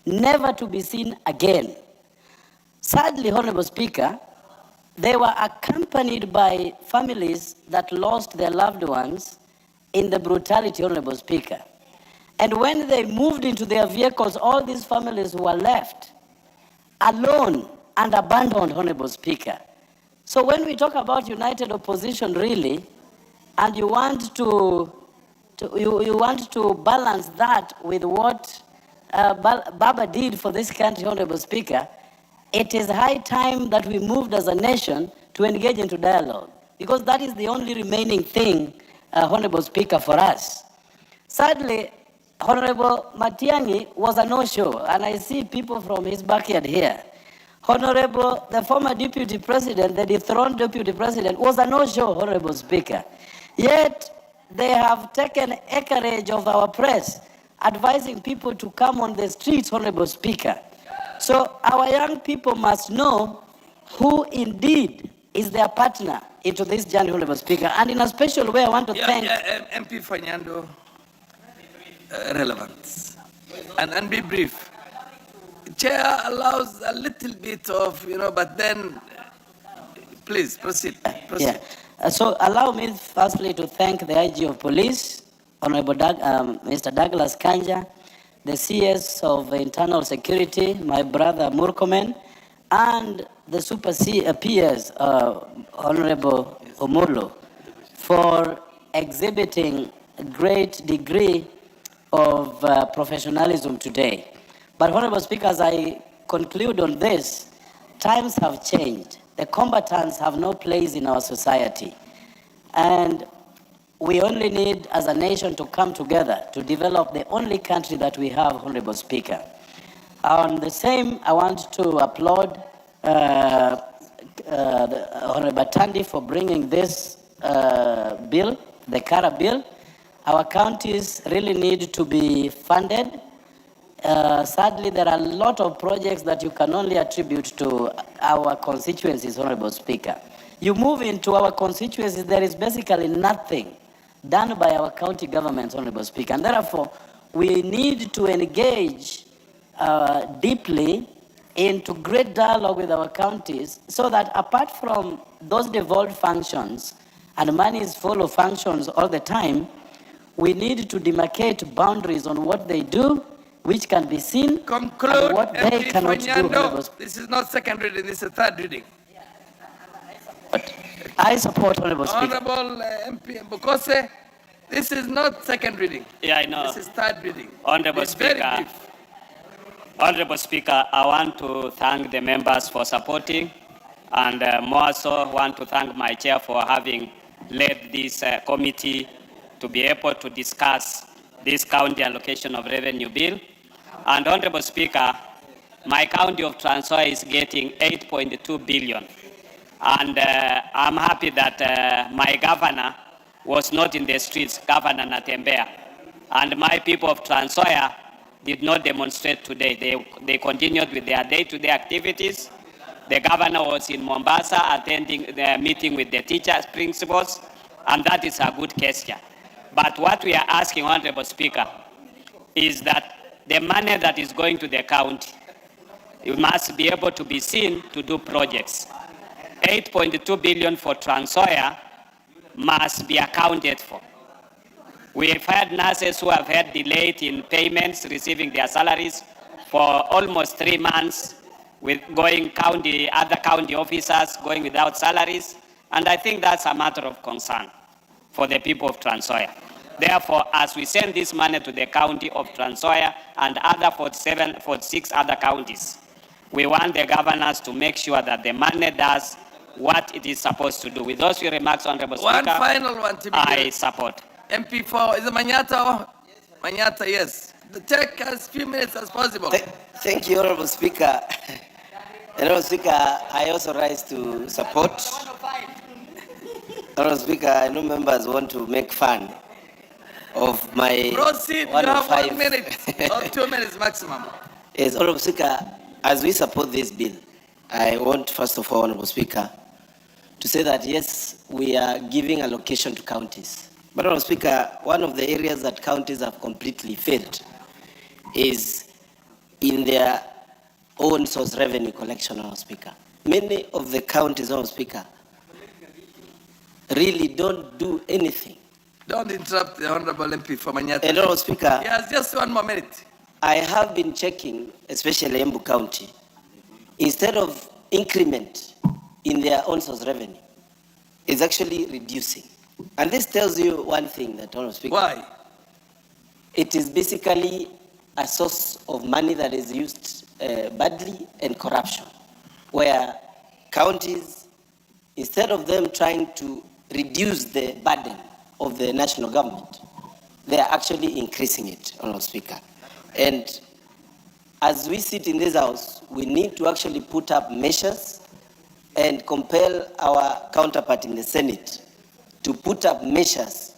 never to be seen again. Sadly, Honorable Speaker, they were accompanied by families that lost their loved ones in the brutality, Honorable Speaker. And when they moved into their vehicles, all these families were left alone and abandoned, Honorable Speaker. So when we talk about united opposition, really, and you want to you want to balance that with what Baba did for this country, Honorable Speaker, it is high time that we moved as a nation to engage into dialogue, because that is the only remaining thing, Honorable Speaker, for us. Sadly, Honorable Matiang'i was a no-show, and I see people from his backyard here. Honorable, the former deputy president, the dethroned deputy president, was a no-show, Honorable Speaker. Yet, they have taken acreage of our press, advising people to come on the streets, Honorable Speaker. So our young people must know who indeed is their partner into this journey, Honorable Speaker. And in a special way, I want to thank... MP Fernando, relevant. And be brief. Chair allows a little bit of, but then, please, proceed. Yeah. So allow me firstly to thank the IG of Police, Honorable Mr. Douglas Kanja, the CS of Internal Security, my brother Murkomen, and the Super PS, Honorable Omolo, for exhibiting a great degree of professionalism today. But Honorable Speaker, as I conclude on this, times have changed. The combatants have no place in our society. And we only need, as a nation, to come together to develop the only country that we have, Honorable Speaker. On the same, I want to applaud Honorable Tandi for bringing this bill, the CARA bill. Our counties really need to be funded. Sadly, there are a lot of projects that you can only attribute to our constituencies, Honorable Speaker. You move into our constituencies, there is basically nothing done by our county governments, Honorable Speaker. And therefore, we need to engage deeply into great dialogue with our counties, so that apart from those devolved functions and monies follow functions all the time, we need to demarcate boundaries on what they do, which can be seen, Conclude, and what they MP cannot Fernando. do. This is not second reading, this is third reading. I support Honorable Speaker. Honorable MP Mbukose, this is not second reading. Yeah, I know. This is third reading. Honorable It's very Speaker, brief. Honorable Speaker, I want to thank the members for supporting, and more so want to thank my chair for having led this committee to be able to discuss this county allocation of revenue bill. And Honorable Speaker, my county of Trans Nzoia is getting 8.2 billion. And I'm happy that my governor was not in the streets, Governor Natembeya. And my people of Trans Nzoia did not demonstrate today. They continued with their day-to-day activities. The governor was in Mombasa attending the meeting with the teachers, principals, and that is a good gesture. But what we are asking, Honorable Speaker, is that the money that is going to the county, it must be able to be seen to do projects. 8.2 billion for Trans Nzoia must be accounted for. We have had nurses who have had delayed in payments, receiving their salaries for almost 3 months, with other county officers going without salaries. And I think that's a matter of concern for the people of Trans Nzoia. Therefore, as we send this money to the county of Trans Nzoia and other 46 other counties, we want the governors to make sure that the money does what it is supposed to do. With those few remarks, Honorable Speaker, One final one to be I support. MP4, is it Manyata? Manyata, yes. Take as few minutes as possible. Thank you, Honorable Speaker. Honorable Speaker, I also rise to support. Honorable Speaker, I know members want to make fun of my Proceed, you have 1 minute or 2 minutes maximum. Yes, Honorable Speaker, as we support this bill, I want, first of all, Honorable Speaker, to say that yes, we are giving allocation to counties. But Honorable Speaker, one of the areas that counties have completely failed is in their own source revenue collection, Honorable Speaker. Many of the counties, Honorable Speaker, really don't do anything. Don't interrupt the Honorable MP for Manyata. And Honorable Speaker, Yes, just 1 more minute. I have been checking, especially Embu County. Instead of increment in their own source revenue is actually reducing. And this tells you one thing, that Honorable Speaker. Why? It is basically a source of money that is used badly, and corruption, where counties, instead of them trying to reduce the burden of the national government, they are actually increasing it, Honorable Speaker. And as we sit in this house, we need to actually put up measures and compel our counterpart in the Senate to put up measures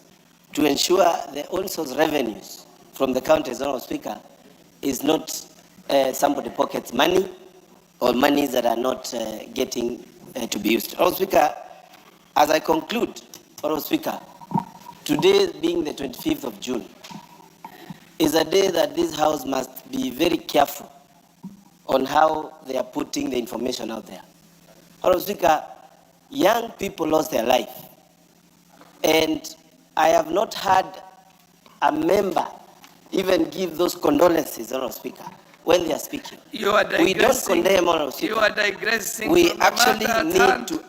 to ensure the own source revenues from the counties, Honorable Speaker, is not somebody pockets money or monies that are not getting to be used. Honorable Speaker, as I conclude, Honorable Speaker, today being the 25th of June, is a day that this House must be very careful on how they are putting the information out there. Honorable Speaker, young people lost their life, and I have not had a member even give those condolences, Honorable Speaker, when they are speaking. You are digressing. We don't condemn, Honorable Speaker. You are digressing. We from the actually matter at need hand. to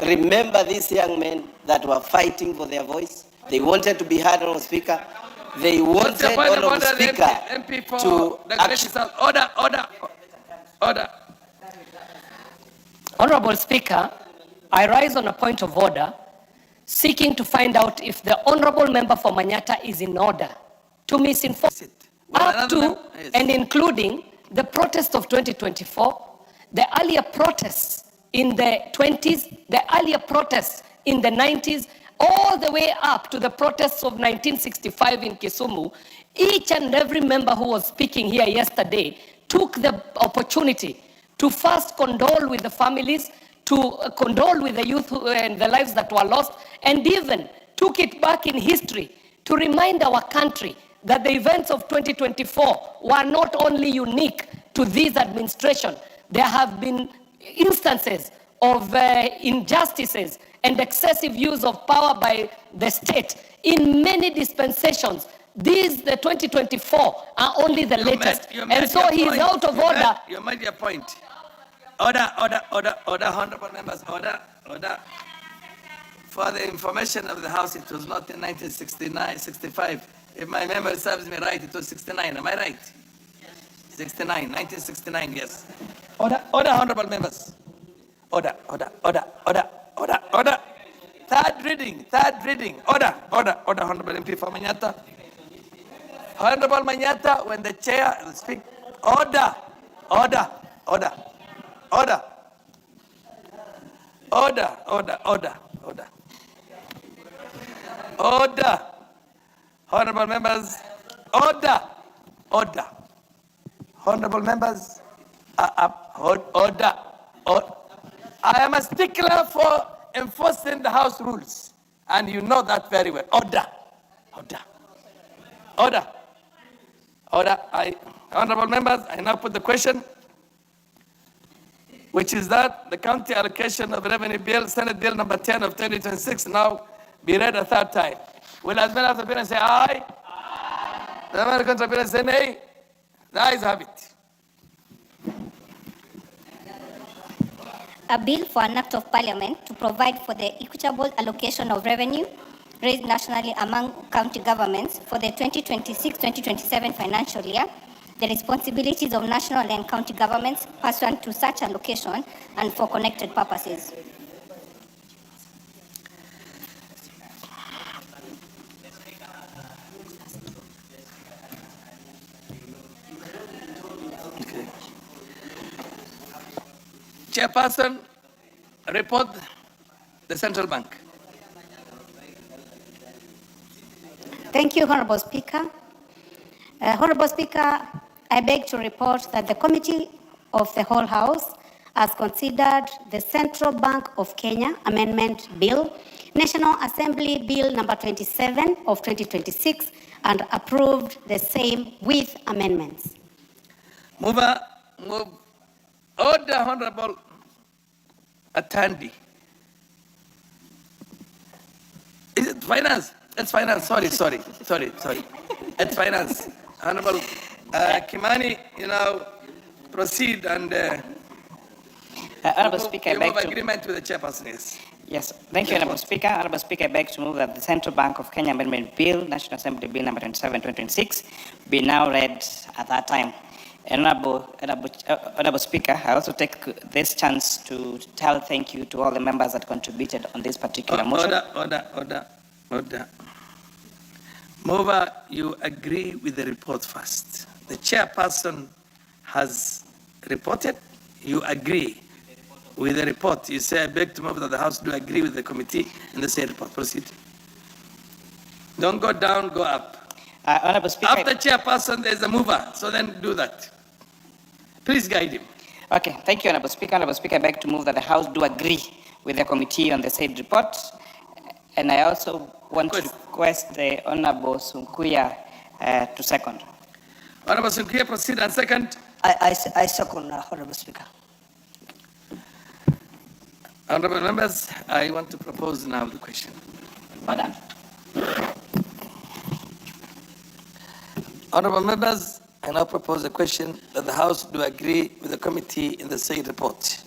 remember these young men that were fighting for their voice. They wanted to be heard, Honorable Speaker. They What's the wanted, point of Honorable order, Speaker, MP for to the order. Honorable Speaker, I rise on a point of order seeking to find out if the Honorable Member for Manyata is in order to misinform up to and including the protest of 2024, the earlier protests in the 20s, the earlier protests in the 90s, all the way up to the protests of 1965 in Kisumu. Each and every member who was speaking here yesterday took the opportunity to first condole with the families, to condole with the youth and the lives that were lost, and even took it back in history to remind our country that the events of 2024 were not only unique to this administration. There have been instances of injustices and excessive use of power by the state in many dispensations. These, the 2024, are only the latest. And so he is out of order. You made your point. Order, honorable members, order. For the information of the House, it was not in 1969, 65. If my memory serves me right, it was 69. Am I right? 69, 1969, yes. Order, honorable members. Order. Third reading. Order, honorable MP for Manyata. Honorable Manyata, when the chair speaks, order. Honorable members, order. Honorable members, order. I am a stickler for enforcing the House rules, and you know that very well. Order. Honorable members, I now put the question, which is that the county allocation of revenue bill, Senate Bill number 10 of 2026, now be read a third time. Will as many of the appearance say aye? The American appearance say nay? The ayes have it. A bill for an act of parliament to provide for the equitable allocation of revenue raised nationally among county governments for the 2026-2027 financial year, the responsibilities of national and county governments pursuant to such allocation and for connected purposes. Chairperson, report the Central Bank. Thank you, Honorable Speaker. Honorable Speaker, I beg to report that the Committee of the Whole House has considered the Central Bank of Kenya Amendment Bill, National Assembly Bill number 27 of 2026, and approved the same with amendments. Move. Order, Honorable Atandi. Is it finance? It's finance. Sorry. It's finance. Honorable Kimani, proceed and Honorable Speaker, I You beg have to... agreement with the chairperson, yes. Yes, thank you, Honorable Speaker. Honorable Speaker, I beg to move that the Central Bank of Kenya Amendment Bill, National Assembly Bill number 27, 2026, be now read at that time. Honorable Speaker, I also take this chance to tell thank you to all the members that contributed on this particular motion. Order. Mover, you agree with the report first. The chairperson has reported, you agree with the report. You say, I beg to move that the House do agree with the committee in the said report. Proceed. Don't go down, go up. Honorable Speaker. After chairperson, there's a mover, so then do that. Please guide him. Okay, thank you, Honorable Speaker. Honorable Speaker, I beg to move that the House do agree with the committee on the said report. And I also want to request the Honorable Sunkuya to second. Honorable Sunkuya, proceed and second. I second, Honorable Speaker. Honorable members, I want to propose now the question. Order. Honorable members, I now propose a question that the House do agree with the committee in the said report.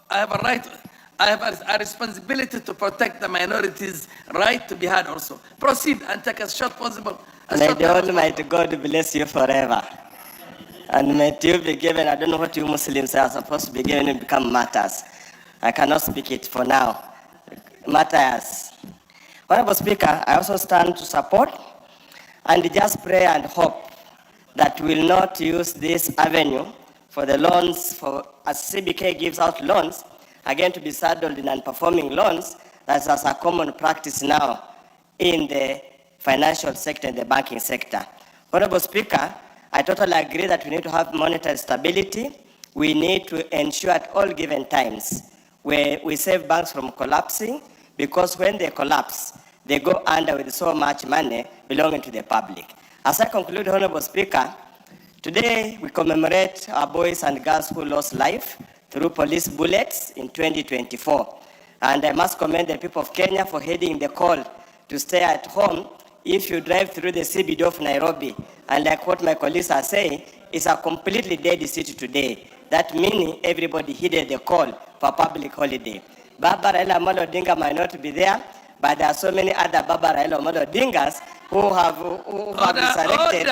I have a right, I have a responsibility to protect the minorities' right to be heard also. Proceed and take as short possible. May the Almighty God bless you forever. And may you be given, I don't know what you Muslims are supposed to be given to become martyrs. I cannot speak it for now. Martyrs. Honorable Speaker, I also stand to support and just pray and hope that we will not use this avenue for the loans, for as CBK gives out loans, again to be saddled in non-performing loans. That's as a common practice now in the financial sector, in the banking sector. Honorable Speaker, I totally agree that we need to have monetary stability. We need to ensure at all given times where we save banks from collapsing, because when they collapse, they go under with so much money belonging to the public. As I conclude, Honorable Speaker, today we commemorate our boys and girls who lost life through police bullets in 2024. And I must commend the people of Kenya for heeding the call to stay at home if you drive through the CBD of Nairobi. And like what my colleagues are saying, it's a completely dead city today. That meaning everybody heeded the call for public holiday. Baba Raila Amolo Odinga might not be there, but there are so many other Baba Raila Amolo Odingas who have been selected.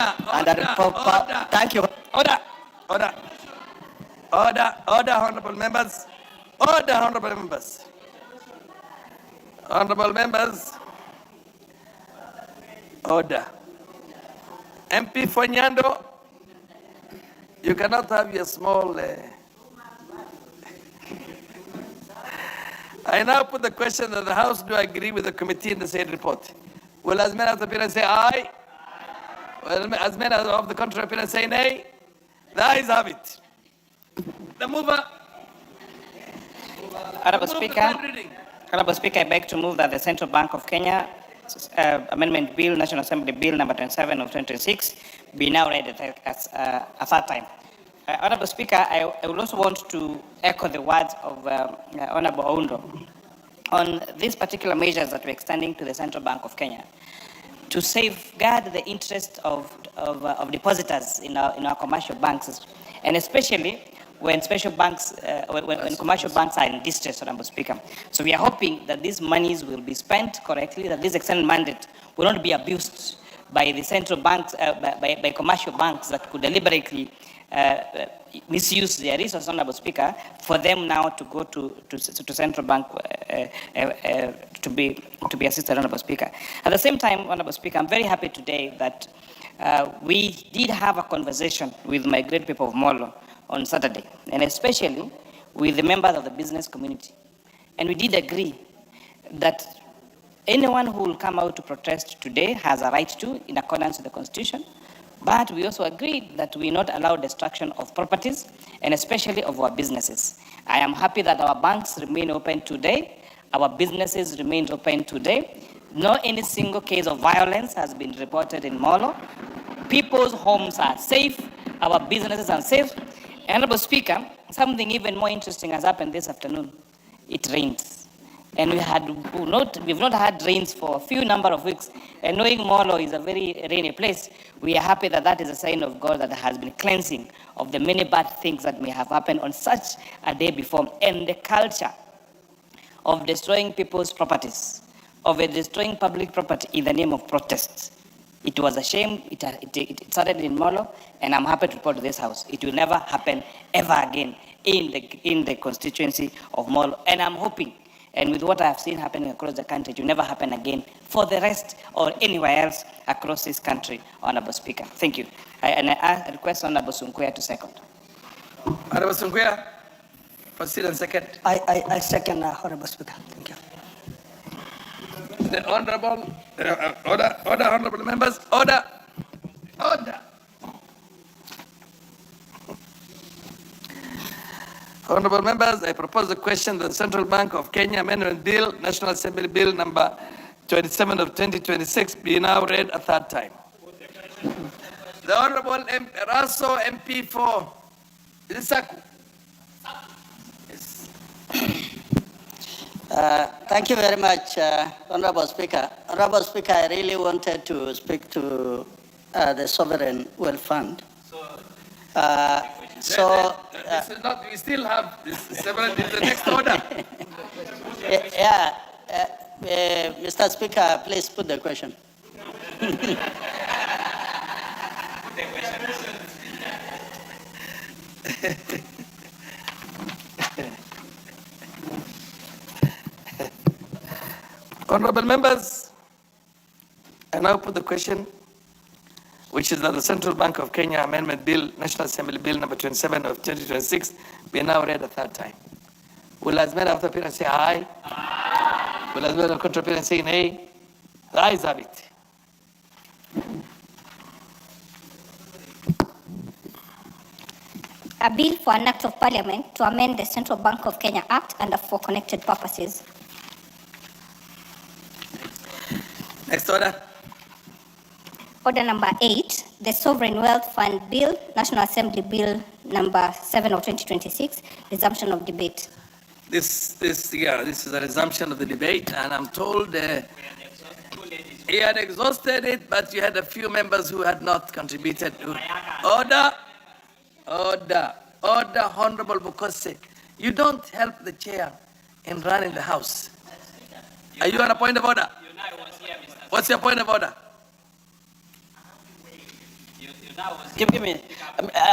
Thank you. Order, honorable members. Order, honorable members. Honorable members. Order. MP Fonyando, you cannot have your small... I now put the question that the House do agree with the committee in the said report. Will as many of the opinion say aye? Will as many of the contrary opinion say nay? The ayes have it. The mover. Honorable Speaker, I beg to move that the Central Bank of Kenya Amendment Bill, National Assembly Bill number 27 of 2026, be now read at a third time. Honorable Speaker, I would also want to echo the words of Honorable Oundo on these particular measures that we're extending to the Central Bank of Kenya to safeguard the interest of depositors in our commercial banks, and especially when special banks, when commercial banks are in distress, Honorable Speaker. So we are hoping that these monies will be spent correctly, that this extended mandate will not be abused by the central banks, by commercial banks that could deliberately misuse their resources, Honorable Speaker, for them now to go to central bank to be assisted, Honorable Speaker. At the same time, Honorable Speaker, I'm very happy today that we did have a conversation with my great people of Molo on Saturday, and especially with the members of the business community. And we did agree that anyone who will come out to protest today has a right to, in accordance with the Constitution. But we also agreed that we not allow destruction of properties, and especially of our businesses. I am happy that our banks remain open today. Our businesses remain open today. No any single case of violence has been reported in Molo. People's homes are safe. Our businesses are safe. Honorable Speaker, something even more interesting has happened this afternoon. It rains. And we've not had rains for a few number of weeks. And knowing Molo is a very rainy place, we are happy that that is a sign of God that has been cleansing of the many bad things that may have happened on such a day before. And the culture of destroying people's properties, of destroying public property in the name of protests. It was a shame. It started in Molo, and I'm happy to report to this house. It will never happen ever again in the constituency of Molo. And I'm hoping, and with what I have seen happening across the country, it will never happen again for the rest or anywhere else across this country, Honorable Speaker. Thank you. I request Honorable Sunkuya to second. Honorable Sunkuya, proceed and second. I second, Honorable Speaker. Thank you. The Honorable, order, Honorable members, order. Honorable members, I propose the question that the Central Bank of Kenya Amendment Bill, National Assembly Bill number 27 of 2026 be now read a third time. The Honorable Raso MP for Saku. Thank you very much, Honorable Speaker. Honorable Speaker, I really wanted to speak to the Sovereign Wealth Fund. This is not, we still have several, the next order. Mr. Speaker, please put the question. Honorable members, I now put the question, which is that the Central Bank of Kenya Amendment Bill, National Assembly Bill number 27 of 2026 be now read a third time. Will as many of the parents say aye? Aye. Will as many of the contrary parents say nay? The ayes have it. A bill for an act of parliament to amend the Central Bank of Kenya Act and for connected purposes. Next order. Order number 8, the Sovereign Wealth Fund Bill, National Assembly Bill number 7 of 2026, resumption of debate. This is a resumption of the debate, and I'm told he had exhausted it, but you had a few members who had not contributed to order, Honorable Bukose. You don't help the chair in running the house. Are you on a point of order? What's your point of order? Give me,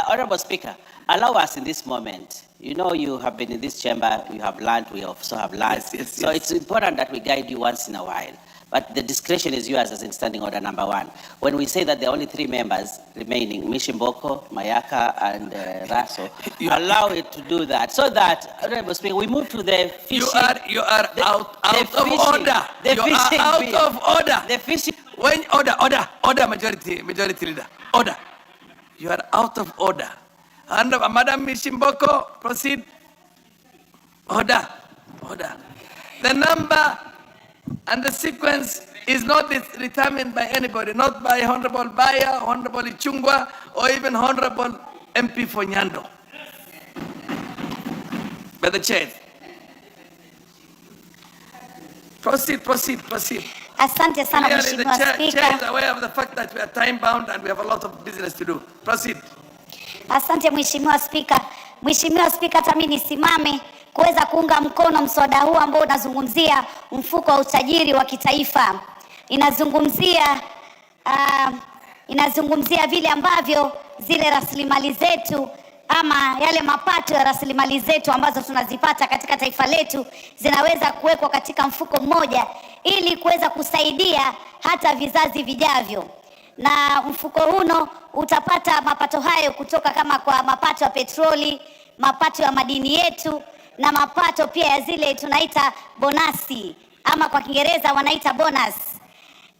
Honorable Speaker, allow us in this moment. You know, you have been in this chamber, you have learned, we also have learned. Yes. So it's important that we guide you once in a while. But the discretion is yours as in standing order number 1. When we say that there are only 3 members remaining, Mishimboko, Mayaka, and Raso, allow it to do that. So that, Honorable Speaker, we move to the fishing. You are out of order. You are out of order. The fishing. When order, majority leader, order. You are out of order. And Madam Mishimboko, proceed. Order. The number and the sequence is not determined by anybody, not by Honorable Baya, Honorable Ichungwa, or even Honorable MP for Nyando. By the chair. Proceed. Asante sana Mheshimiwa Chair Spika. is aware of the fact that we are time bound and we have a lot of business to do. Proceed. Asante Mheshimiwa Spika. Mheshimiwa Spika, hata mimi nisimame kuweza kuunga mkono mswada huu ambao unazungumzia mfuko wa utajiri wa kitaifa. Inazungumzia vile ambavyo zile rasilimali zetu ama yale mapato ya rasilimali zetu ambazo tunazipata katika taifa letu zinaweza kuwekwa katika mfuko mmoja ili kuweza kusaidia hata vizazi vijavyo. Na mfuko huno utapata mapato hayo kutoka kama kwa mapato ya petroli, mapato ya madini yetu na mapato pia ya zile tunaita bonasi ama kwa Kiingereza wanaita bonus.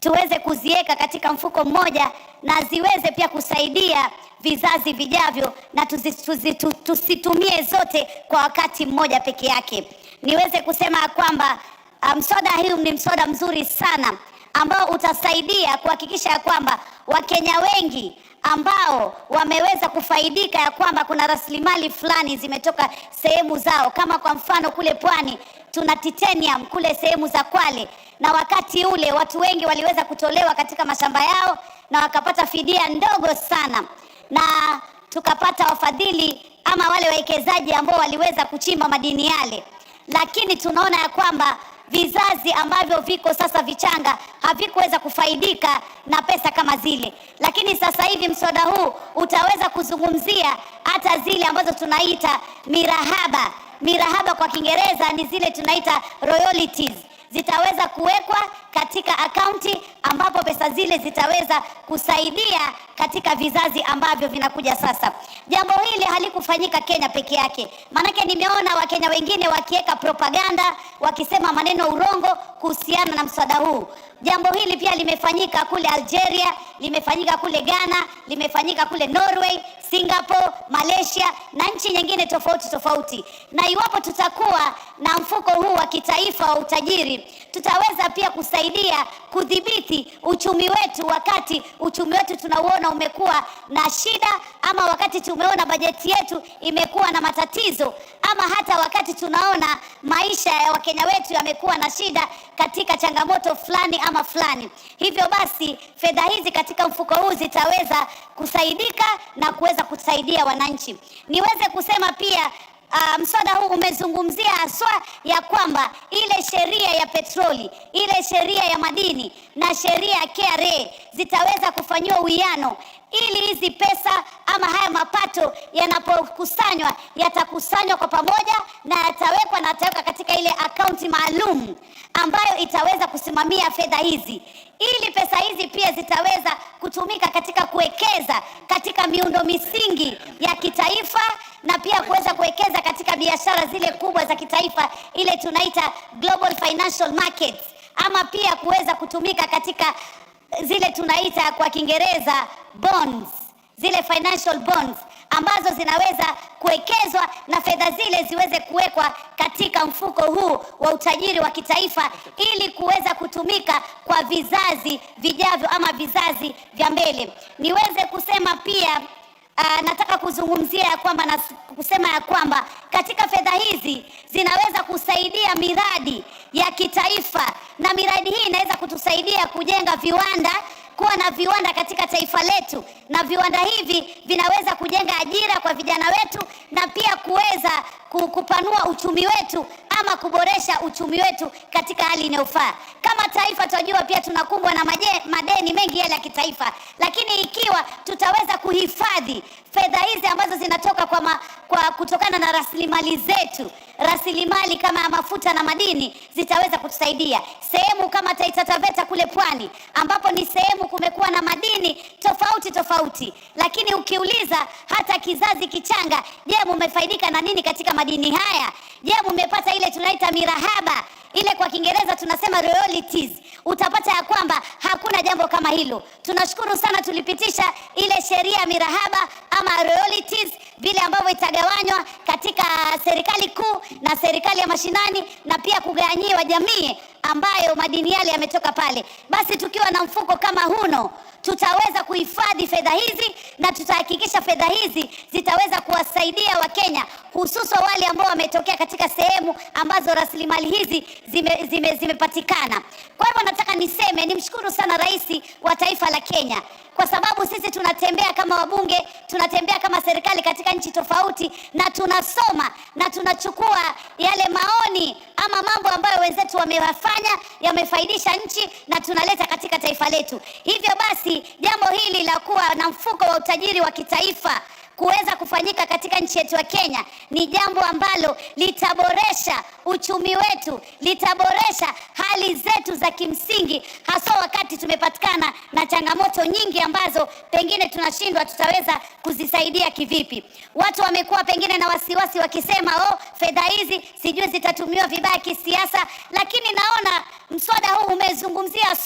Tuweze kuziweka katika mfuko mmoja na ziweze pia kusaidia vizazi vijavyo na tusitumie zote kwa wakati mmoja peke yake. Niweze kusema kwamba mswada huu ni mswada mzuri sana ambao utasaidia kuhakikisha ya kwamba Wakenya wengi ambao wameweza kufaidika ya kwamba kuna rasilimali fulani zimetoka sehemu zao, kama kwa mfano kule pwani tuna titanium kule sehemu za Kwale, na wakati ule watu wengi waliweza kutolewa katika mashamba yao na wakapata fidia ndogo sana, na tukapata wafadhili ama wale wawekezaji ambao waliweza kuchimba madini yale. Lakini tunaona ya kwamba vizazi ambavyo viko sasa vichanga havikuweza kufaidika na pesa kama zile. Lakini sasa hivi mswada huu utaweza kuzungumzia hata zile ambazo tunaita mirahaba. Mirahaba kwa Kiingereza ni zile tunaita royalties. Zitaweza kuwekwa katika akaunti ambapo pesa zile zitaweza kusaidia katika vizazi ambavyo vinakuja sasa. Jambo hili halikufanyika Kenya peke yake. Manake nimeona Wakenya wengine wakiweka propaganda, wakisema maneno urongo kuhusiana na mswada huu. Jambo hili pia limefanyika kule Algeria, limefanyika kule Ghana, limefanyika kule Norway, Singapore, Malaysia na nchi nyingine tofauti tofauti. Na iwapo tutakuwa na mfuko huu wa kitaifa wa utajiri, tutaweza pia kusaidia kudhibiti uchumi wetu, wakati uchumi wetu tunauona umekuwa na shida, ama wakati tumeona bajeti yetu imekuwa na matatizo, ama hata wakati tunaona maisha ya Wakenya wetu yamekuwa na shida katika changamoto fulani ama fulani. Hivyo basi fedha hizi katika mfuko huu zitaweza kusaidika na kuweza kusaidia wananchi. Niweze kusema pia mswada huu umezungumzia haswa ya kwamba ile sheria ya petroli, ile sheria ya madini na sheria ya KRA zitaweza kufanyiwa uwiano, ili hizi pesa ama haya mapato yanapokusanywa yatakusanywa kwa pamoja na yatawekwa katika ile akaunti maalum ambayo itaweza kusimamia fedha hizi, ili pesa hizi pia zitaweza kutumika katika kuwekeza katika miundo misingi ya kitaifa, na pia kuweza kuwekeza katika biashara zile kubwa za kitaifa, ile tunaita global financial markets, ama pia kuweza kutumika katika zile tunaita kwa Kiingereza bonds, zile financial bonds ambazo zinaweza kuwekezwa na fedha zile ziweze kuwekwa katika mfuko huu wa utajiri wa kitaifa, ili kuweza kutumika kwa vizazi vijavyo ama vizazi vya mbele. Niweze kusema pia nataka kuzungumzia ya kwamba na kusema ya kwamba katika fedha hizi zinaweza kusaidia miradi ya kitaifa, na miradi hii inaweza kutusaidia kujenga viwanda, kuwa na viwanda katika taifa letu, na viwanda hivi vinaweza kujenga ajira kwa vijana wetu na pia kuweza kupanua uchumi wetu ama kuboresha uchumi wetu katika hali inayofaa. Kama taifa tunajua pia tunakumbwa na madeni mengi yale ya kitaifa, lakini ikiwa tutaweza kuhifadhi fedha hizi ambazo zinatoka kutokana na rasilimali zetu, rasilimali kama mafuta na madini, zitaweza kutusaidia. Sehemu kama Taita Taveta kule pwani, ambapo ni sehemu kumekuwa na madini tofauti tofauti, lakini ukiuliza hata kizazi kichanga, je, mumefaidika na nini katika madini haya? Je, mumepata ile tunaita mirahaba, ile kwa Kiingereza tunasema royalties? Utapata ya kwamba hakuna jambo kama hilo. Tunashukuru sana tulipitisha ile sheria ya mirahaba ama royalties, vile ambavyo itagawanywa katika serikali kuu na serikali ya mashinani, na pia kugawanyiwa jamii ambayo madini yale yametoka pale. Basi tukiwa na mfuko kama huno, tutaweza kuhifadhi fedha hizi na tutahakikisha fedha hizi zitaweza kuwasaidia Wakenya, hususan wale ambao wametokea katika sehemu ambazo rasilimali hizi zimepatikana. Kwa hivyo nataka niseme nimshukuru sana Rais wa taifa la Kenya, kwa sababu sisi tunatembea kama wabunge, tunatembea kama serikali katika nchi tofauti, na tunasoma na tunachukua yale maoni ama mambo ambayo wenzetu wamewafanya yamefaidisha nchi, na tunaleta katika taifa letu. Hivyo basi jambo hili la kuwa na mfuko wa utajiri wa kitaifa kuweza kufanyika katika nchi yetu ya Kenya ni jambo ambalo litaboresha uchumi wetu, litaboresha hali zetu za kimsingi, hasa wakati tumepatikana na changamoto nyingi ambazo pengine tunashindwa tutaweza kuzisaidia kivipi. Watu wamekuwa pengine na wasiwasi wakisema fedha hizi sijui zitatumiwa vibaya kisiasa, lakini naona mswada huu umezungumzia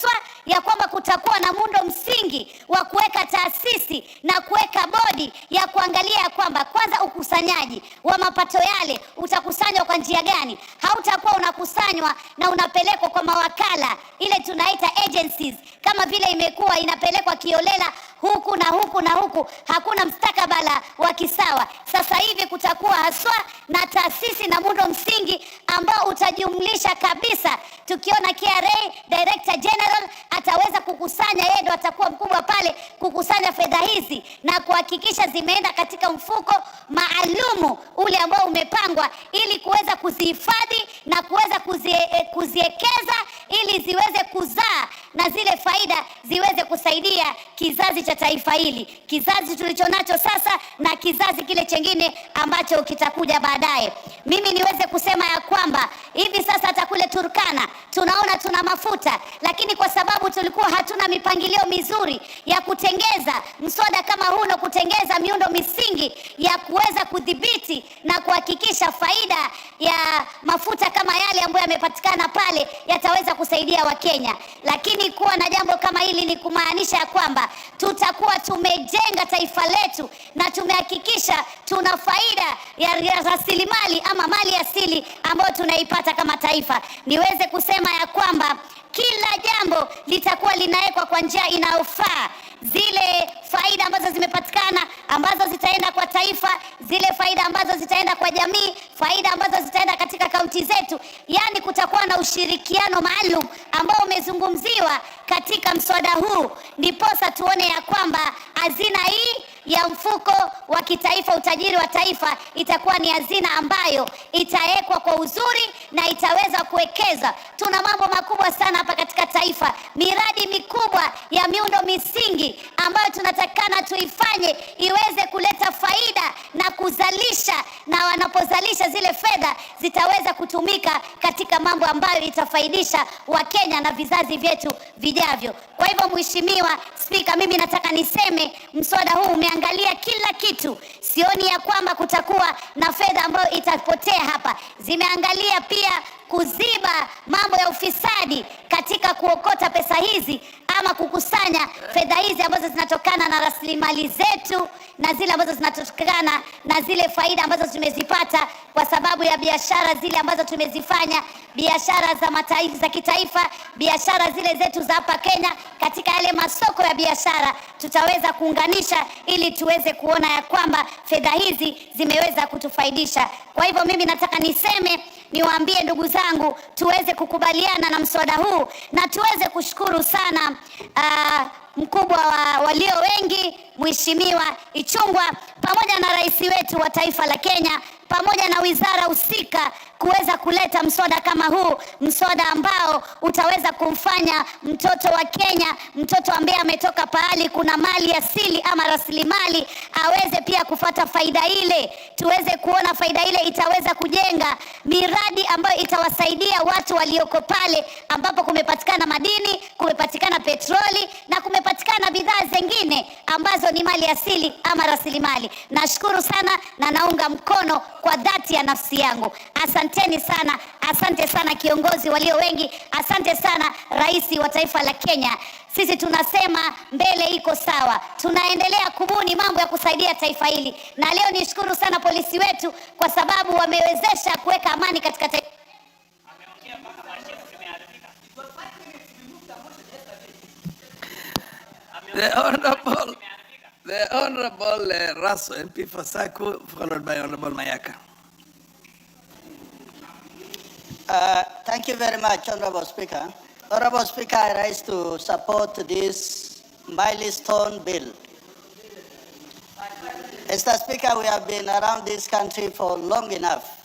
ya kwamba kutakuwa na muundo msingi wa kuweka taasisi na kuweka bodi ya kuangalia kwamba kwanza ukusanyaji wa mapato yale utakusanywa kwa njia gani. hautakuwa unakusanywa na unapelekwa kwa mawakala, ile tunaita agencies, kama vile imekuwa inapelekwa kiolela huku na huku na huku, hakuna mstakabala wa kisawa. Sasa hivi kutakuwa haswa na taasisi na muundo msingi ambao utajumlisha kabisa. Tukiona KRA Director General ataweza kukusanya, yeye ndo atakuwa mkubwa pale kukusanya fedha hizi na kuhakikisha zimeenda katika mfuko maalumu ule ambao umepangwa, ili kuweza kuzihifadhi na kuweza kuziekeza ili ziweze kuzaa na zile faida ziweze kusaidia kizazi cha taifa hili, kizazi tulichonacho sasa na kizazi kile chengine ambacho kitakuja baadaye. Mimi niweze kusema ya kwamba hivi sasa hata kule Turkana tunaona tuna mafuta, lakini kwa sababu tulikuwa hatuna mipangilio mizuri ya kutengeza mswada kama huu na kutengeza miundo misingi ya kuweza kudhibiti na kuhakikisha faida ya mafuta kama yale ambayo yamepatikana pale yataweza kusaidia Wakenya. Lakini kuwa na jambo kama hili ni kumaanisha ya kwamba tutakuwa tumejenga taifa letu na tumehakikisha tuna faida ya rasilimali ama mali asili ambayo tunaipata kama taifa. Niweze kusema ya kwamba kila jambo litakuwa linawekwa kwa njia inayofaa. Zile faida ambazo zimepatikana ambazo zitaenda kwa taifa, zile faida ambazo zitaenda kwa jamii, faida ambazo zitaenda katika kaunti zetu, yani kutakuwa na ushirikiano maalum ambao umezungumziwa katika mswada huu. Ndiposa tuone ya kwamba hazina hii ya mfuko wa kitaifa, utajiri wa taifa, itakuwa ni hazina ambayo itawekwa kwa uzuri na itaweza kuwekeza. Tuna mambo makubwa sana hapa katika taifa, miradi mikubwa ya miundo misingi ambayo tunatakana tuifanye iweze kuleta faida na kuzalisha, na wanapozalisha zile fedha zitaweza kutumika katika mambo ambayo itafaidisha Wakenya na vizazi vyetu vijavyo. Kwa hivyo, Mheshimiwa Spika, mimi nataka niseme mswada huu umeangalia kila kitu. Sioni ya kwamba kutakuwa na fedha ambayo itapotea hapa. Zimeangalia pia kuziba mambo ya ufisadi katika kuokota pesa hizi ama kukusanya fedha hizi ambazo zinatokana na rasilimali zetu na zile ambazo zinatokana na zile faida ambazo tumezipata kwa sababu ya biashara zile ambazo tumezifanya, biashara za kitaifa, biashara zile zetu za hapa Kenya. Katika yale masoko ya biashara tutaweza kuunganisha ili tuweze kuona ya kwamba fedha hizi zimeweza kutufaidisha. Kwa hivyo mimi nataka niwaambie ndugu zangu, tuweze kukubaliana na mswada huu na tuweze kushukuru sana mkubwa wa walio wengi, Mheshimiwa Ichung'wah, pamoja na rais wetu wa taifa la Kenya, pamoja na wizara husika kuweza kuleta mswada kama huu, mswada ambao utaweza kumfanya mtoto wa Kenya, mtoto ambaye ametoka pahali kuna mali asili ama rasilimali, aweze pia kupata faida ile. Tuweze kuona faida ile itaweza kujenga miradi ambayo itawasaidia watu walioko pale ambapo kumepatikana madini, kumepatikana petroli na kumepatikana bidhaa zingine ambazo ni mali asili ama rasilimali. Nashukuru sana na naunga mkono kwa dhati ya nafsi yangu. Asanteni sana, asante sana kiongozi walio wengi, asante sana rais wa taifa la Kenya. Sisi tunasema mbele iko sawa, tunaendelea kubuni mambo ya kusaidia taifa hili, na leo nishukuru sana polisi wetu kwa sababu wamewezesha kuweka amani katika taifa. The Honorable Raso, MP for Saku, followed by Honorable Mayaka. Thank you very much, Honorable Speaker. Honorable Speaker, I rise to support this milestone bill. Mr. Speaker, we have been around this country for long enough.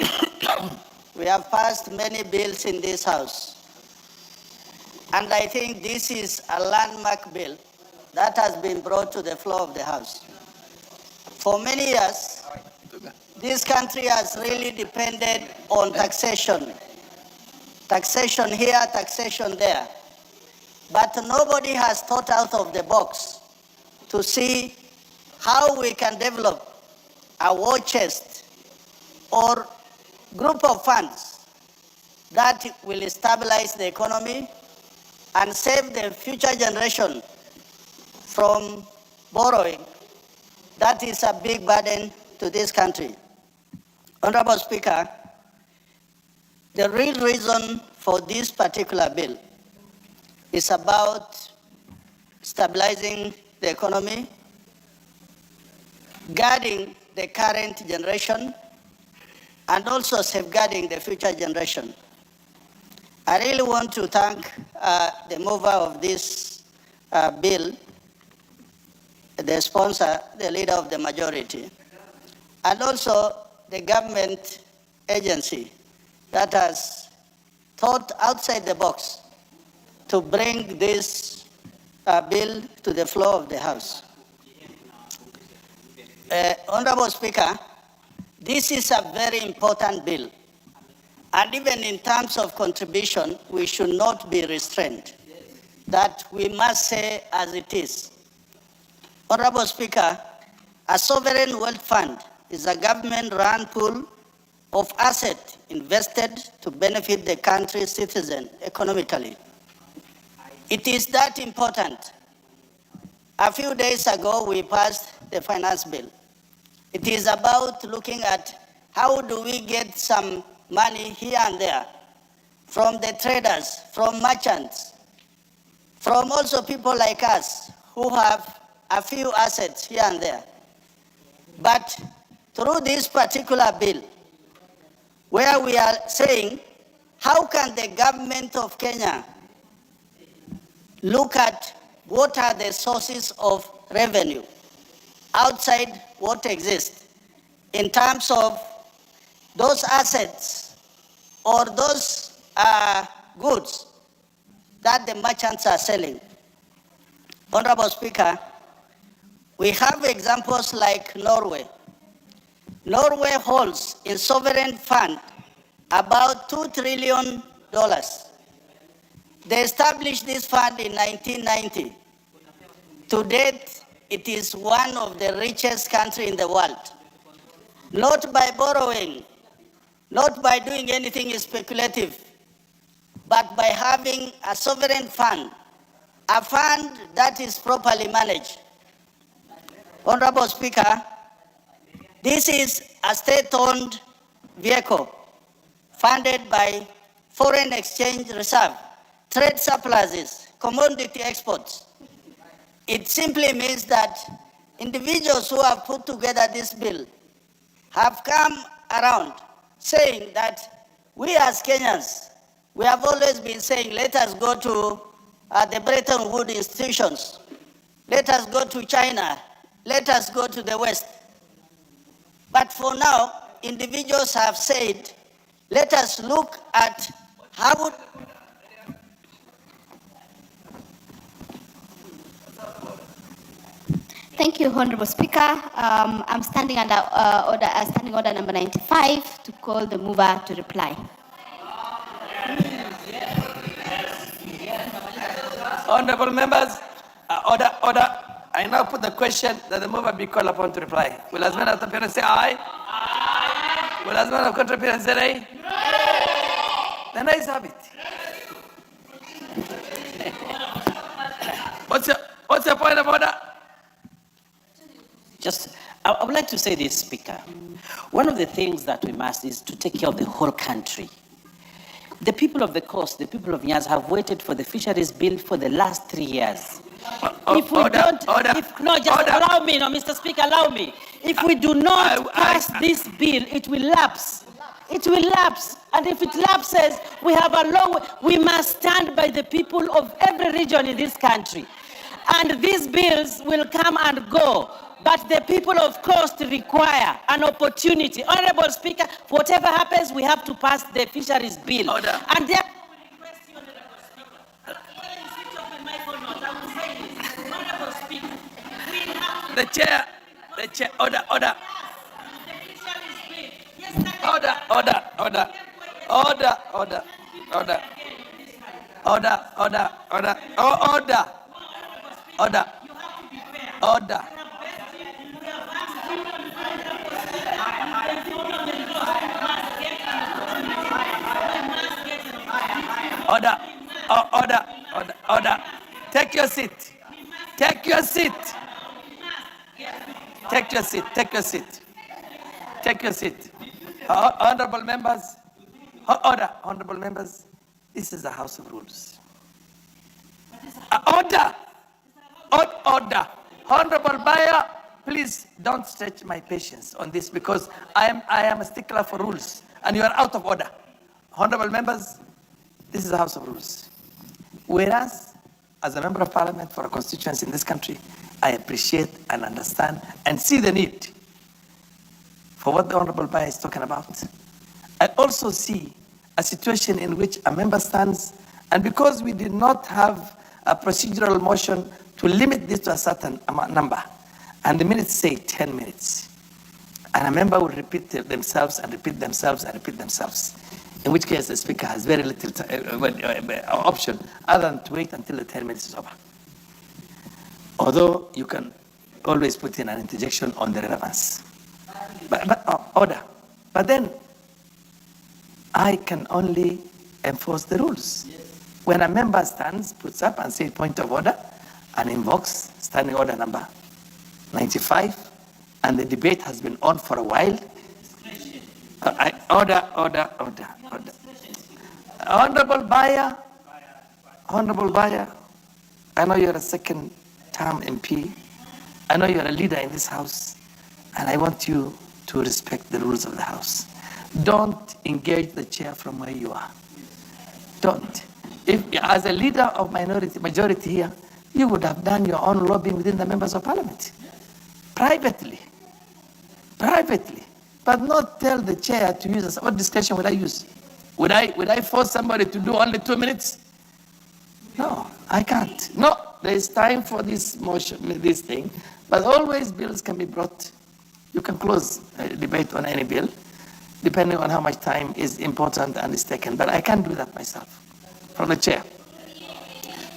We have passed many bills in this House. And I think this is a landmark bill that has been brought to the floor of the House. For many years, this country has really depended on taxation. Taxation here, taxation there. But nobody has thought out of the box to see how we can develop a war chest or group of funds that will stabilize the economy and save the future generation from borrowing. That is a big burden to this country. Honorable Speaker, The real reason for this particular bill is about stabilizing the economy, guarding the current generation, and also safeguarding the future generation. I really want to thank the mover of this bill, the sponsor, the leader of the majority, and also the government agency that has thought outside the box to bring this bill to the floor of the House. Honorable Speaker, this is a very important bill. And even in terms of contribution, we should not be restrained. That we must say as it is. Honorable Speaker, a sovereign wealth fund is a government-run pool of assets invested to benefit the country's citizens economically. It is that important. A few days ago, we passed the finance bill. It is about looking at how do we get some money here and there from the traders, from merchants, from also people like us who have a few assets here and there. But through this particular bill, where we are saying, how can the government of Kenya look at what are the sources of revenue outside what exists in terms of those assets or those goods that the merchants are selling. Honorable Speaker, we have examples like Norway. Norway holds in sovereign fund about $2 trillion. They established this fund in 1990. To date, it is one of the richest countries in the world. Not by borrowing, not by doing anything speculative, but by having a sovereign fund, a fund that is properly managed. Honorable Speaker, this is a state-owned vehicle funded by foreign exchange reserve, trade surpluses, commodity exports. It simply means that individuals who have put together this bill have come around saying that we as Kenyans, we have always been saying, let us go to the Bretton Woods institutions. Let us go to China. Let us go to the West. But for now, individuals have said, let us look at how. Thank you, Honorable Speaker. I'm standing under standing order number 95 to call the mover to reply. Honorable members, order. I now put the question that the mover be called upon to reply. Will as many of the parents say aye? Aye. Will as many of the contributors say aye? Aye. Then ayes have it. What's your point of order? I would like to say this, Speaker. One of the things that we must is to take care of the whole country. The people of the coast, the people of Nyanza have waited for the fisheries bill for the last 3 years. If we allow me, Mr. Speaker, allow me. If we do not pass this bill, it will lapse. It will lapse. And if it lapses, we have a long way. We must stand by the people of every region in this country. And these bills will come and go. But the people of coast require an opportunity. Honorable Speaker, whatever happens, we have to pass the fisheries bill. Order. And therefore, the chair, order. Order. Order. Take your seat. Take your seat. Honorable members, Order, honorable members. This is a house of rules. Order. Order. Honorable Bayer, please don't stretch my patience on this because I am a stickler for rules and you are out of order. Honorable members, this is a house of rules. Whereas, as a member of parliament for a constituency in this country, I appreciate and understand and see the need for what the Honorable Bayer is talking about. I also see a situation in which a member stands, and because we did not have a procedural motion to limit this to a certain number, and the minutes say 10 minutes, and a member will repeat themselves and repeat themselves and repeat themselves, in which case the speaker has very little option other than to wait until the 10 minutes is over. Although you can always put in an interjection on the relevance. Order. But then I can only enforce the rules. Yes. When a member stands, puts up and says point of order and invokes standing order number 95, and the debate has been on for a while. Order. Honorable Bayer, I know you're a second-term MP. I know you're a leader in this house, and I want you to respect the rules of the house. Don't engage the chair from where you are. Don't. If, as a leader of majority here, you would have done your own lobbying within the members of parliament. Privately. But not tell the chair to use what discretion would I use? Would I force somebody to do only 2 minutes? No, I can't. No, there is time for this motion, this thing, but always bills can be brought. You can close a debate on any bill, depending on how much time is important and is taken. But I can't do that myself, from the chair.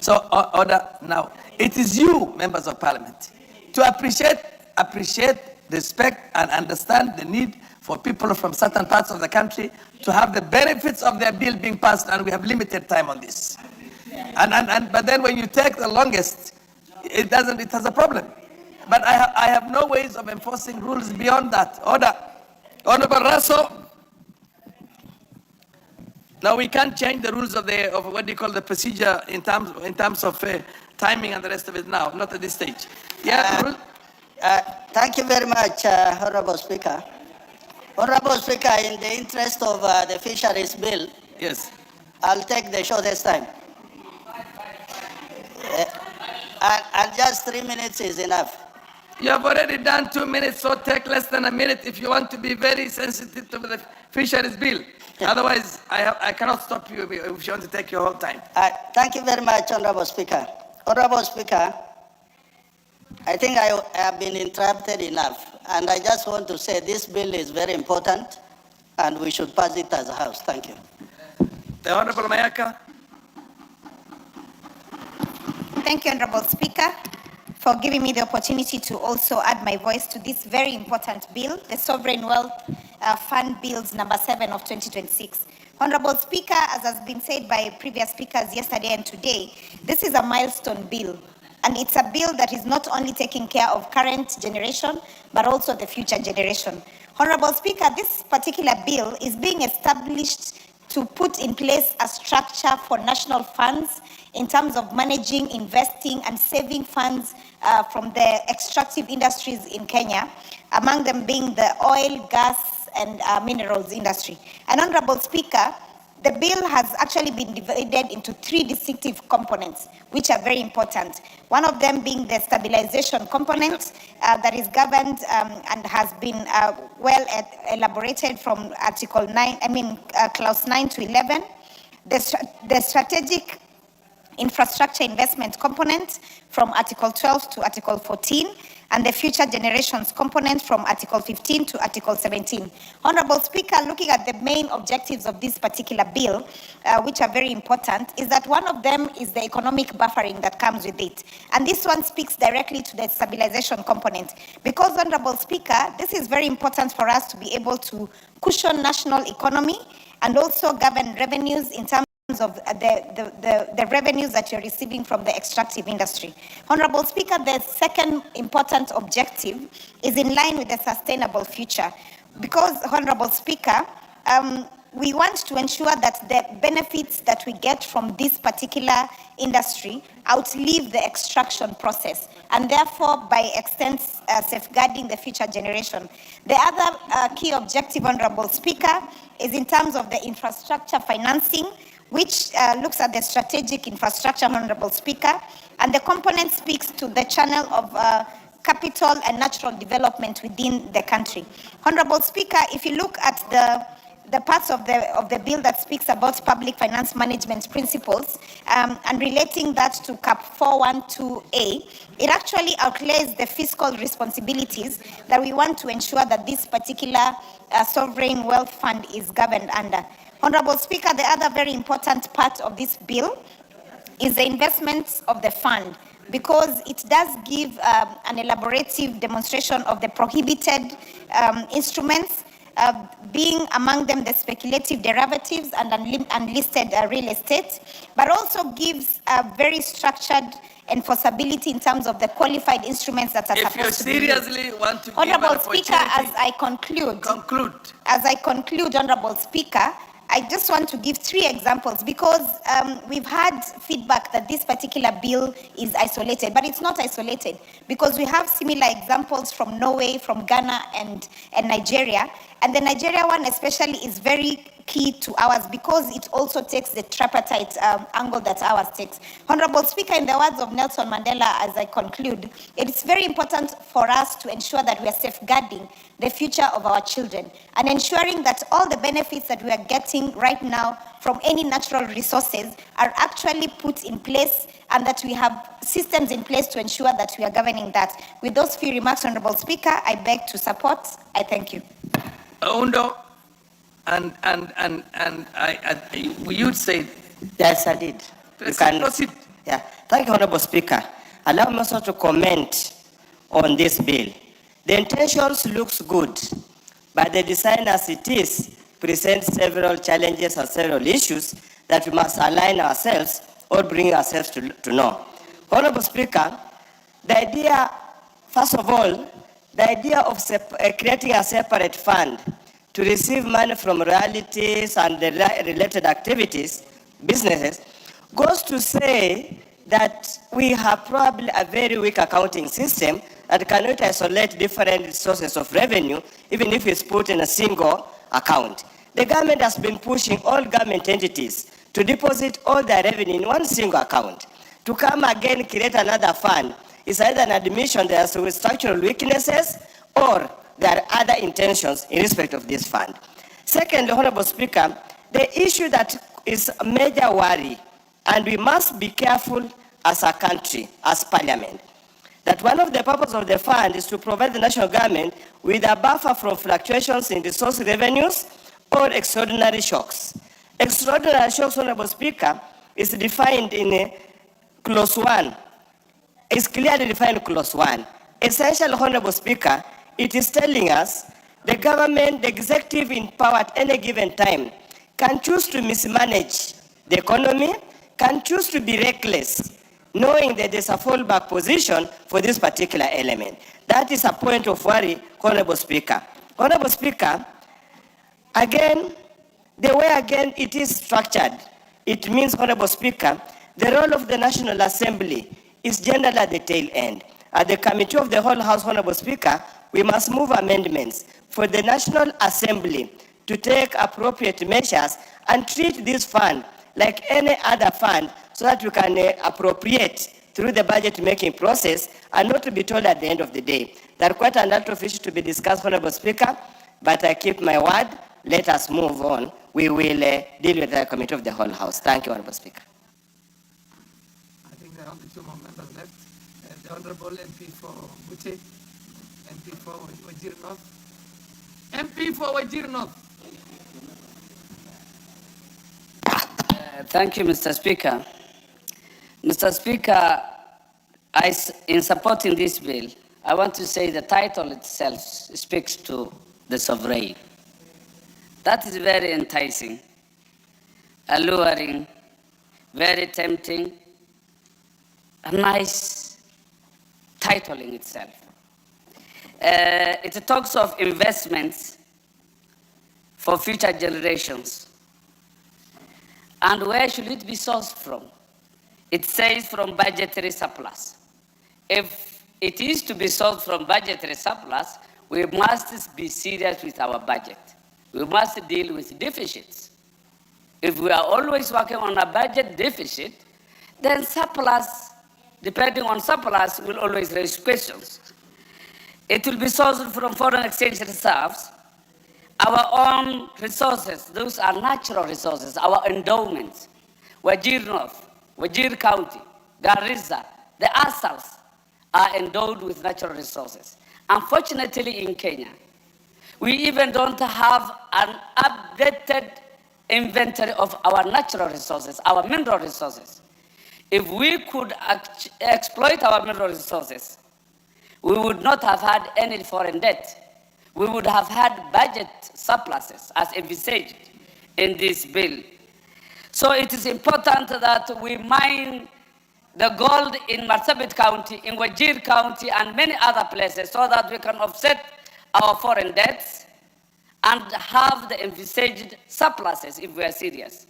So, order now. It is you, members of parliament, to appreciate, respect, and understand the need for people from certain parts of the country to have the benefits of their bill being passed, and we have limited time on this. But then when you take the longest, it has a problem. But I have no ways of enforcing rules beyond that. Order. Honorable Rasso. Now we can't change the rules of what do you call the procedure in terms of timing and the rest of it now, not at this stage. Yeah. Thank you very much, Honorable Speaker. Honorable Speaker, in the interest of the fisheries bill, yes, I'll take the shortest time. And just 3 minutes is enough. You have already done 2 minutes, so take less than a minute if you want to be very sensitive to the fisheries bill. Otherwise, I cannot stop you if you want to take your whole time. Thank you very much, Honorable Speaker. Honorable Speaker, I think I have been interrupted enough, and I just want to say this bill is very important, and we should pass it as a house. Thank you. The Honorable Mayaka. Thank you, Honorable Speaker, for giving me the opportunity to also add my voice to this very important bill, the Sovereign Wealth Fund Bills number 7 of 2026. Honorable Speaker, as has been said by previous speakers yesterday and today, this is a milestone bill. And it's a bill that is not only taking care of current generation, but also the future generation. Honorable Speaker, this particular bill is being established to put in place a structure for national funds in terms of managing, investing, and saving funds from the extractive industries in Kenya, among them being the oil, gas, and minerals industry. And Honorable Speaker, the bill has actually been divided into 3 distinctive components, which are very important. One of them being the stabilization component that is governed and has been well elaborated from Article 9, Clause 9 to 11. The strategic infrastructure investment component from Article 12 to Article 14, and the future generations component from Article 15 to Article 17. Honorable Speaker, looking at the main objectives of this particular bill, which are very important, is that one of them is the economic buffering that comes with it. And this one speaks directly to the stabilization component. Because, Honorable Speaker, this is very important for us to be able to cushion national economy and also govern revenues in terms of the revenues that you're receiving from the extractive industry. Honorable Speaker, the second important objective is in line with the sustainable future. Because, Honorable Speaker, we want to ensure that the benefits that we get from this particular industry outlive the extraction process, and therefore, by extent, safeguarding the future generation. The other key objective, Honorable Speaker, is in terms of the infrastructure financing, which looks at the strategic infrastructure, Honorable Speaker, and the component speaks to the channel of capital and natural development within the country. Honorable Speaker, if you look at the parts of the bill that speaks about public finance management principles and relating that to Cap 412A, it actually outlines the fiscal responsibilities that we want to ensure that this particular sovereign wealth fund is governed under. Honorable Speaker, the other very important part of this bill is the investments of the fund, because it does give an elaborative demonstration of the prohibited instruments, being among them the speculative derivatives and unlisted real estate, but also gives a very structured enforceability in terms of the qualified instruments that are supposed to be used. If you seriously want to give Honorable an Speaker, opportunity, as I conclude, Honorable Speaker, I just want to give 3 examples, because we've had feedback that this particular bill is isolated, but it's not isolated, because we have similar examples from Norway, from Ghana, and Nigeria. And the Nigeria one especially is very key to ours, because it also takes the tripartite angle that ours takes. Honorable Speaker, in the words of Nelson Mandela, as I conclude, it is very important for us to ensure that we are safeguarding the future of our children and ensuring that all the benefits that we are getting right now from any natural resources are actually put in place, and that we have systems in place to ensure that we are governing that. With those few remarks, Honorable Speaker, I beg to support. I thank you. Undo, and you'd say. Yes, I did. You can proceed. Yeah. Thank you, Honorable Speaker. Allow me also to comment on this bill. The intentions looks good, but the design as it is presents several challenges and several issues that we must align ourselves or bring ourselves to know. Honorable Speaker, the idea, first of all, the idea of creating a separate fund to receive money from royalties and the related activities, businesses, goes to say that we have probably a very weak accounting system that cannot isolate different sources of revenue, even if it's put in a single account. The government has been pushing all government entities to deposit all their revenue in one single account. To come again create another fund is either an admission there are structural weaknesses or there are other intentions in respect of this fund. Second, Honorable Speaker, the issue that is a major worry, and we must be careful as a country, as parliament, that one of the purposes of the fund is to provide the national government with a buffer from fluctuations in resource revenues or extraordinary shocks. Extraordinary shocks, Honorable Speaker, is defined in Clause 1. It's clearly defined in Clause 1. Essentially, Honorable Speaker, it is telling us the government, the executive in power at any given time, can choose to mismanage the economy, can choose to be reckless, knowing that there's a fallback position for this particular element. That is a point of worry, Honorable Speaker. Honorable Speaker, again, the way again it is structured, it means, Honorable Speaker, the role of the National Assembly is generally at the tail end. At the Committee of the Whole House, Honorable Speaker, we must move amendments for the National Assembly to take appropriate measures and treat this fund like any other fund so that we can appropriate through the budget making process and not to be told at the end of the day. There are quite a lot of issues to be discussed, Honorable Speaker, but I keep my word. Let us move on. We will deal with the Committee of the Whole House. Thank you, Honorable Speaker. I think there are only 2 more members left. The Honorable MP for Buche, MP for Wajir North. MP for Wajir North. Thank you, Mr. Speaker. Mr. Speaker, in supporting this bill, I want to say the title itself speaks to the sovereign. That is very enticing, alluring, very tempting, a nice title in itself. It talks of investments for future generations. And where should it be sourced from? It says from budgetary surplus. If it is to be sourced from budgetary surplus, we must be serious with our budget. We must deal with deficits. If we are always working on a budget deficit, then surplus, depending on surplus, will always raise questions. It will be sourced from foreign exchange reserves, our own resources, those are natural resources, our endowments, Wajir North, Wajir County, Garissa, the Asals are endowed with natural resources. Unfortunately in Kenya, we even don't have an updated inventory of our natural resources, our mineral resources. If we could exploit our mineral resources, we would not have had any foreign debt. We would have had budget surpluses as envisaged in this bill. So it is important that we mine the gold in Marsabit County, in Wajir County, and many other places so that we can offset our foreign debts and have the envisaged surpluses if we are serious.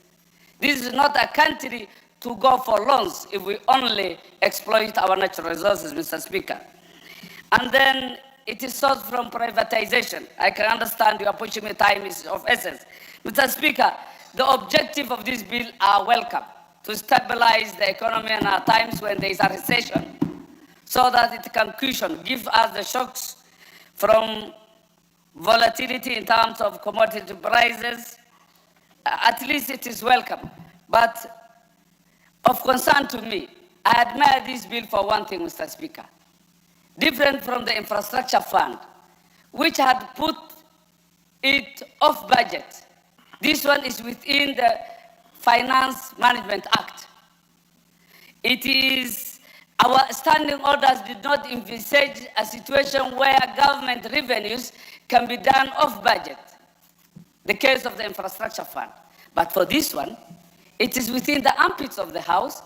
This is not a country to go for loans if we only exploit our natural resources, Mr. Speaker. And then it is sourced from privatization. I can understand you are pushing me, time is of essence. Mr. Speaker, the objective of this bill are welcome, to stabilize the economy in our times when there is a recession, so that it can cushion, give us the shocks from volatility in terms of commodity prices. At least it is welcome. But of concern to me, I admire this bill for one thing, Mr. Speaker. Different from the infrastructure fund, which had put it off budget. This one is within the Finance Management Act. It is, our standing orders did not envisage a situation where government revenues can be done off budget, the case of the infrastructure fund. But for this one, it is within the armpits of the House,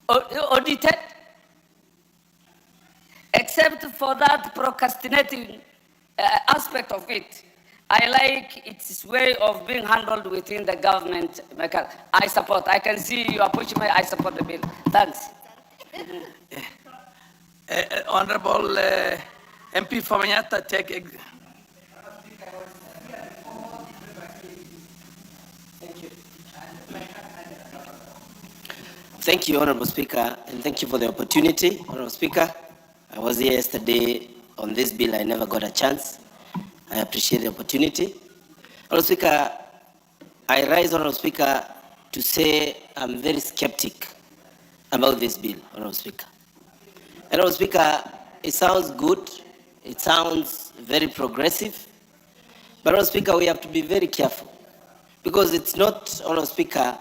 audited, except for that procrastinating aspect of it. I like its way of being handled within the government. I support. I can see you are pushing me. I support the bill. Thanks. Honorable MP Famanyata, take. Thank you, Honorable Speaker, and thank you for the opportunity. Honorable Speaker, I was here yesterday on this bill. I never got a chance. I appreciate the opportunity. Honorable Speaker, I rise, Honorable Speaker, to say I'm very skeptic about this bill, Honorable Speaker. Honorable Speaker, it sounds good. It sounds very progressive. But, Honorable Speaker, we have to be very careful because it's not, Honorable Speaker,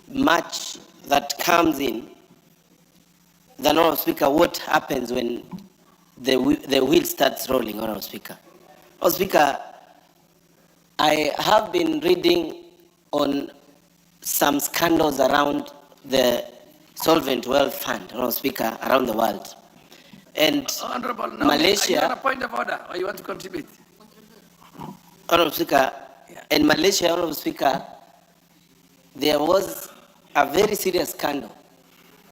much that comes in than, Honorable Speaker, what happens when the wheel starts rolling, Honorable Speaker. Honorable Speaker, I have been reading on some scandals around the Solvent Wealth Fund, Honorable Speaker, around the world. And Honorable, no, Malaysia... Are you on a point of order or you want to contribute? Honorable Speaker, in Malaysia, Honorable Speaker, there was a very serious scandal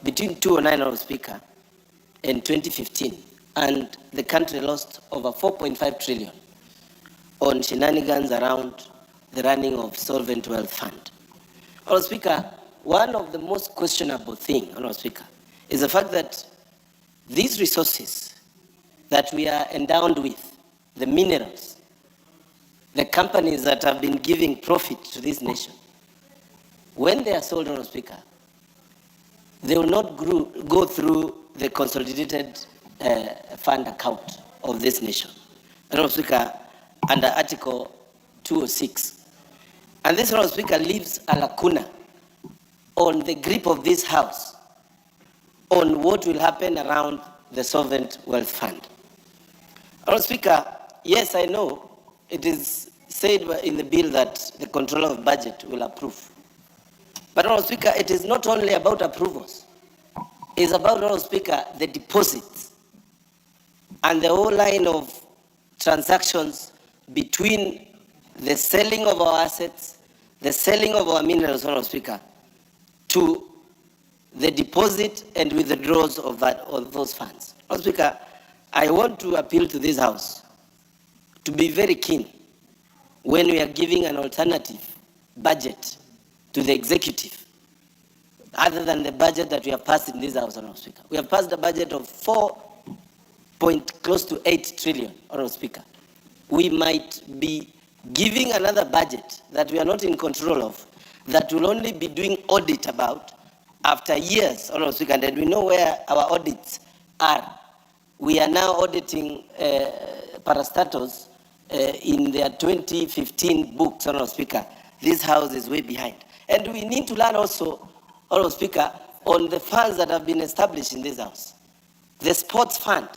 between 2009, Honorable Speaker, and 2015, and the country lost over 4.5 trillion on shenanigans around the running of Solvent Wealth Fund. Honorable Speaker, one of the most questionable things, Honorable Speaker, is the fact that these resources that we are endowed with, the minerals, the companies that have been giving profit to this nation, when they are sold, Honorable Speaker, they will not go through the consolidated fund account of this nation. Honorable Speaker, under Article 206. And this, Honorable Speaker, leaves a lacuna on the grip of this House on what will happen around the Solvent Wealth Fund. Honorable Speaker, yes, I know it is said in the bill that the controller of budget will approve. But, Honorable Speaker, it is not only about approvals. It's about, Honorable Speaker, the deposits and the whole line of transactions between the selling of our assets, the selling of our minerals, Honorable Speaker, to the deposit and withdrawals of those funds. Honorable Speaker, I want to appeal to this House to be very keen when we are giving an alternative budget to the executive, other than the budget that we have passed in this House, Honorable Speaker. We have passed a budget of close to 8 trillion, Honorable Speaker. We might be giving another budget that we are not in control of, that will only be doing audit about after years, Honorable Speaker, and we know where our audits are. We are now auditing parastatals in their 2015 books, Honorable Speaker. This House is way behind. And we need to learn also, Honorable Speaker, on the funds that have been established in this House. The sports fund,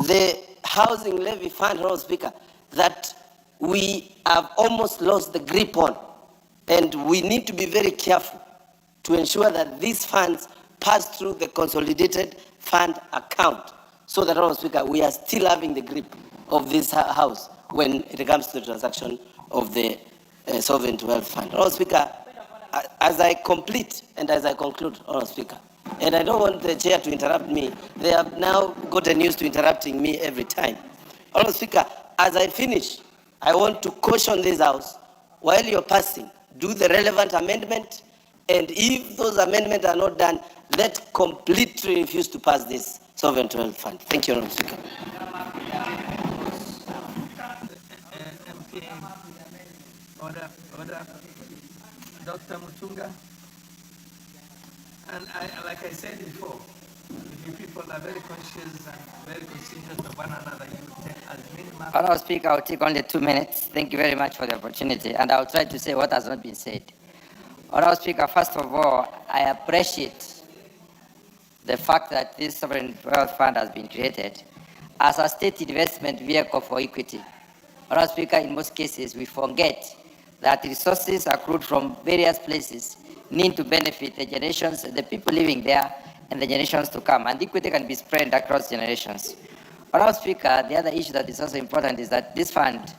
the housing levy fund, Honorable Speaker, that we have almost lost the grip on. And we need to be very careful to ensure that these funds pass through the consolidated fund account so that, Honorable Speaker, we are still having the grip of this House when it comes to the transaction of the sovereign wealth fund. Honorable Speaker, as I complete and as I conclude, Honorable Speaker, and I don't want the chair to interrupt me. They have now gotten used to interrupting me every time. Honorable Speaker, as I finish, I want to caution this House, while you're passing, do the relevant amendment, and if those amendments are not done, let completely refuse to pass this sovereign wealth fund. Thank you, Honorable Speaker. Order. Dr. Mutunga. And like I said before, if you people are very conscious and very considerate of one another, you will take as many marks. Honorable Speaker, I'll take only 2 minutes. Thank you very much for the opportunity, and I'll try to say what has not been said. Honorable Speaker, first of all, I appreciate the fact that this sovereign wealth fund has been created as a state investment vehicle for equity. Honorable Speaker, in most cases, we forget that resources accrued from various places need to benefit the generations, the people living there, and the generations to come. And equity can be spread across generations. Honorable Speaker, the other issue that is also important is that this fund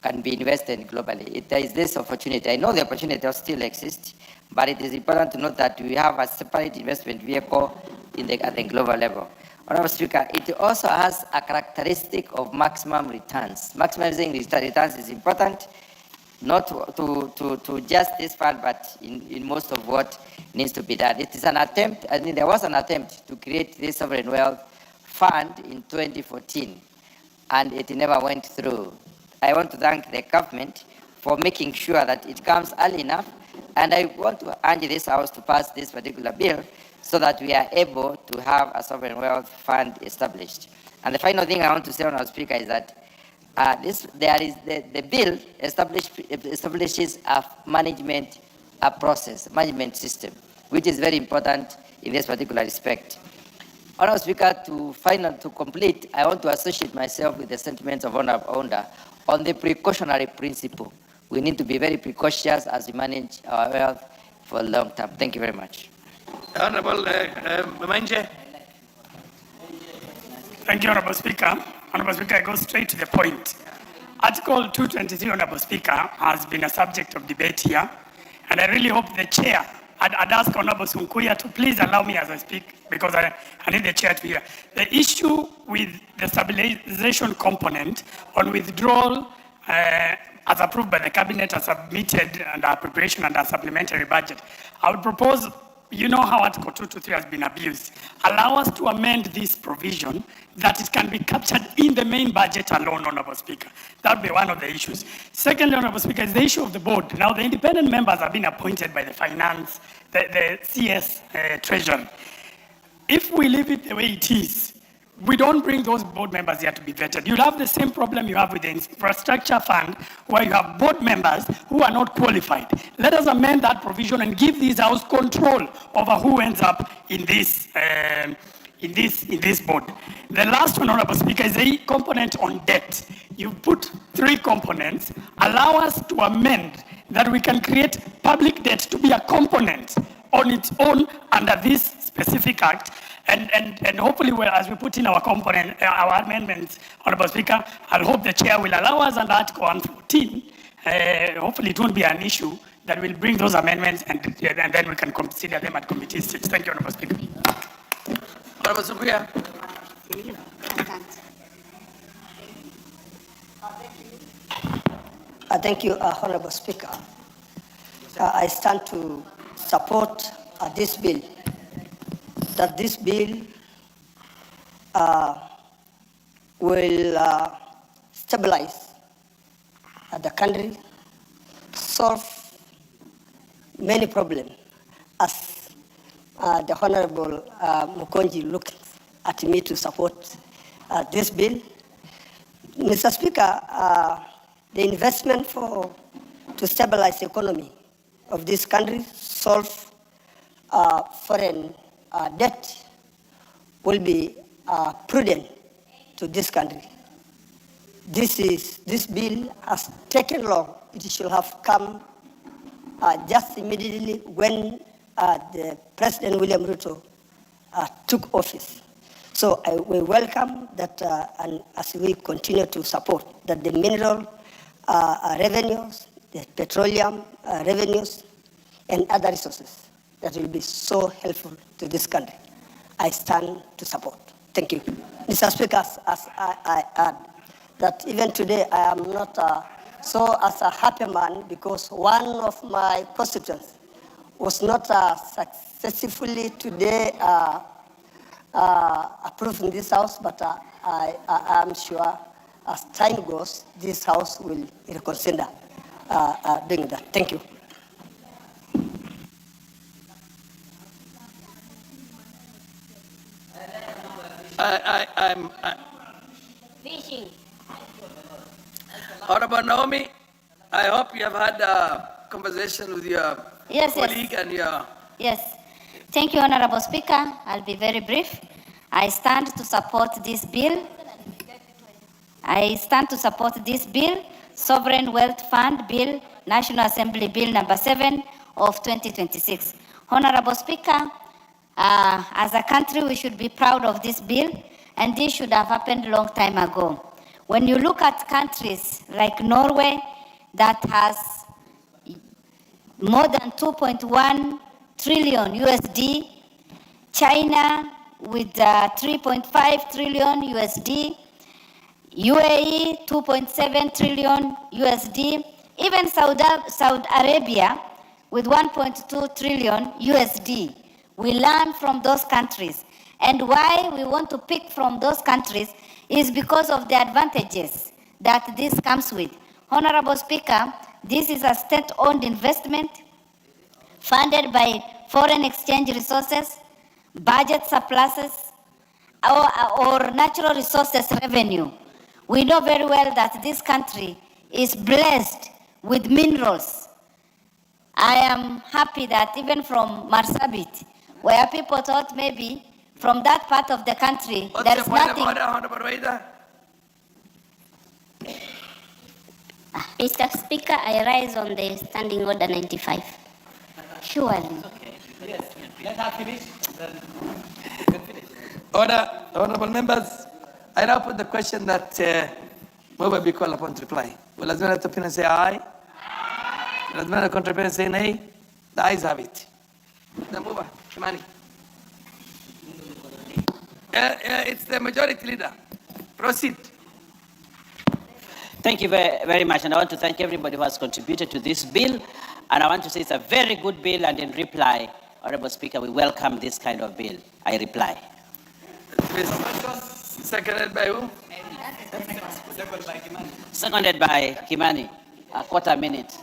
can be invested globally. There is this opportunity. I know the opportunity still exists, but it is important to note that we have a separate investment vehicle at the global level. Honorable Speaker, it also has a characteristic of maximum returns. Maximizing returns is important, not to just this fund, but in most of what needs to be done. It is an attempt, I mean, there was an attempt to create this sovereign wealth fund in 2014, and it never went through. I want to thank the government for making sure that it comes early enough, and I want to urge this House to pass this particular bill so that we are able to have a sovereign wealth fund established. And the final thing I want to say, Honorable Speaker, is that the bill establishes a management management system, which is very important in this particular respect. Honorable Speaker, to complete, I want to associate myself with the sentiments of Honorable Onda on the precautionary principle. We need to be very precautious as we manage our wealth for long term. Thank you very much. Honorable Manje. Thank you, Honorable Speaker. Honorable Speaker, I go straight to the point. Article 223, Honorable Speaker, has been a subject of debate here, and I really hope the chair, I'd ask Honorable Sunkuya to please allow me as I speak, because I need the chair to hear. The issue with the stabilization component on withdrawal as approved by the cabinet, as submitted under preparation under a supplementary budget, I would propose, you know how Article 223 has been abused. Allow us to amend this provision that it can be captured in the main budget alone, Honorable Speaker. That would be one of the issues. Secondly, Honorable Speaker, is the issue of the board. Now, the independent members have been appointed by the finance, the CS Treasury. If we leave it the way it is, we don't bring those board members here to be vetted. You'll have the same problem you have with the infrastructure fund, where you have board members who are not qualified. Let us amend that provision and give this House control over who ends up in this board. The last one, Honorable Speaker, is a component on debt. You put 3 components. Allow us to amend that we can create public debt to be a component on its own under this specific act. And hopefully, as we put in our component, our amendments, Honorable Speaker, I hope the chair will allow us under Article 114. Hopefully, it won't be an issue that will bring those amendments and then we can consider them at committee stage. Thank you, Honorable Speaker. Honorable Supriya. Thank you, Honorable Speaker. I stand to support this bill, that this bill will stabilize the country, solve many problems, as the Honorable Mukonji looked at me to support this bill. Mr. Speaker, the investment to stabilize the economy of this country, solve foreign debt, will be prudent to this country. This bill has taken long. It should have come just immediately when the President William Ruto took office. So we welcome that, and as we continue to support that the mineral revenues, the petroleum revenues, and other resources that will be so helpful to this country, I stand to support. Thank you. Mr. Speaker, as I add that even today I am not so as a happy man because one of my constituents was not successfully today approved in this house, but I am sure as time goes, this house will reconsider doing that. Thank you. I'm Fishing. Honorable Naomi, I hope you have had a conversation with your colleague and your... Yes. Thank you, Honorable Speaker. I'll be very brief. I stand to support this bill. Sovereign Wealth Fund Bill, National Assembly Bill number 7 of 2026. Honorable Speaker, as a country, we should be proud of this bill, and this should have happened a long time ago. When you look at countries like Norway that has more than 2.1 trillion USD, China with 3.5 trillion USD, UAE 2.7 trillion USD, even Saudi Arabia with 1.2 trillion USD. We learn from those countries. And why we want to pick from those countries is because of the advantages that this comes with. Honorable Speaker, this is a state-owned investment funded by foreign exchange resources, budget surpluses, or natural resources revenue. We know very well that this country is blessed with minerals. I am happy that even from Marsabit, where people thought maybe from that part of the country, there is nothing. Mr. Speaker, I rise on the Standing Order 95. Surely. Okay. Yes. Let her finish. Honorable members, I now put the question that will be called upon to reply. Will as many opinions say aye? Will as many opinions say nay? The ayes have it. Then move on. Kimani. It's the majority leader. Proceed. Thank you very much, and I want to thank everybody who has contributed to this bill. And I want to say it's a very good bill, and in reply, Honorable Speaker, we welcome this kind of bill. I reply. Seconded by who? Seconded by Kimani. A quarter minute.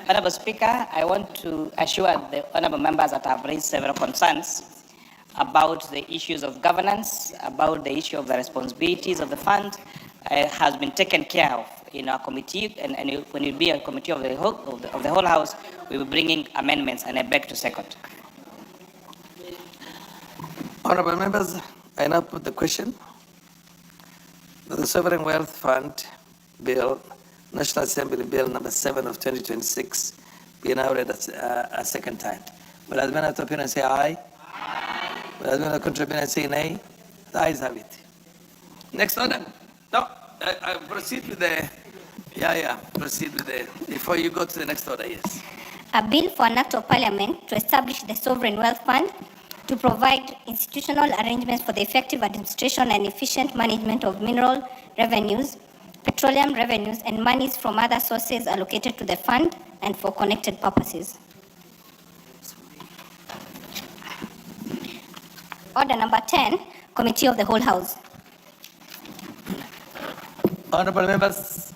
Honorable Speaker, I want to assure the honorable members that have raised several concerns about the issues of governance, about the issue of the responsibilities of the fund, has been taken care of in our committee, and when it be a committee of the whole House, we will be bringing amendments, and I beg to second. Honorable members, I now put the question that the Sovereign Wealth Fund Bill, National Assembly Bill number 7 of 2026 be now read a second time. Will as many opinions say aye? Will as many contributors say nay? The ayes have it. Next order. No, I proceed with the, proceed with the, before you go to the next order, yes. A bill for an act of parliament to establish the Sovereign Wealth Fund to provide institutional arrangements for the effective administration and efficient management of mineral revenues, petroleum revenues, and monies from other sources allocated to the fund and for connected purposes. Order number 10, Committee of the Whole House. Honorable members,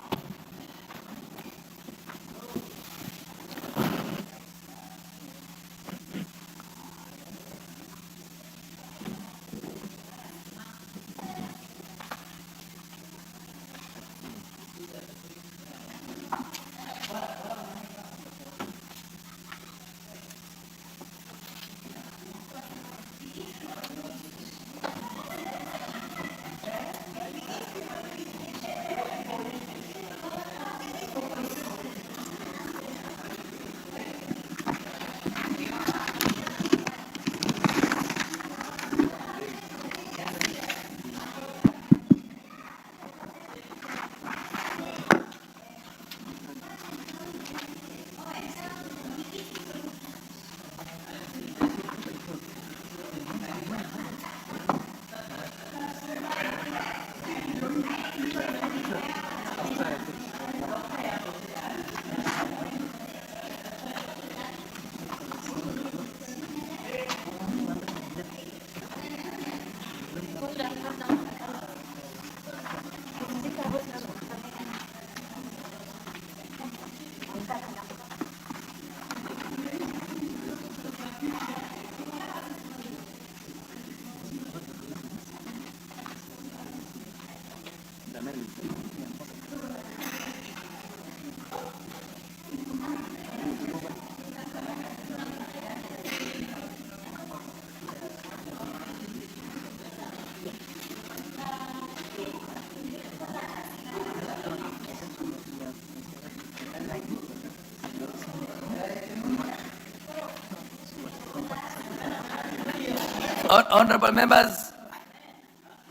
honorable members,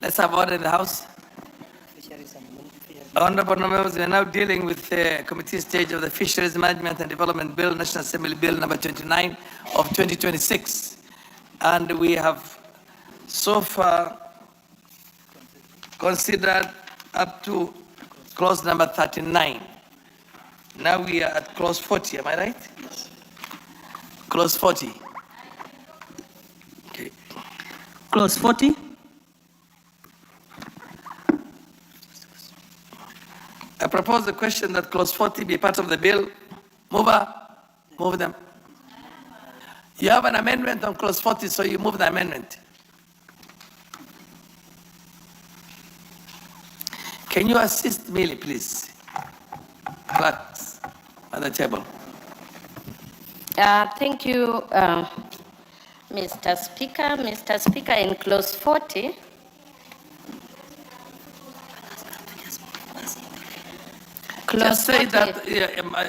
let's have order in the House. Honorable members, we are now dealing with the committee stage of the Fisheries Management and Development Bill, National Assembly Bill number 29 of 2026. And we have so far considered up to clause number 39. Now we are at clause 40, am I right? Yes. Clause 40. Okay. Clause 40. I propose the question that clause 40 be part of the bill. Mover, move them. You have an amendment on clause 40, so you move the amendment. Can you assist me, please? Clerks at the table. Thank you, Mr. Speaker. Mr. Speaker, in clause 40, just say that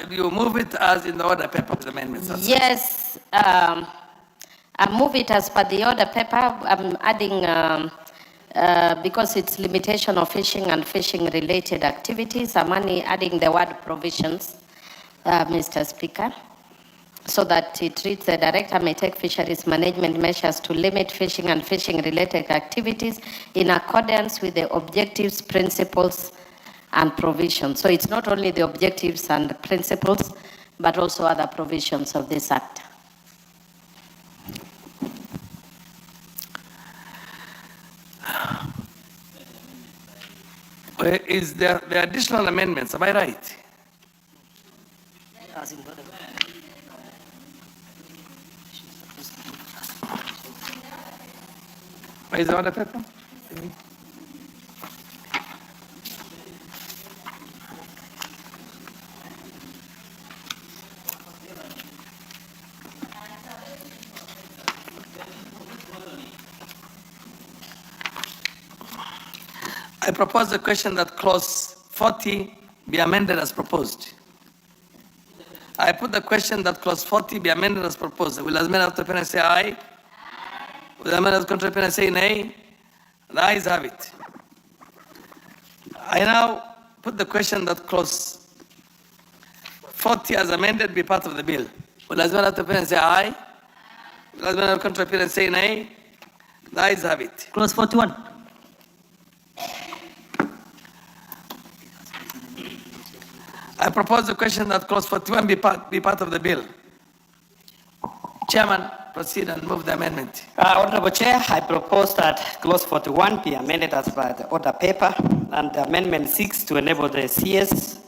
you move it as in the order paper of the amendments. Yes, I move it as per the order paper. I'm adding, because it's limitation of fishing and fishing related activities, I'm only adding the word provisions, Mr. Speaker, so that it reads the director may take fisheries management measures to limit fishing and fishing related activities in accordance with the objectives, principles, and provisions. So it's not only the objectives and principles, but also other provisions of this act. Is there the additional amendments? Am I right? Where is the order paper? I propose the question that clause 40 be amended as proposed. I put the question that clause 40 be amended as proposed. Will as many as opinion say aye? Will as many as contrary opinion say nay? The ayes have it. I now put the question that clause 40 as amended be part of the bill. Will as many as opinion say aye? Will as many as contrary opinion say nay? The ayes have it. Clause 41. I propose the question that clause 41 be part of the bill. Chairman, proceed and move the amendment. Honorable Chair, I propose that clause 41 be amended as per the order paper, and amendment 6 to enable the CS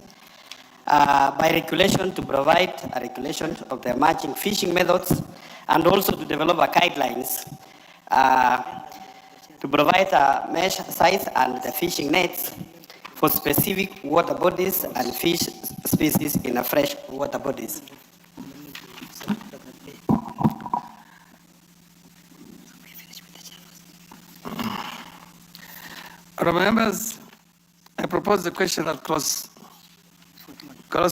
by regulation to provide a regulation of the emerging fishing methods, and also to develop a guidelines to provide a mesh size and the fishing nets for specific water bodies and fish species in a fresh water bodies. Honourable members, I propose the question that clause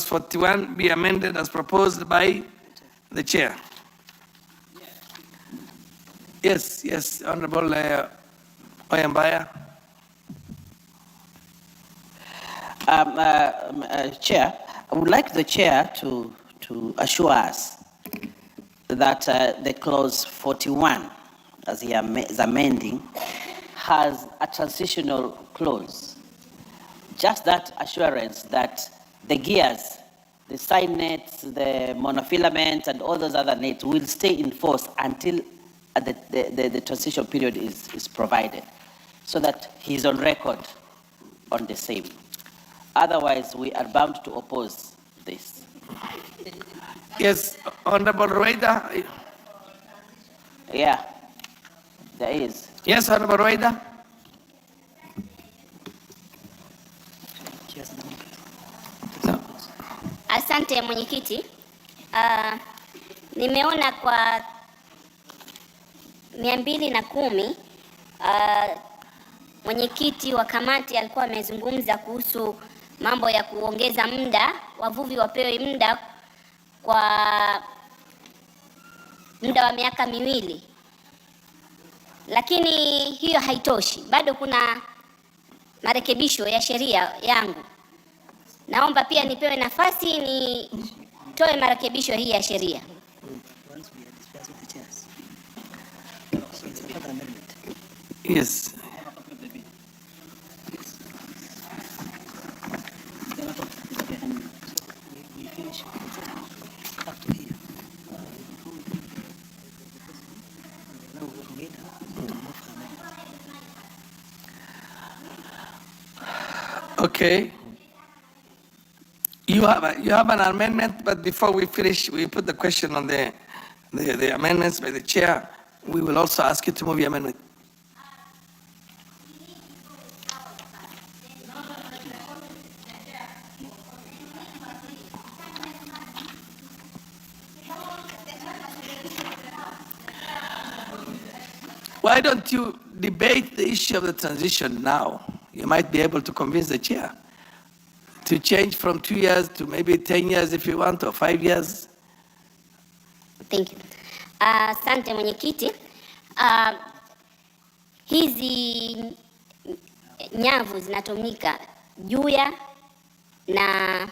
41 be amended as proposed by the chair. Yes, Honourable Oyambaya. Chair, I would like the chair to assure us that the clause 41, as he is amending, has a transitional clause. Just that assurance that the gears, the side nets, the monofilament, and all those other nets will stay in force until the transition period is provided, so that he's on record on the same. Otherwise, we are bound to oppose this. Yes, Honourable Rueda. Yeah, there is. Yes, Honourable Rueda. Asante mwenyekiti. Nimeona kwa 210 mwenyekiti wa kamati alikuwa amezungumza kuhusu mambo ya kuongeza muda, wavuvi wapewe muda kwa muda wa miaka 2. Lakini hiyo haitoshi. Bado kuna marekebisho ya sheria yangu. Naomba pia nipewe nafasi nitoe marekebisho hii ya sheria. Yes. Okay. You have an amendment, but before we finish, we put the question on the amendments by the chair. We will also ask you to move your amendment. Why don't you debate the issue of the transition now? You might be able to convince the chair to change from 2 years to maybe 10 years if you want, or 5 years. Thank you. Asante mwenyekiti. Hizi nyavu zinatumika juya na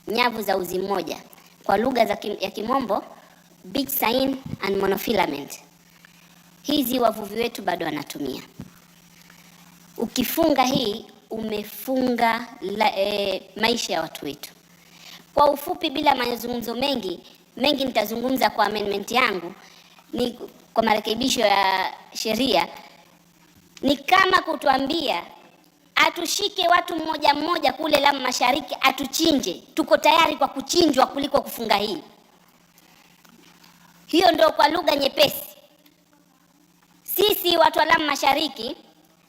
nyavu za uzi mmoja. Kwa lugha ya Kimombo, beach seine and monofilament. Hizi wavuvi wetu bado wanatumia. Ukifunga hii umefunga maisha ya watu wetu. Kwa ufupi, bila mazungumzo mengi nitazungumza kwa amendment yangu, ni kwa marekebisho ya sheria. Ni kama kutuambia atushike watu mmoja mmoja kule Lamu Mashariki atuchinje. Tuko tayari kwa kuchinjwa kuliko kufunga hii. Hiyo ndio kwa lugha nyepesi. Sisi watu wa Lamu Mashariki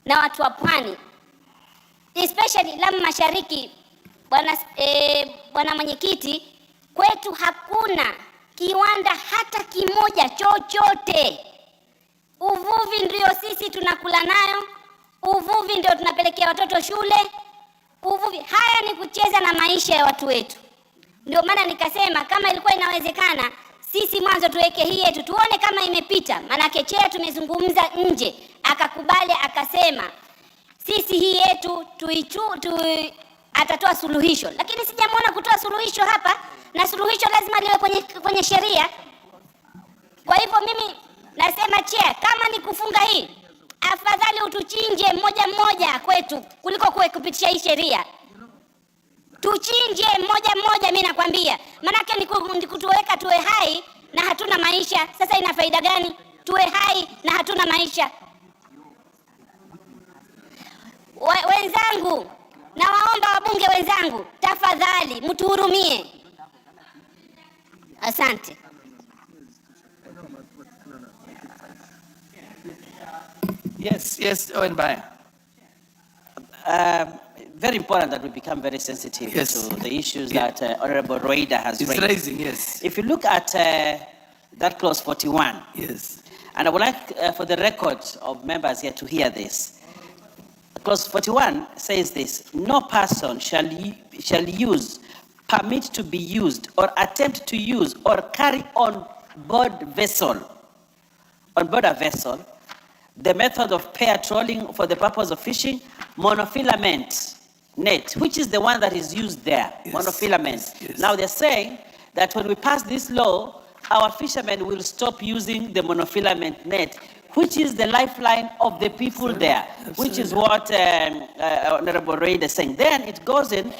na watu wa Pwani, especially Lamu Mashariki, bwana mwenyekiti, kwetu hakuna kiwanda hata kimoja chochote. Uvuvi ndio sisi tunakula nayo, uvuvi ndio tunapelekea watoto shule, Uvuvi haya ni kucheza na maisha ya watu wetu. Ndio maana nikasema kama ilikuwa inawezekana sisi mwanzo tuweke hii yetu tuone kama imepita. Maanake Chair tumezungumza nje akakubali akasema sisi hii yetu atatoa suluhisho, lakini sijamwona kutoa suluhisho hapa, na suluhisho lazima liwe kwenye sheria. Kwa hivyo mimi nasema Chair, kama ni kufunga hii, afadhali utuchinje mmoja mmoja kwetu kuliko kupitisha hii sheria. Tuchinje mmoja mmoja, mimi nakwambia, manake ni kutuweka tuwe hai na hatuna maisha. Sasa ina faida gani tuwe hai na hatuna maisha? Wenzangu, na waomba wabunge wenzangu, tafadhali mtuhurumie. Asante. Yes, Owen Baya. Very important that we become very sensitive to the issues that Honorable Roida has raised. Yes. If you look at that clause 41, and I would like for the record of members here to hear this. Clause 41 says this: no person shall use, permit to be used, or attempt to use, or carry on board a vessel, the method of pair trolling for the purpose of fishing, monofilament net, which is the one that is used there, monofilament. Now they're saying that when we pass this law, our fishermen will stop using the monofilament net, which is the lifeline of the people there, which is what Honorable Reid is saying. Then it goes in,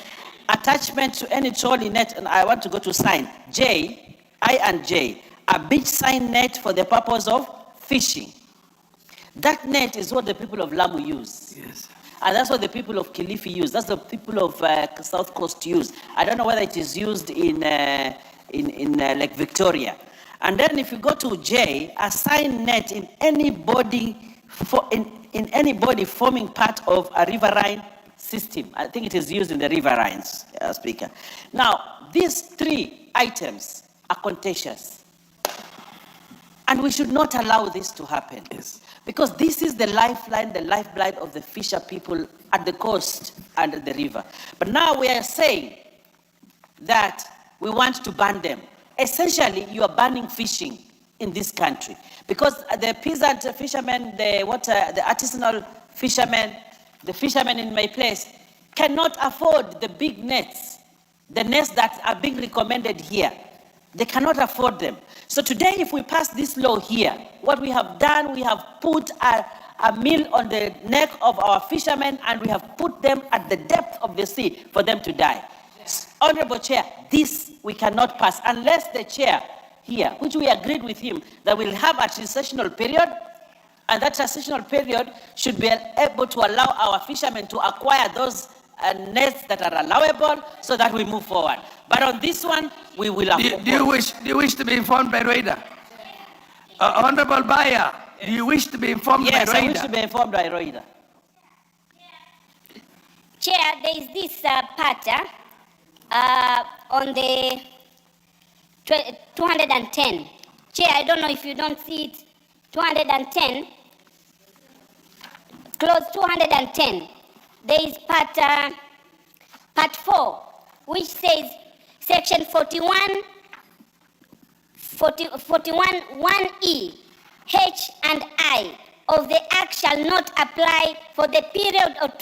attachment to any trolling net, and I want to go to sign J, I and J, a beach sign net for the purpose of fishing. That net is what the people of Lamu use. And that's what the people of Kilifi use. That's the people of South Coast use. I don't know whether it is used in Lake Victoria. And then if you go to J, a sign net in any body forming part of a riverine system. I think it is used in the riverines, Speaker. Now, these three items are contentious. And we should not allow this to happen. Because this is the lifeline, the lifeblood of the fisher people at the coast and the river. But now we are saying that we want to ban them. Essentially, you are banning fishing in this country. Because the peasant fishermen, the artisanal fishermen, the fishermen in my place, cannot afford the big nets, the nets that are being recommended here. They cannot afford them. So today, if we pass this law here, what we have done, we have put a meal on the neck of our fishermen, and we have put them at the depth of the sea for them to die. Honorable Chair, this we cannot pass unless the Chair here, which we agreed with him, that we'll have a transitional period, and that transitional period should be able to allow our fishermen to acquire those nets that are allowable so that we move forward. But on this one, we will do you wish to be informed by Roida? Honorable Baya, do you wish to be informed by Roida? Yes, I wish to be informed by Roida. Chair, there is this part on the 210. Chair, I don't know if you don't see it. 210, clause 210. There is part 4, which says section 41, 1E, H and I of the Act shall not apply for the period of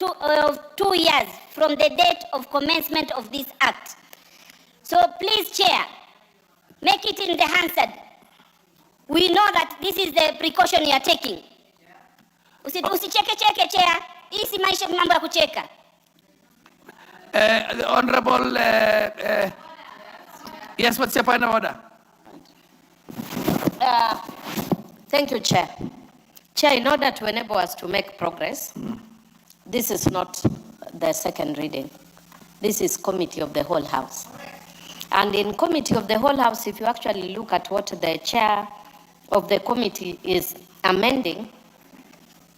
2 years from the date of commencement of this Act. So please, Chair, make it in the Hansard. We know that this is the precaution you are taking. Usicheke, Chair. Hii si maisha mambo ya kucheka. The Honorable, yes, what's your point of order? Thank you, Chair. Chair, in order to enable us to make progress, this is not the second reading. This is Committee of the Whole House. And in Committee of the Whole House, if you actually look at what the Chair of the committee is amending,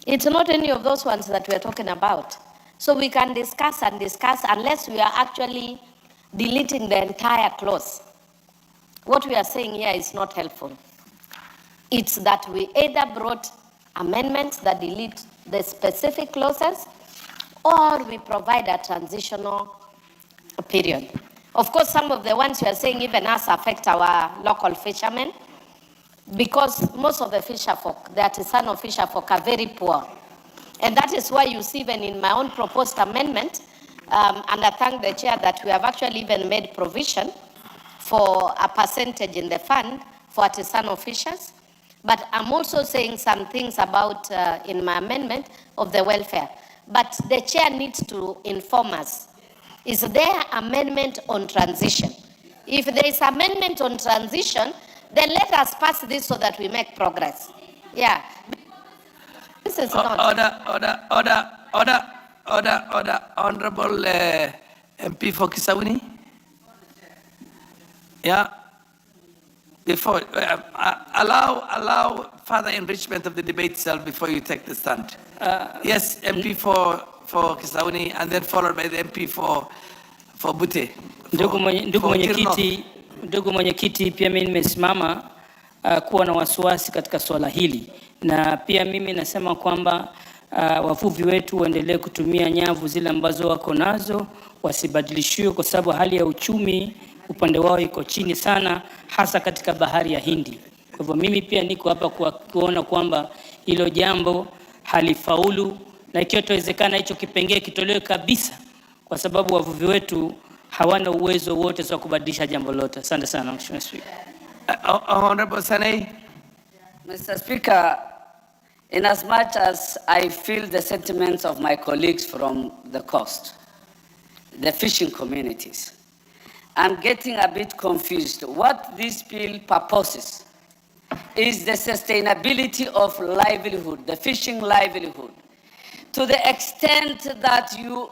it's not any of those ones that we're talking about. So we can discuss and discuss unless we are actually deleting the entire clause. What we are saying here is not helpful. It's that we either brought amendments that delete the specific clauses, or we provide a transitional period. Of course, some of the ones you are saying even us affect our local fishermen, because most of the fisherfolk, the artisanal fisherfolk, are very poor. And that is why you see even in my own proposed amendment, and I thank the chair that we have actually even made provision for a percentage in the fund for artisanal fishers. But I'm also saying some things about, in my amendment, of the welfare. But the chair needs to inform us. Is there amendment on transition? If there is amendment on transition, then let us pass this so that we make progress. Yeah. This is not. Order, Honorable MP for Kisauni. Yeah. Before, allow further enrichment of the debate itself before you take the stand. Yes, MP for Kisauni, and then followed by the MP for Bute. Ndugu mwenyekiti, pia mimi nimesimama kuwa na wasiwasi katika swala hili, na pia mimi nasema kwamba wavuvi wetu waendelee kutumia nyavu zile ambazo wako nazo, wasibadilishiwe kwa sababu hali ya uchumi upande wao iko chini sana, hasa katika bahari ya Hindi. Kwa hivyo mimi pia niko hapa kuona kwamba hilo jambo halifaulu, na ikiwa itawezekana hicho kipengee kitolewe kabisa, kwa sababu wavuvi wetu hawana uwezo wote wa kubadilisha jambo lote. Asante sana Mheshimiwa Speaker. Honorable Sanei. Mr. Speaker, in as much as I feel the sentiments of my colleagues from the coast, the fishing communities, I'm getting a bit confused. What this bill proposes is the sustainability of livelihood, the fishing livelihood, to the extent that you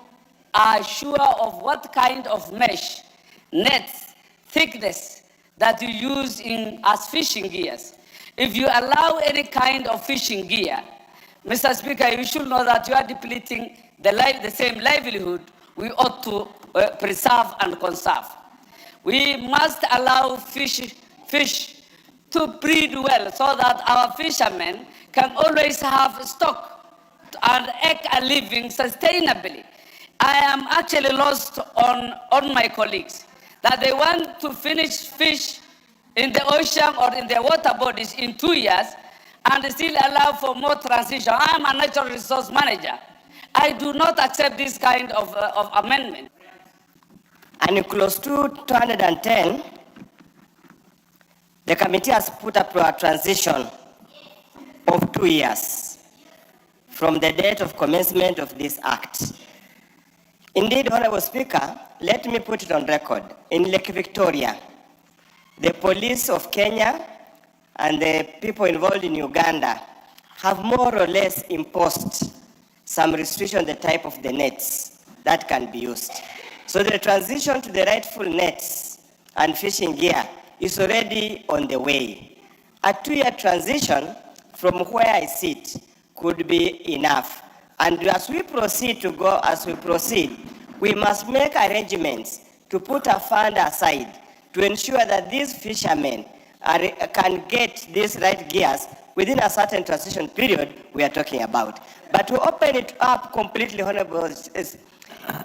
are sure of what kind of mesh, nets, thickness that you use as fishing gears. If you allow any kind of fishing gear, Mr. Speaker, you should know that you are depleting the same livelihood we ought to preserve and conserve. We must allow fish to breed well so that our fishermen can always have stock and make a living sustainably. I am actually lost on my colleagues that they want to finish fish in the ocean or in their water bodies in 2 years and still allow for more transition. I am a natural resource manager. I do not accept this kind of amendment. And in clause 210, the committee has put up a transition of 2 years from the date of commencement of this act. Indeed, Honorable Speaker, let me put it on record. In Lake Victoria, the police of Kenya and the people involved in Uganda have more or less imposed some restriction on the type of the nets that can be used. So the transition to the rightful nets and fishing gear is already on the way. A 2-year transition from where I sit could be enough. And as we proceed, we must make arrangements to put a fund aside to ensure that these fishermen can get these right gears within a certain transition period we are talking about. But to open it up completely, Honorable,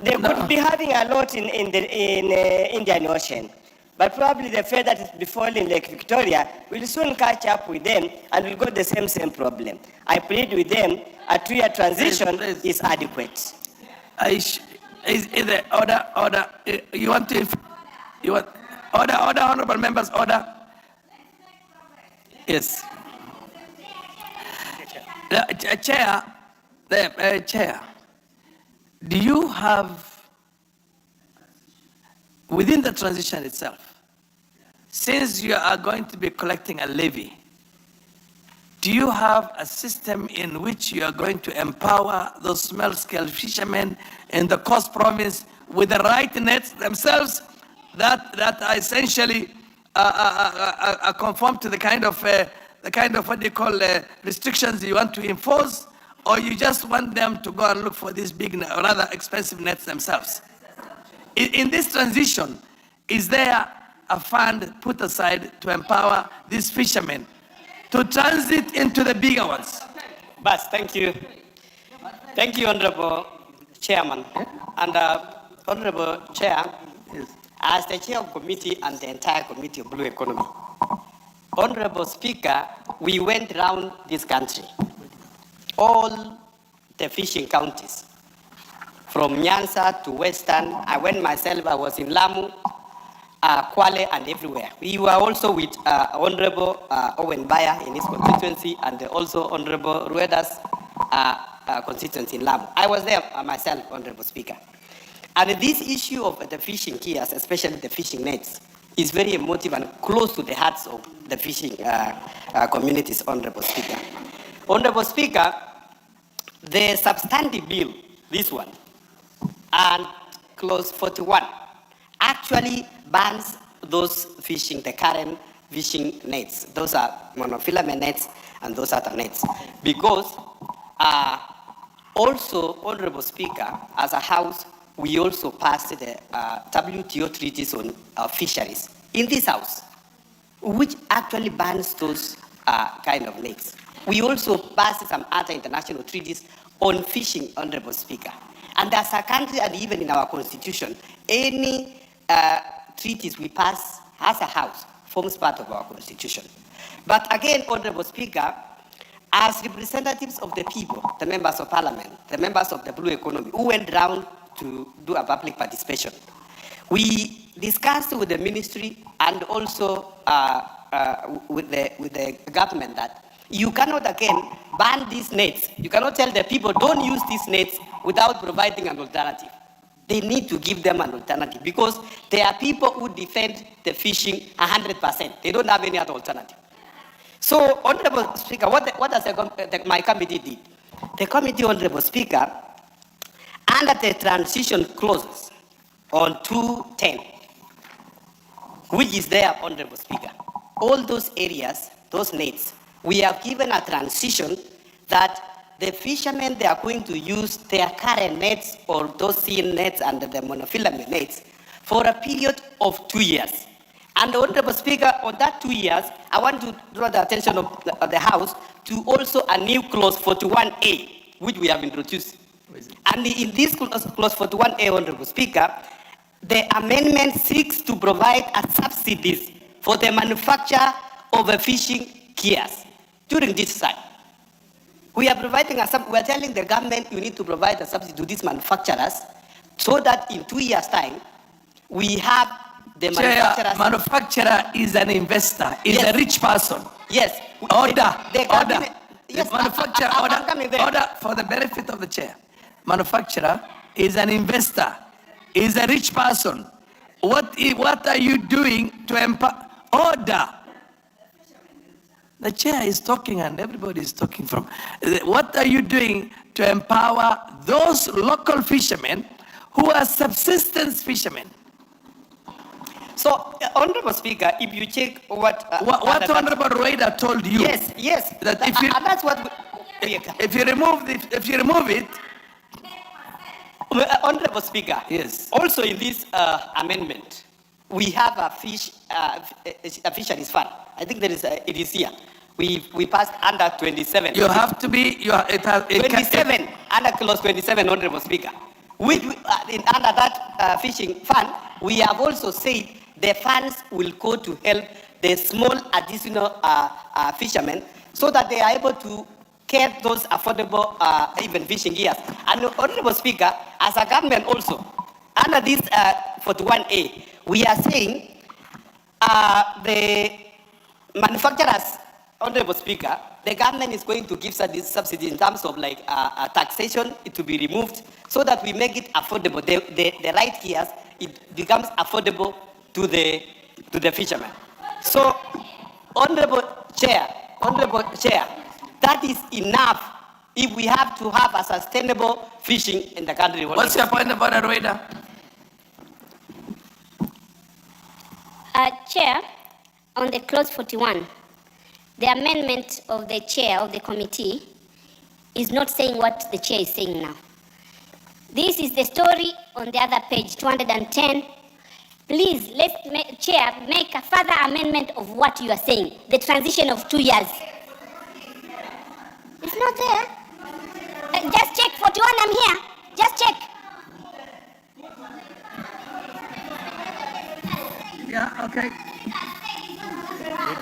they could be having a lot in the Indian Ocean. But probably the fate that is befalling Lake Victoria will soon catch up with them and will got the same problem. I plead with them, a 2-year transition is adequate. Is the order, you want order, honorable members, order. Yes. Chair, do you have, within the transition itself, since you are going to be collecting a levy, do you have a system in which you are going to empower those small-scale fishermen in the Coast Province with the right nets themselves that are essentially conform to the kind of what they call restrictions you want to impose, or you just want them to go and look for these big, rather expensive nets themselves? In this transition, is there a fund put aside to empower these fishermen to transit into the bigger ones? Bas, thank you. Thank you, Honorable Chairman, and Honorable Chair, as the Chair of Committee and the entire Committee of Blue Economy, Honorable Speaker, we went around this country, all the fishing counties, from Nyanza to Western. I went myself, I was in Lamu, Kwale, and everywhere. We were also with Honorable Owen Baya in his constituency, and also Honorable Rueda's constituency in Lamu. I was there myself, Honorable Speaker. And this issue of the fishing gears, especially the fishing nets, is very emotive and close to the hearts of the fishing communities, Honorable Speaker. Honorable Speaker, the substantive bill, this one, and clause 41, actually bans those fishing, the current fishing nets. Those are monofilament nets and those other nets. Because also, Honorable Speaker, as a House, we also passed the WTO treaties on fisheries in this House, which actually bans those kind of nets. We also passed some other international treaties on fishing, Honorable Speaker. And as a country, and even in our Constitution, any treaties we pass as a House forms part of our Constitution. But again, Honorable Speaker, as representatives of the people, the members of Parliament, the members of the Blue Economy, who went round to do a public participation, we discussed with the ministry and also with the government that you cannot again ban these nets. You cannot tell the people don't use these nets without providing an alternative. They need to give them an alternative because there are people who defend the fishing 100%. They don't have any other alternative. So, Honorable Speaker, what does my committee did? The committee, Honorable Speaker, under the transition clauses on 210, which is there, Honorable Speaker, all those areas, those nets, we have given a transition that the fishermen, they are going to use their current nets or those seal nets and the monofilament nets for a period of 2 years. And Honorable Speaker, on that 2 years, I want to draw the attention of the House to also a new clause 41A, which we have introduced. And in this clause 41A, Honorable Speaker, the amendment seeks to provide a subsidies for the manufacture of a fishing gears during this time. We are providing we are telling the government you need to provide a subsidy to these manufacturers so that in 2 years' time, we have the manufacturers. Manufacturer is an investor, is a rich person. Yes. Order. Yes, manufacturer, order for the benefit of the chair. Manufacturer is an investor, is a rich person. What are you doing to empower? Order. The chair is talking and everybody is talking from. What are you doing to empower those local fishermen who are subsistence fishermen? So, Honorable Speaker, if you check what Honorable Rueda told you. Yes. That if you, and that's what if you remove it. Honorable Speaker. Yes. Also in this amendment, we have a fisheries fund. I think it is here. We passed under 27. You have to be. 27 under clause 27, Honorable Speaker. Under that fishing fund, we have also said the funds will go to help the small additional fishermen so that they are able to get those affordable even fishing gears. And Honorable Speaker, as a government also, under this 41A, we are saying the manufacturers, Honorable Speaker, the government is going to give this subsidy in terms of like taxation, it to be removed so that we make it affordable. The right gears, it becomes affordable to the fishermen. So, Honorable Chair, that is enough if we have to have a sustainable fishing in the country. What's your point about Rueda? Chair, on the clause 41, the amendment of the chair of the committee is not saying what the chair is saying now. This is the story on the other page, 210. Please, Chair, make a further amendment of what you are saying, the transition of 2 years. It's not there. Just check 41, I'm here. Just check. Okay.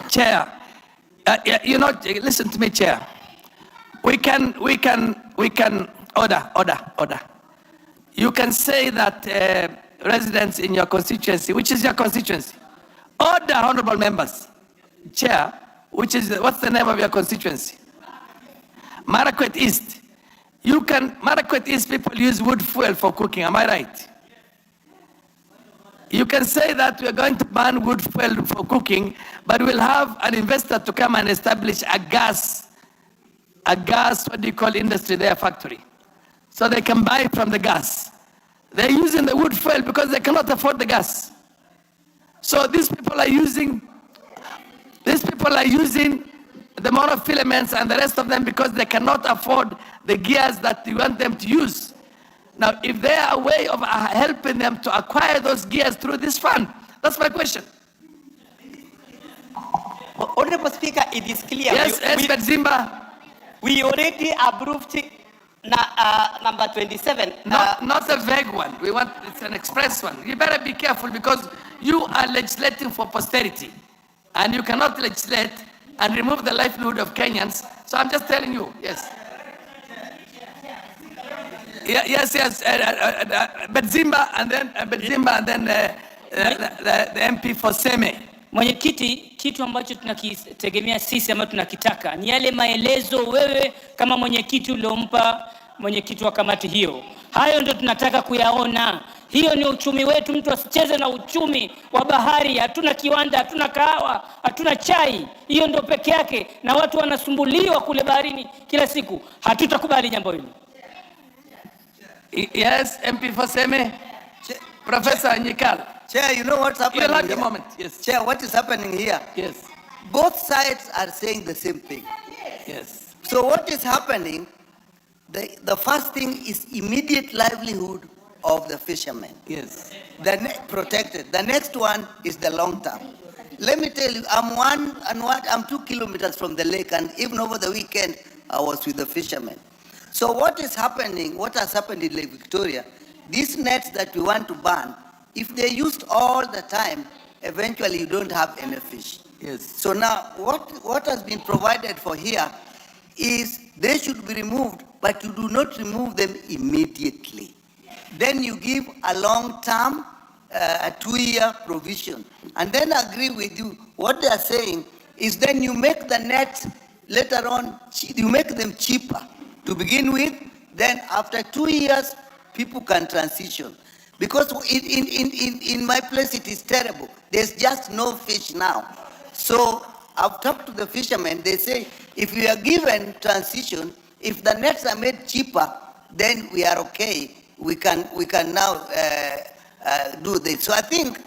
Chair, listen to me, Chair. We can, order. You can say that residents in your constituency, which is your constituency, order, honorable members. Chair, what's the name of your constituency? Marakwet East. Marakwet East people use wood fuel for cooking, am I right? You can say that we are going to ban wood fuel for cooking, but we'll have an investor to come and establish a gas, what do you call industry there, factory. So they can buy from the gas. They're using the wood fuel because they cannot afford the gas. So these people are using the monofilaments and the rest of them because they cannot afford the gears that you want them to use. Now, if there are a way of helping them to acquire those gears through this fund, that's my question. Honorable Speaker, it is clear. Yes, Expert Zimba. We already approved number 27. Not a vague one. It's an express one. You better be careful because you are legislating for posterity. And you cannot legislate and remove the livelihood of Kenyans. So I'm just telling you, yes. Yes. Bedzimba and then the MP for Seme. Mwenyekiti, kitu ambacho tunakitegemea sisi ama tunakitaka ni yale maelezo wewe kama mwenyekiti uliompa mwenyekiti wa kamati hiyo. Hayo ndio tunataka kuyaona. Hiyo ni uchumi wetu, mtu asicheze na uchumi wa bahari. Hatuna kiwanda, hatuna kahawa, hatuna chai. Hiyo ndio peke yake na watu wanasumbuliwa kule baharini kila siku. Hatutakubali jambo hilo. Yes, MP for Seme. Professor Nyikal. Chair, you know what's happening here? A moment. Yes. Chair, what is happening here? Yes. Both sides are saying the same thing. Yes. So what is happening, the first thing is immediate livelihood of the fishermen. Yes. Protected. The next one is the long term. Let me tell you, I'm 2 kilometers from the lake, and even over the weekend, I was with the fishermen. So what has happened in Lake Victoria, these nets that we want to ban, if they're used all the time, eventually you don't have any fish. Yes. So now, what has been provided for here is they should be removed, but you do not remove them immediately. Then you give a long-term, a 2-year provision. And then I agree with you. What they are saying is then you make the nets later on, you make them cheaper to begin with. Then after 2 years, people can transition. Because in my place, it is terrible. There's just no fish now. So I've talked to the fishermen. They say, if we are given transition, if the nets are made cheaper, then we are okay. We can now do this. So I think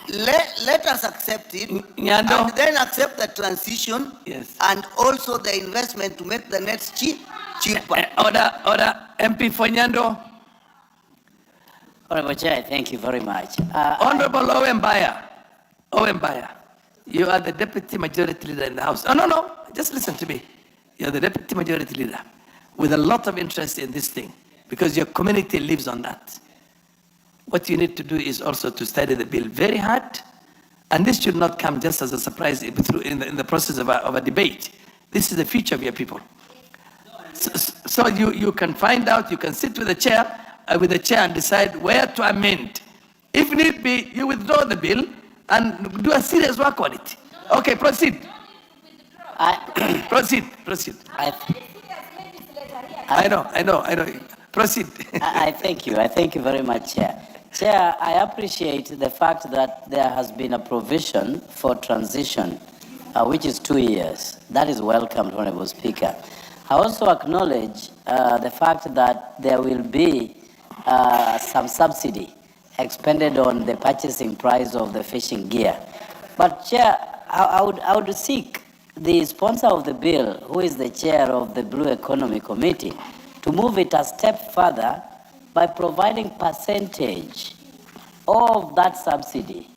let us accept it, Nyando. and then accept the transition, yes, and also the investment to make the nets cheaper. Order, MP for Nyando. Honorable Chair, thank you very much. Honorable Owembaya, you are the deputy majority leader in the House. Oh, no, just listen to me. You are the deputy majority leader with a lot of interest in this thing because your community lives on that. What you need to do is also to study the bill very hard, and this should not come just as a surprise in the process of a debate. This is the future of your people. So you can find out, you can sit with the chair and decide where to amend. If need be, you withdraw the bill and do a serious work on it. Okay, proceed. Proceed. I know. Proceed. I thank you. I thank you very much, Chair. Chair, I appreciate the fact that there has been a provision for transition, which is 2 years. That is welcomed, Honorable Speaker. I also acknowledge the fact that there will be some subsidy expended on the purchasing price of the fishing gear. But Chair, I would seek the sponsor of the bill, who is the chair of the Blue Economy Committee, to move it a step further by providing percentage of that subsidy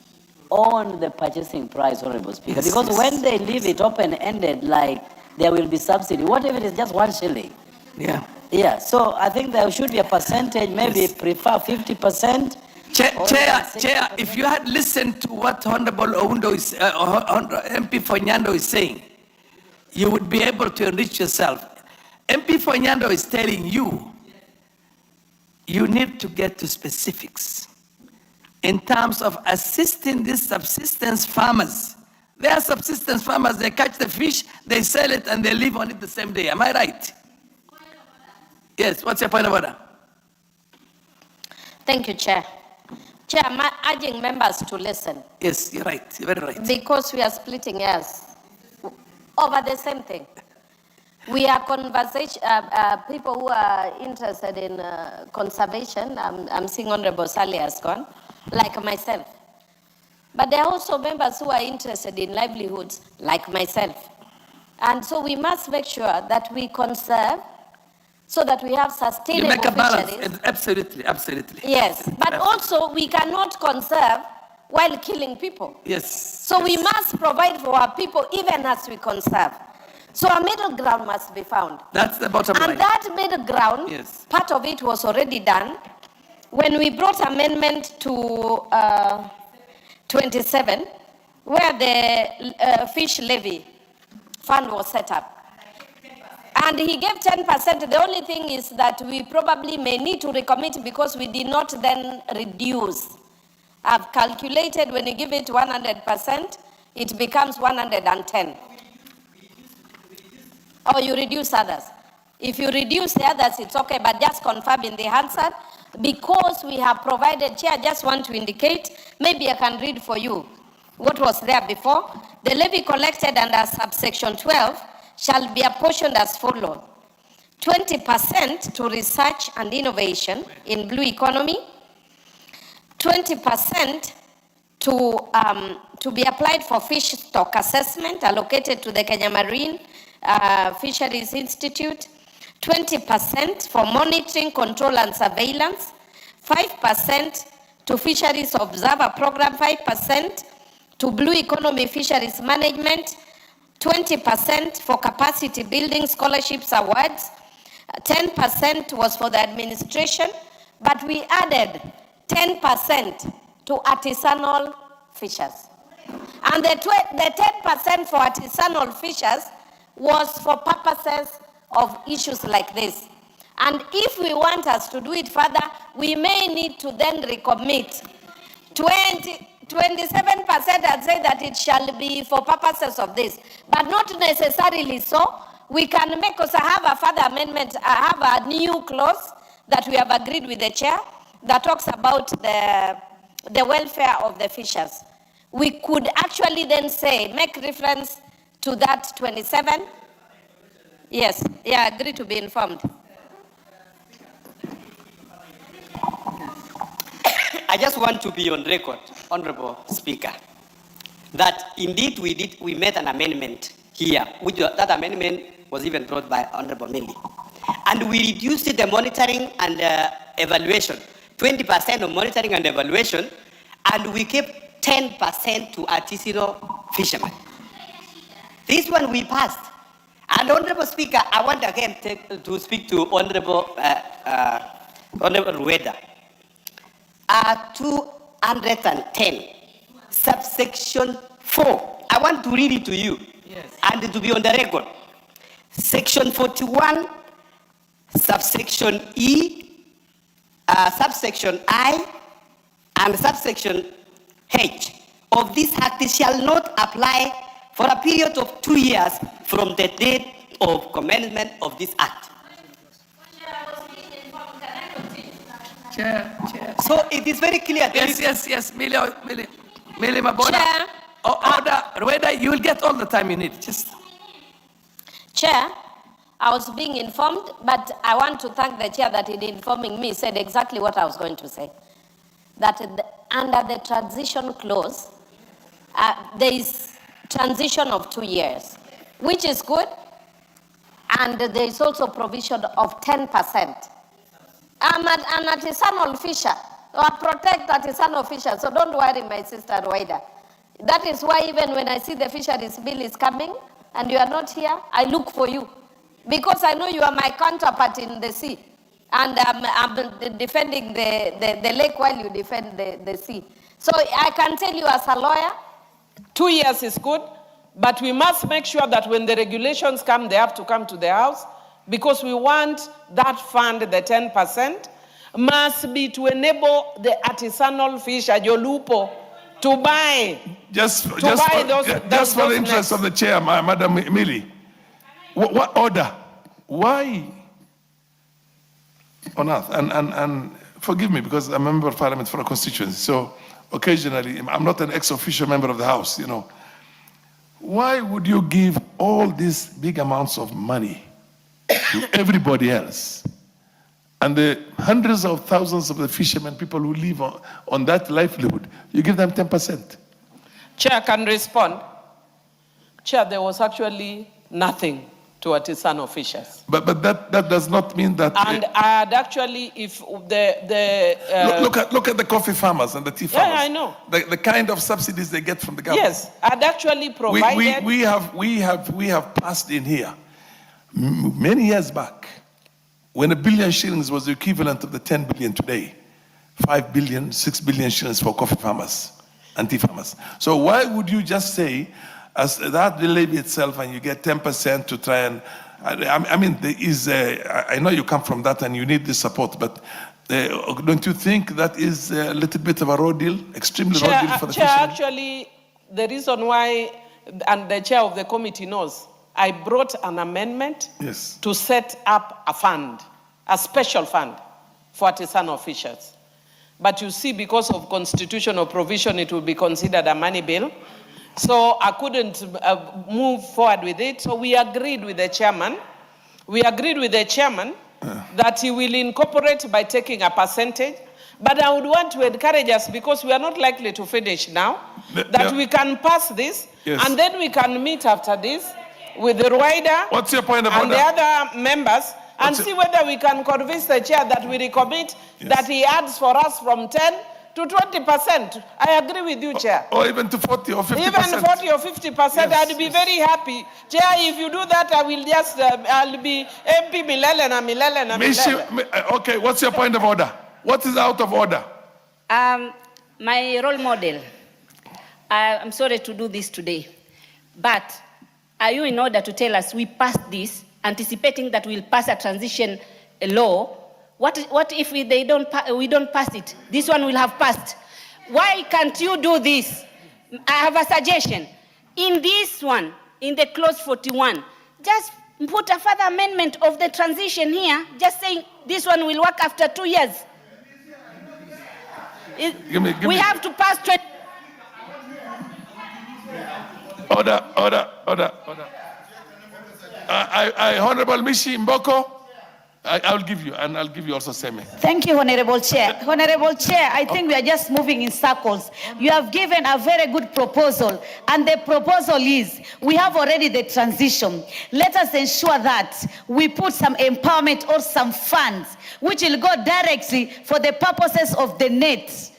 on the purchasing price, Honorable Speaker. Yes, because yes. when they leave it open-ended, like there will be subsidy, what if it is just 1 shilling? Yeah. Yeah, so I think there should be a percentage, maybe Yes. prefer 50%, Chair, if you had listened to what Honorable Oundo is, MP Fonyando is saying, you would be able to enrich yourself. MP Fonyando is telling you, you need to get to specifics in terms of assisting these subsistence farmers. They are subsistence farmers, they catch the fish, they sell it, and they live on it the same day. Am I right? Yes, what's your point of order? Thank you, Chair. Chair, I'm urging members to listen. Yes, you're right, you're very right. Because we are splitting hairs over the same thing. We are people who are interested in conservation. I'm seeing Honorable Sally has gone, like myself. But there are also members who are interested in livelihoods, like myself. And so we must make sure that we conserve so that we have sustainable You make a balance, fisheries. absolutely, absolutely. Yes, but also we cannot conserve while killing people. Yes. So we must provide for our people even as we conserve. So a middle ground must be found. That's the bottom line. And that middle ground, yes, part of it was already done when we brought amendment to 27, where the fish levy fund was set up. And he gave 10%. The only thing is that we probably may need to recommit because we did not then reduce. I've calculated when you give it 100%, it becomes 110. Or you reduce others. If you reduce the others, it's okay, but just confirm in the answer, because we have provided, Chair, I just want to indicate, maybe I can read for you what was there before. The levy collected under subsection 12 shall be apportioned as follows: 20% to research and innovation in blue economy, 20% to be applied for fish stock assessment allocated to the Kenya Marine Fisheries Institute, 20% for monitoring, control and surveillance, 5% to fisheries observer program, 5% to blue economy fisheries management, 20% for capacity building scholarships awards, 10% was for the administration, but we added 10% to artisanal fishers. And the 10% for artisanal fishers was for purposes of issues like this. And if we want us to do it further, we may need to then recommit 27% and say that it shall be for purposes of this, but not necessarily so. We can make us have a further amendment, have a new clause that we have agreed with the chair that talks about the welfare of the fishers. We could actually then say, make reference to that 27. Yes, yeah, agree to be informed. I just want to be on record, Honorable Speaker, that indeed we made an amendment here, which that amendment was even brought by Honorable Millie. And we reduced the monitoring and evaluation, 20% of monitoring and evaluation, and we kept 10% to artisanal fishermen. This one we passed. And Honorable Speaker, I want again to speak to Honorable Rueda. 210, subsection 4. I want to read it to you, yes, and to be on the record. Section 41, subsection E, subsection I, and subsection H of this act shall not apply for a period of 2 years from the date of commencement of this act. Chair. So it is very clear. Yes, Millie Mabona. Order, Rueda, you will get all the time you need. Just. Chair, I was being informed, but I want to thank the chair that in informing me said exactly what I was going to say. That under the transition clause, there is transition of 2 years, which is good, and there is also provision of 10%. I'm an artisanal fisher. I protect artisanal fishers, so don't worry, my sister Rueda. That is why even when I see the fisheries bill is coming and you are not here, I look for you. Because I know you are my counterpart in the sea. And I'm defending the lake while you defend the sea. So I can tell you as a lawyer, 2 years is good, but we must make sure that when the regulations come, they have to come to the House, because we want that fund, the 10%, must be to enable the artisanal fisher, Jolupo, to buy. Just for those the interest nets. of the chair, Madam Millie, what order? Why on earth? And forgive me, because I'm a member of Parliament for a constituency, so occasionally I'm not an ex-official member of the House, you know. Why would you give all these big amounts of money to everybody else? And the hundreds of thousands of the fishermen, people who live on that livelihood, you give them 10%. Chair can respond. Chair, there was actually nothing to artisanal fishers. But that does not mean that. And I had actually, if look at the coffee farmers and the tea farmers. Yeah, I know. The kind of subsidies they get from the government. Yes, I'd actually provided. We have passed in here many years back, when 1 billion shillings was the equivalent of the 10 billion today. 5 billion, 6 billion shillings for coffee farmers and tea farmers. So why would you just say, as that the levy itself, and you get 10% to try and, I mean, there is, I know you come from that and you need this support, but don't you think that is a little bit of a raw deal, extremely raw deal for the fishermen? Actually, the reason why, and the chair of the committee knows, I brought an amendment to set up a fund, a special fund for artisanal fishers. But you see, because of constitutional provision, it will be considered a money bill. So I couldn't move forward with it. So we agreed with the chairman. That he will incorporate by taking a percentage. But I would want to encourage us, because we are not likely to finish now, that we can pass this, and then we can meet after this with the Rueda What's your point of and order? the other members, and see whether we can convince the chair that we recommit that he adds for us from 10 to 20%. I agree with you, Chair. Or even to 40 or 50%. Even 40 or 50%, I'd be very happy. Chair, if you do that, I will just, I'll be MP Milele na Milele na Milele. Okay, what's your point of order? What is out of order? My role model, I'm sorry to do this today, but are you in order to tell us we passed this, anticipating that we'll pass a transition law? What if we don't pass it? This one will have passed. Why can't you do this? I have a suggestion. In this one, in the clause 41, just put a further amendment of the transition here, just saying this one will work after 2 years. We have to pass 20. Order. Honorable Mishi Mboko, I'll give you, and I'll give you also Seme. Thank you, Honorable Chair. Honorable Chair, I think we are just moving in circles. You have given a very good proposal, and the proposal is, we have already the transition. Let us ensure that we put some empowerment or some funds, which will go directly for the purposes of the net.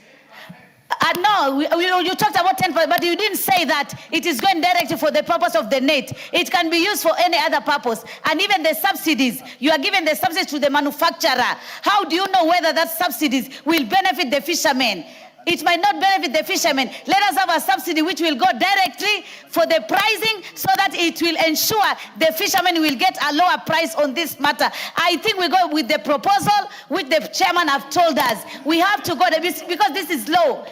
No, you talked about 10%, but you didn't say that it is going directly for the purpose of the net. It can be used for any other purpose. And even the subsidies, you are giving the subsidies to the manufacturer. How do you know whether that subsidies will benefit the fishermen? It might not benefit the fishermen. Let us have a subsidy which will go directly for the pricing, so that it will ensure the fishermen will get a lower price on this matter. I think we go with the proposal which the chairman have told us. We have to go, because this is low.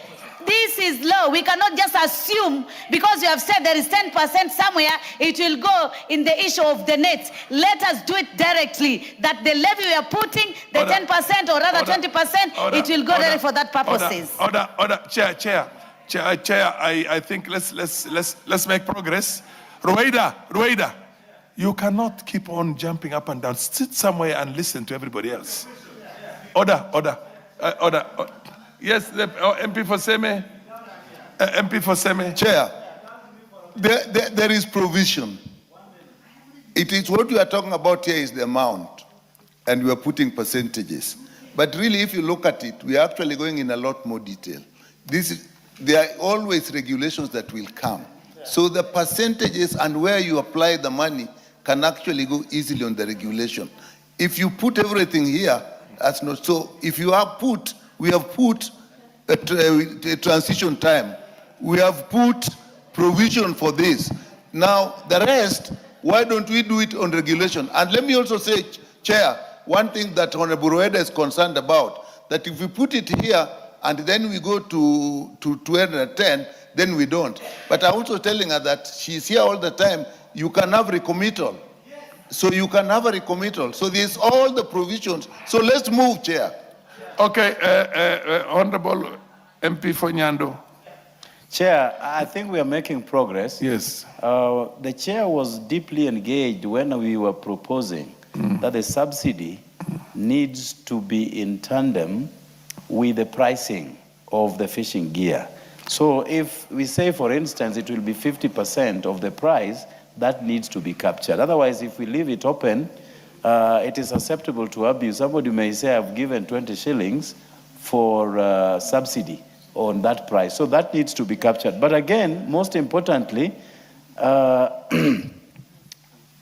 This is low. We cannot just assume, because you have said there is 10% somewhere, it will go in the issue of the net. Let us do it directly, that the levy we are putting, the 10% or rather 20%, it will go there for that purposes. Order. Chair, I think let's make progress. Rueda, you cannot keep on jumping up and down. Sit somewhere and listen to everybody else. Order. Yes, MP for Seme. MP for Seme. Chair, there is provision. It is what we are talking about here is the amount, and we are putting percentages. But really, if you look at it, we are actually going in a lot more detail. There are always regulations that will come. So the percentages and where you apply the money can actually go easily on the regulation. If you put everything here, That's not so. If you have put, we have put a transition time. We have put provision for this. Now, the rest, why don't we do it on regulation? And let me also say, Chair, one thing that Honorable Rueda is concerned about, that if we put it here and then we go to 210, then we don't. But I'm also telling her that she's here all the time. You can have recommittal. So you can have a recommittal. So there's all the provisions. So let's move, Chair. Okay, Honorable MP Fonyando. Chair, I think we are making progress. Yes. The chair was deeply engaged when we were proposing that the subsidy needs to be in tandem with the pricing of the fishing gear. So if we say, for instance, it will be 50% of the price, that needs to be captured. Otherwise, if we leave it open, it is susceptible to abuse. Somebody may say, I've given 20 shillings for subsidy on that price. So that needs to be captured. But again, most importantly,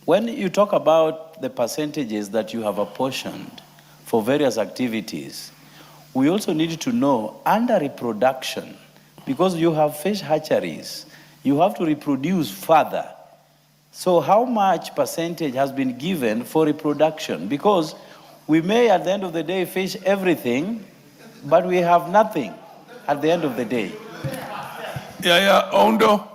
when you talk about the percentages that you have apportioned for various activities, we also need to know under reproduction, because you have fish hatcheries, you have to reproduce further. So how much percentage has been given for reproduction? Because we may at the end of the day fish everything, but we have nothing at the end of the day. Ondo.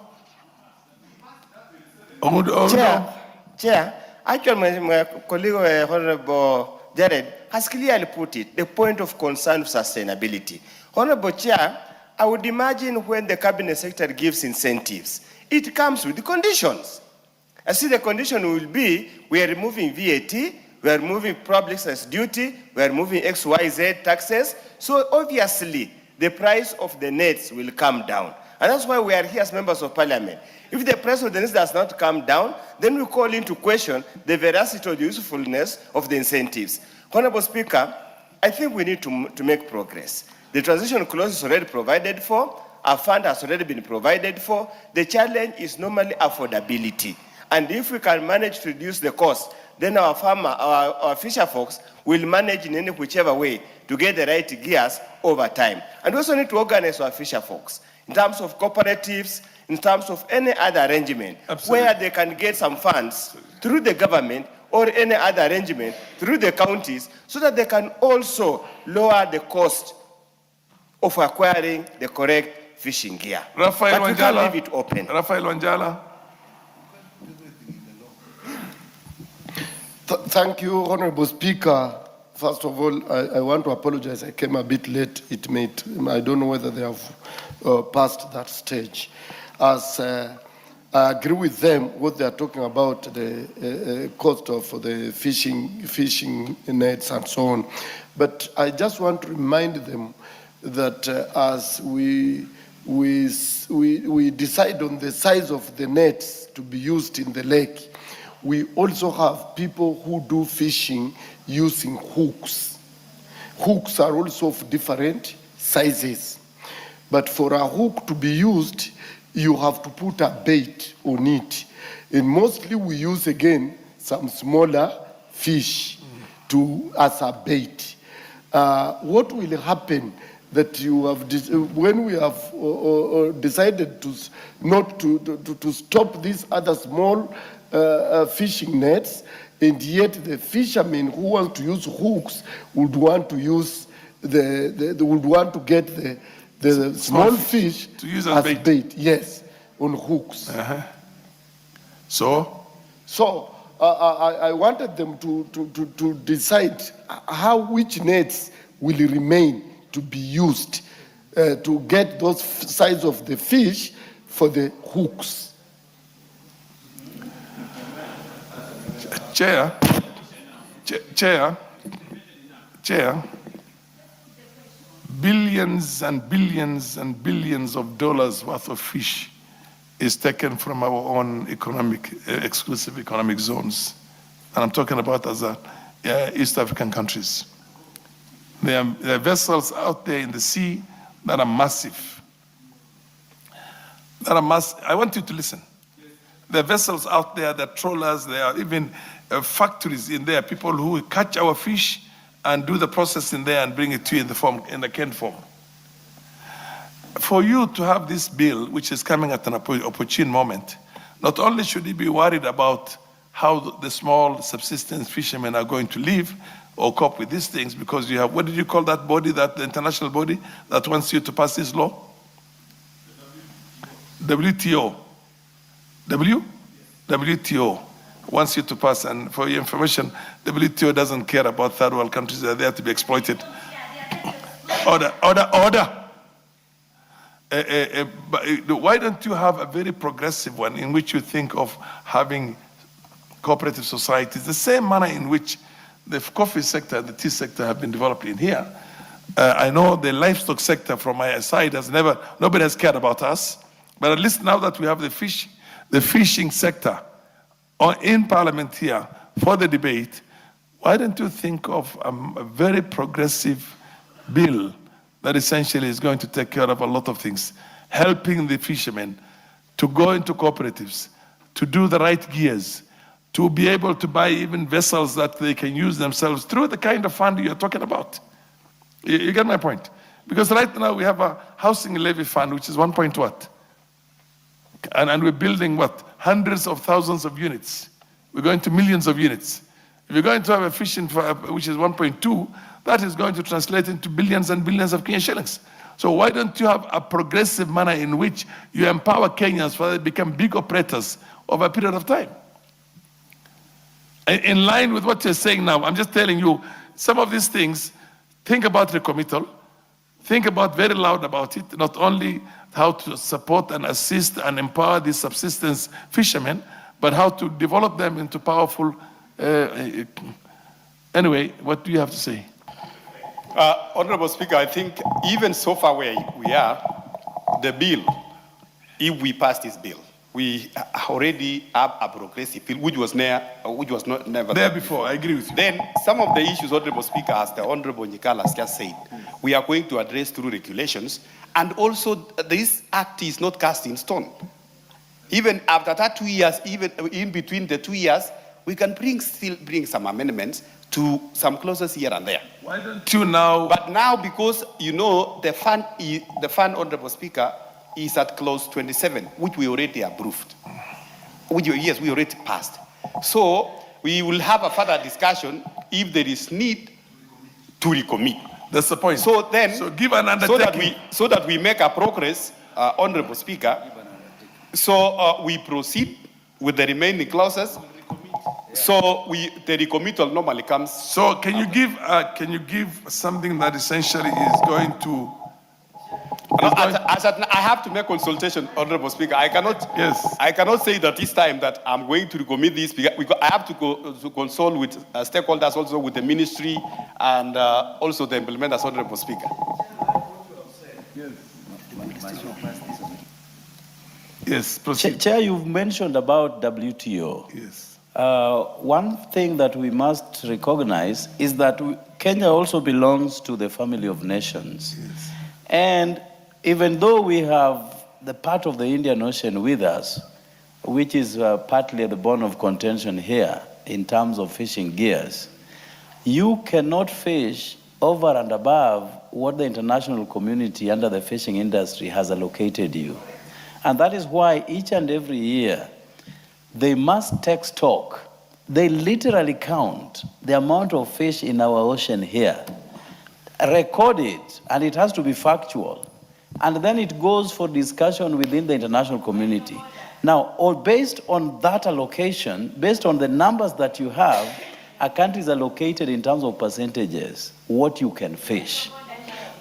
Chair, actually my colleague Honorable Jared has clearly put it, the point of concern of sustainability. Honorable Chair, I would imagine when the Cabinet Secretary gives incentives, it comes with the conditions. I see the condition will be, we are removing VAT, we are removing public service duty, we are removing XYZ taxes. So obviously, the price of the nets will come down. And that's why we are here as members of parliament. If the price of the nets does not come down, then we call into question the veracity or the usefulness of the incentives. Honorable Speaker, I think we need to make progress. The transition clause is already provided for, our fund has already been provided for. The challenge is normally affordability. And if we can manage to reduce the cost, then our farmer, our fisher folks will manage in any whichever way to get the right gears over time. And we also need to organize our fisher folks in terms of cooperatives, in terms of any other arrangement, where they can get some funds through the government or any other arrangement through the counties, so that they can also lower the cost of acquiring the correct fishing gear. Rafael but we Wanjala. can't leave it open. Rafael Wanjala. Thank you, Honorable Speaker. First of all, I want to apologize. I came a bit late. I don't know whether they have passed that stage. As I agree with them, what they are talking about, the cost of the fishing nets and so on. But I just want to remind them that as we decide on the size of the nets to be used in the lake, we also have people who do fishing using hooks. Hooks are also of different sizes. But for a hook to be used, you have to put a bait on it. And mostly we use, again, some smaller fish as a bait. What will happen that you have, when we have decided not to stop these other small fishing nets, and yet the fishermen who want to use hooks would want to use would want to get the small fish to use as bait. bait. Yes, on hooks. So I wanted them to decide which nets will remain to be used to get those size of the fish for the hooks. Chair, billions and billions and billions of dollars worth of fish is taken from our own exclusive economic zones. And I'm talking about as East African countries. There are vessels out there in the sea that are massive. I want you to listen. There are vessels out there, there are trawlers, there are even factories in there, people who catch our fish and do the processing there and bring it to you in the canned form. For you to have this bill, which is coming at an opportune moment, not only should you be worried about how the small subsistence fishermen are going to live or cope with these things, because you have, what did you call that body, that the international body that wants you to pass this law? WTO. WTO wants you to pass, and for your information, WTO doesn't care about third world countries. They're there to be exploited. Order. Why don't you have a very progressive one in which you think of having cooperative societies, the same manner in which the coffee sector and the tea sector have been developed in here? I know the livestock sector from my side nobody has cared about us, but at least now that we have the fishing sector in Parliament here for the debate, why don't you think of a very progressive bill that essentially is going to take care of a lot of things, helping the fishermen to go into cooperatives, to do the right gears, to be able to buy even vessels that they can use themselves through the kind of fund you're talking about. You get my point? Because right now we have a housing levy fund, which is 1 point what? And we're building what? Hundreds of thousands of units. We're going to millions of units. If you're going to have a fishing, which is 1.2, that is going to translate into billions and billions of Kenyan shillings. So why don't you have a progressive manner in which you empower Kenyans so they become big operators over a period of time? In line with what you're saying now, I'm just telling you, some of these things, think about recommittal, think about very loud about it, not only how to support and assist and empower these subsistence fishermen, but how to develop them into powerful. Anyway, what do you have to say? Honorable Speaker, I think even so far where we are, the bill, if we pass this bill, we already have a progressive bill, which was not never there before. I agree with you. Then some of the issues, Honorable Speaker, as the Honorable Nyikala has just said, we are going to address through regulations, and also this act is not cast in stone. Even after that 2 years, even in between the 2 years, we can still bring some amendments to some clauses here and there. Why don't you now? But now, because you know the fund, Honorable Speaker, is at clause 27, which we already approved. Yes, we already passed. So we will have a further discussion if there is need to recommit. That's the point. So then, give an undertaking. So that we make a progress, Honorable Speaker. So we proceed with the remaining clauses. So the recommittal normally comes. So can you give something that essentially is going to? I have to make consultation, Honorable Speaker. I cannot say that this time that I'm going to recommit this because I have to consult with stakeholders, also with the ministry and also the implementers, Honorable Speaker. Yes, proceed. Chair, you've mentioned about WTO. Yes. One thing that we must recognize is that Kenya also belongs to the family of nations. Yes. And even though we have the part of the Indian Ocean with us, which is partly the bone of contention here in terms of fishing gears, you cannot fish over and above what the international community under the fishing industry has allocated you. And that is why each and every year, they must take stock. They literally count the amount of fish in our ocean here, record it, and it has to be factual. And then it goes for discussion within the international community. Now, based on that allocation, based on the numbers that you have, a country is allocated in terms of percentages, what you can fish.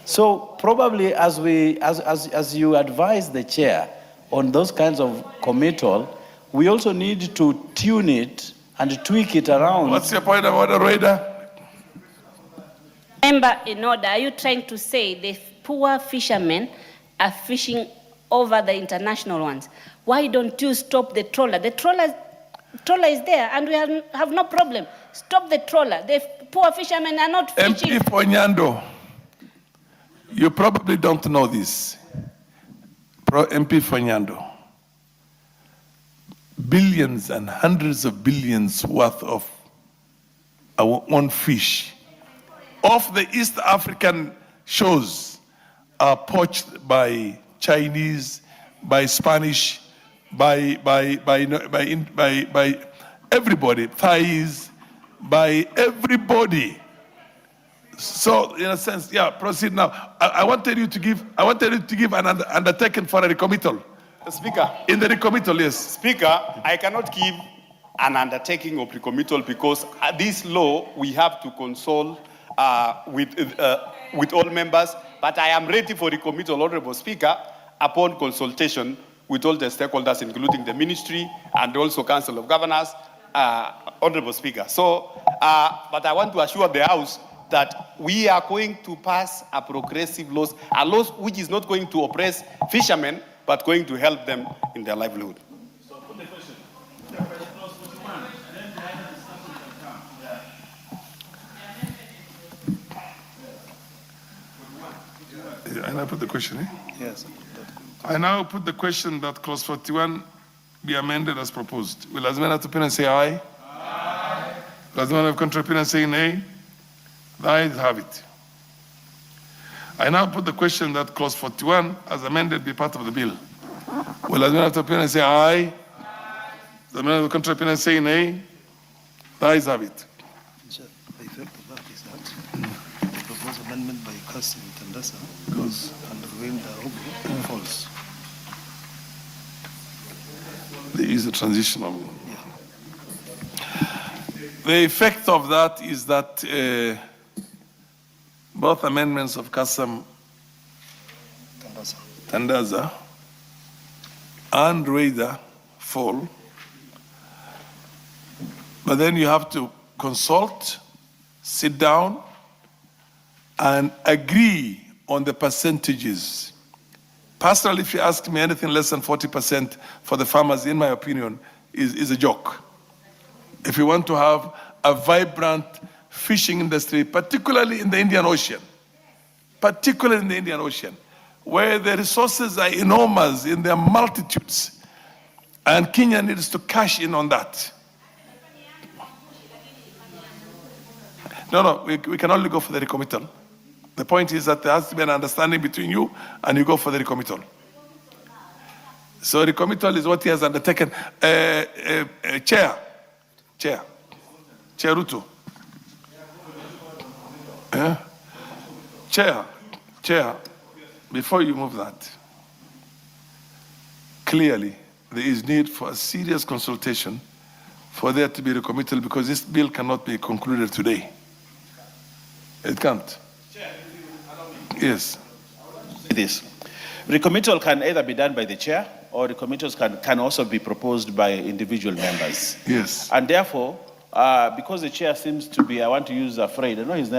So probably as you advise the chair on those kinds of committal, we also need to tune it and tweak it around. What's your point about the radar? Member, in order, are you trying to say the poor fishermen are fishing over the international ones? Why don't you stop the trawler? The trawler is there and we have no problem. Stop the trawler. The poor fishermen are not fishing. MP Fonyando, you probably don't know this. MP Fonyando, billions and hundreds of billions worth of our own fish of the East African shores are poached by Chinese, by Spanish, by everybody, Thais, by everybody. So in a sense, yeah, proceed now. I wanted you to give an undertaking for a recommittal. Speaker. In the recommittal, yes. Speaker, I cannot give an undertaking of recommittal because this law we have to consult with all members, but I am ready for recommittal, Honorable Speaker, upon consultation with all the stakeholders, including the ministry and also Council of Governors, Honorable Speaker. So, but I want to assure the House that we are going to pass a progressive laws, a laws which is not going to oppress fishermen, but going to help them in their livelihood. I now put the question, eh? Yes. I now put the question that clause 41 be amended as proposed. Will as many of the opinion say aye? Aye. Will as many of contrary opinion say nay? The ayes have it. I now put the question that clause 41 as amended be part of the bill. Will as many of the opinion say aye? Aye. The many of the contrary opinion say nay? The ayes have it. The effect of that is that the proposed amendment by Council Tandasa goes and when the falls. There is a transitional. The effect of that is that both amendments of Kasam Tandaza and Raider fall, but then you have to consult, sit down, and agree on the percentages. Personally, if you ask me, anything less than 40% for the farmers, in my opinion, is a joke. If you want to have a vibrant fishing industry, particularly in the Indian Ocean, where the resources are enormous in their multitudes, and Kenya needs to cash in on that. No, we can only go for the recommittal. The point is that there has to be an understanding between you and you go for the recommittal. So recommittal is what he has undertaken. Chair Ruto. Chair, before you move that, clearly there is need for a serious consultation for there to be recommittal because this bill cannot be concluded today. It can't. Yes. It is. Recommittal can either be done by the chair or recommittals can also be proposed by individual members. Yes. And therefore, because the chair seems to be, I want to use afraid, I know he's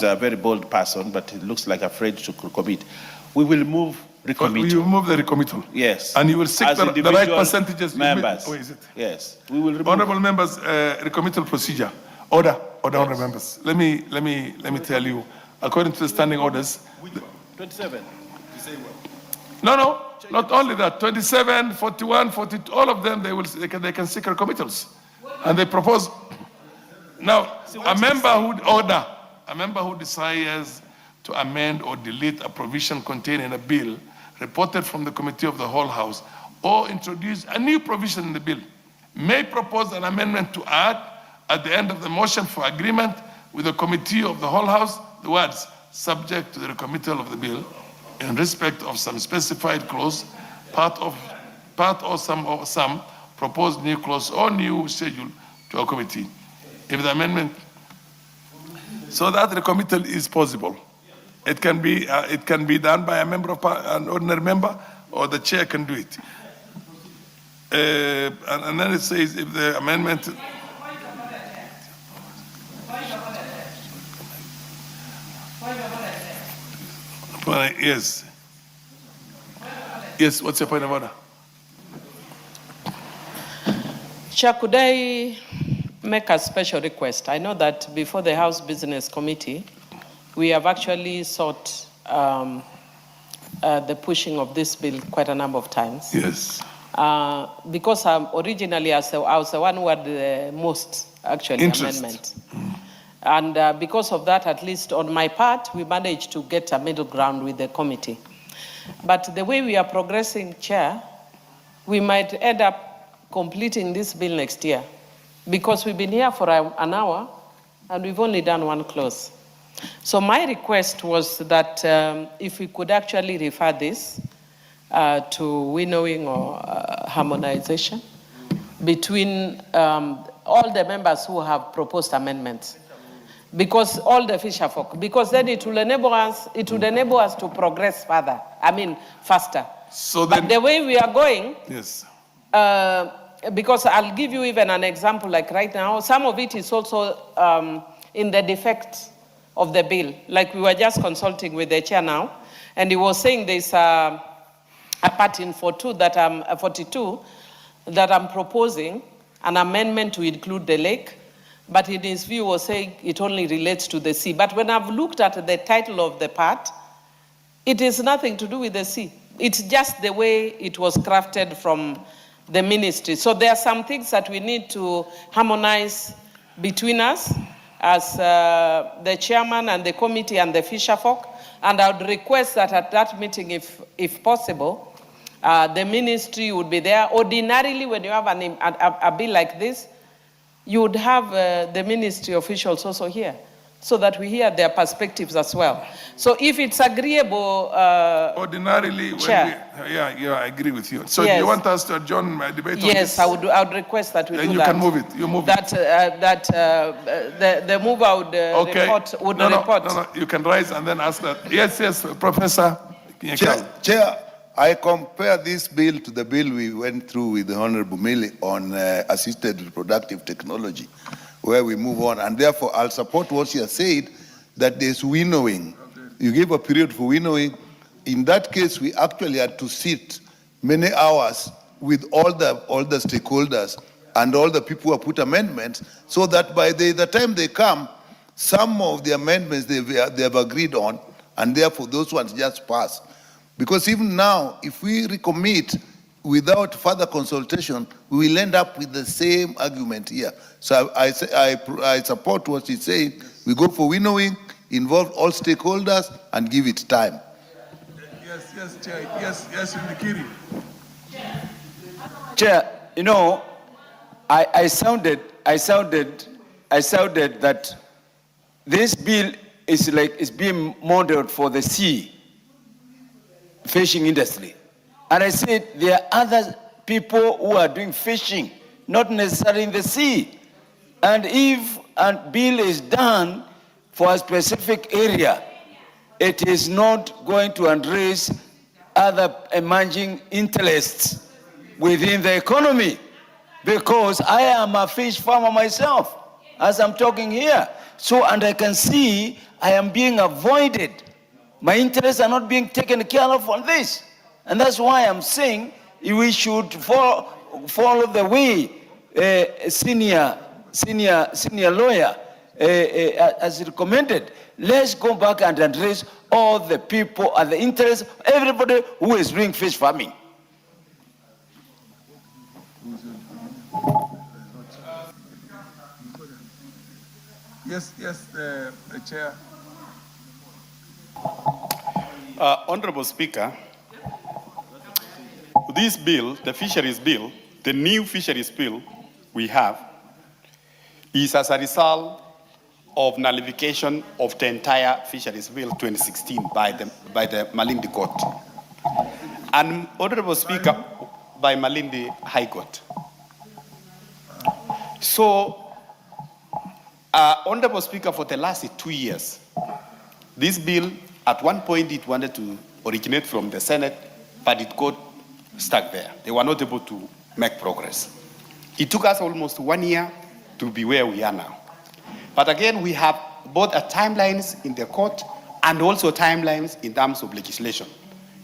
a very bold person, but he looks like afraid to commit. We will move recommittal. You move the recommittal. Yes. And you will seek the right percentages. Members. Is it? Yes. We will remove. Honorable members, recommittal procedure. Order, honorable members. Let me tell you, according to the standing orders. 27. No, not only that. 27, 41, 42, all of them, they can seek recommittals. And they propose. Now, a member who desires to amend or delete a provision contained in a bill reported from the committee of the whole House or introduce a new provision in the bill may propose an amendment to add at the end of the motion for agreement with the committee of the whole House the words subject to the recommittal of the bill in respect of some specified clause, part or some proposed new clause or new schedule to a committee. If the amendment, so that recommittal is possible. It can be done by a member of an ordinary member, or the chair can do it. And then it says if the amendment. Yes. Yes, what's your point of order? Chair, could I make a special request? I know that before the House Business Committee, we have actually sought the pushing of this bill quite a number of times. Yes. Because originally I was the one who had the most, actually, amendment. And because of that, at least on my part, we managed to get a middle ground with the committee. But the way we are progressing, Chair, we might end up completing this bill next year, because we've been here for an hour and we've only done one clause. So my request was that if we could actually refer this to winnowing or harmonization between all the members who have proposed amendments, because all the fisher folk, because then it will enable us to progress further. I mean, faster. So then, but the way we are going, yes. Because I'll give you even an example, like right now, some of it is also in the defect of the bill. Like we were just consulting with the chair now, and he was saying there's a part in 42 that I'm proposing an amendment to include the lake, but in his view was saying it only relates to the sea. But when I've looked at the title of the part, it is nothing to do with the sea. It's just the way it was crafted from the ministry. So there are some things that we need to harmonize between us as the chairman and the committee and the fisher folk. And I would request that at that meeting, if possible, the ministry would be there. Ordinarily, when you have a bill like this, you would have the ministry officials also here, so that we hear their perspectives as well. So if it's agreeable, ordinarily, Chair. I agree with you. So Yes. you want us to adjourn my debate on Yes, this? I would request that we Then do you that. can move it. You move that, the mover would report. No, you can rise and then ask that. Yes, Professor. Chair, I compare this bill to the bill we went through with the Honorable Millie on assisted reproductive technology, where we move on. And therefore, I'll support what she has said, that there's winnowing. You give a period for winnowing. In that case, we actually had to sit many hours with all the stakeholders and all the people who have put amendments, so that by the time they come, some of the amendments they have agreed on, and therefore those ones just pass. Because even now, if we recommit without further consultation, we will end up with the same argument here. So I support what she's saying. We go for winnowing, involve all stakeholders, and give it time. Yes, Chair. Yes, Ndikiri. Chair, you know, I sounded that this bill is being modeled for the sea fishing industry. And I said there are other people who are doing fishing, not necessarily in the sea. And if a bill is done for a specific area, it is not going to address other emerging interests within the economy. Because I am a fish farmer myself, as I'm talking here. So, and I can see I am being avoided. My interests are not being taken care of on this. And that's why I'm saying we should follow the way senior lawyer as recommended. Let's go back and address all the people and the interests, everybody who is doing fish farming. Yes, the Chair. Honorable Speaker, this bill, the fisheries bill, the new fisheries bill we have, is as a result of nullification of the entire fisheries bill 2016 by the Malindi Court. And Honorable Speaker, by Malindi High Court. So, Honorable Speaker, for the last 2 years, this bill, at one point it wanted to originate from the Senate, but it got stuck there. They were not able to make progress. It took us almost 1 year to be where we are now. But again, we have both timelines in the court and also timelines in terms of legislation.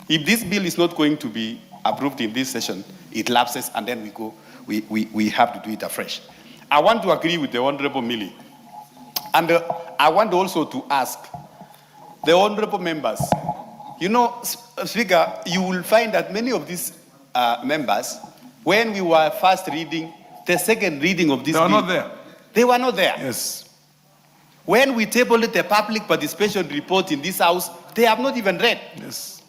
If this bill is not going to be approved in this session, it lapses and then we have to do it afresh. I want to agree with the Honorable Millie. And I want also to ask the honorable members, you know, Speaker, you will find that many of these members, when we were first reading, the second reading of this bill, they were not there. They were not there. Yes. When we tabled the public participation report in this house, they have not even read. Yes.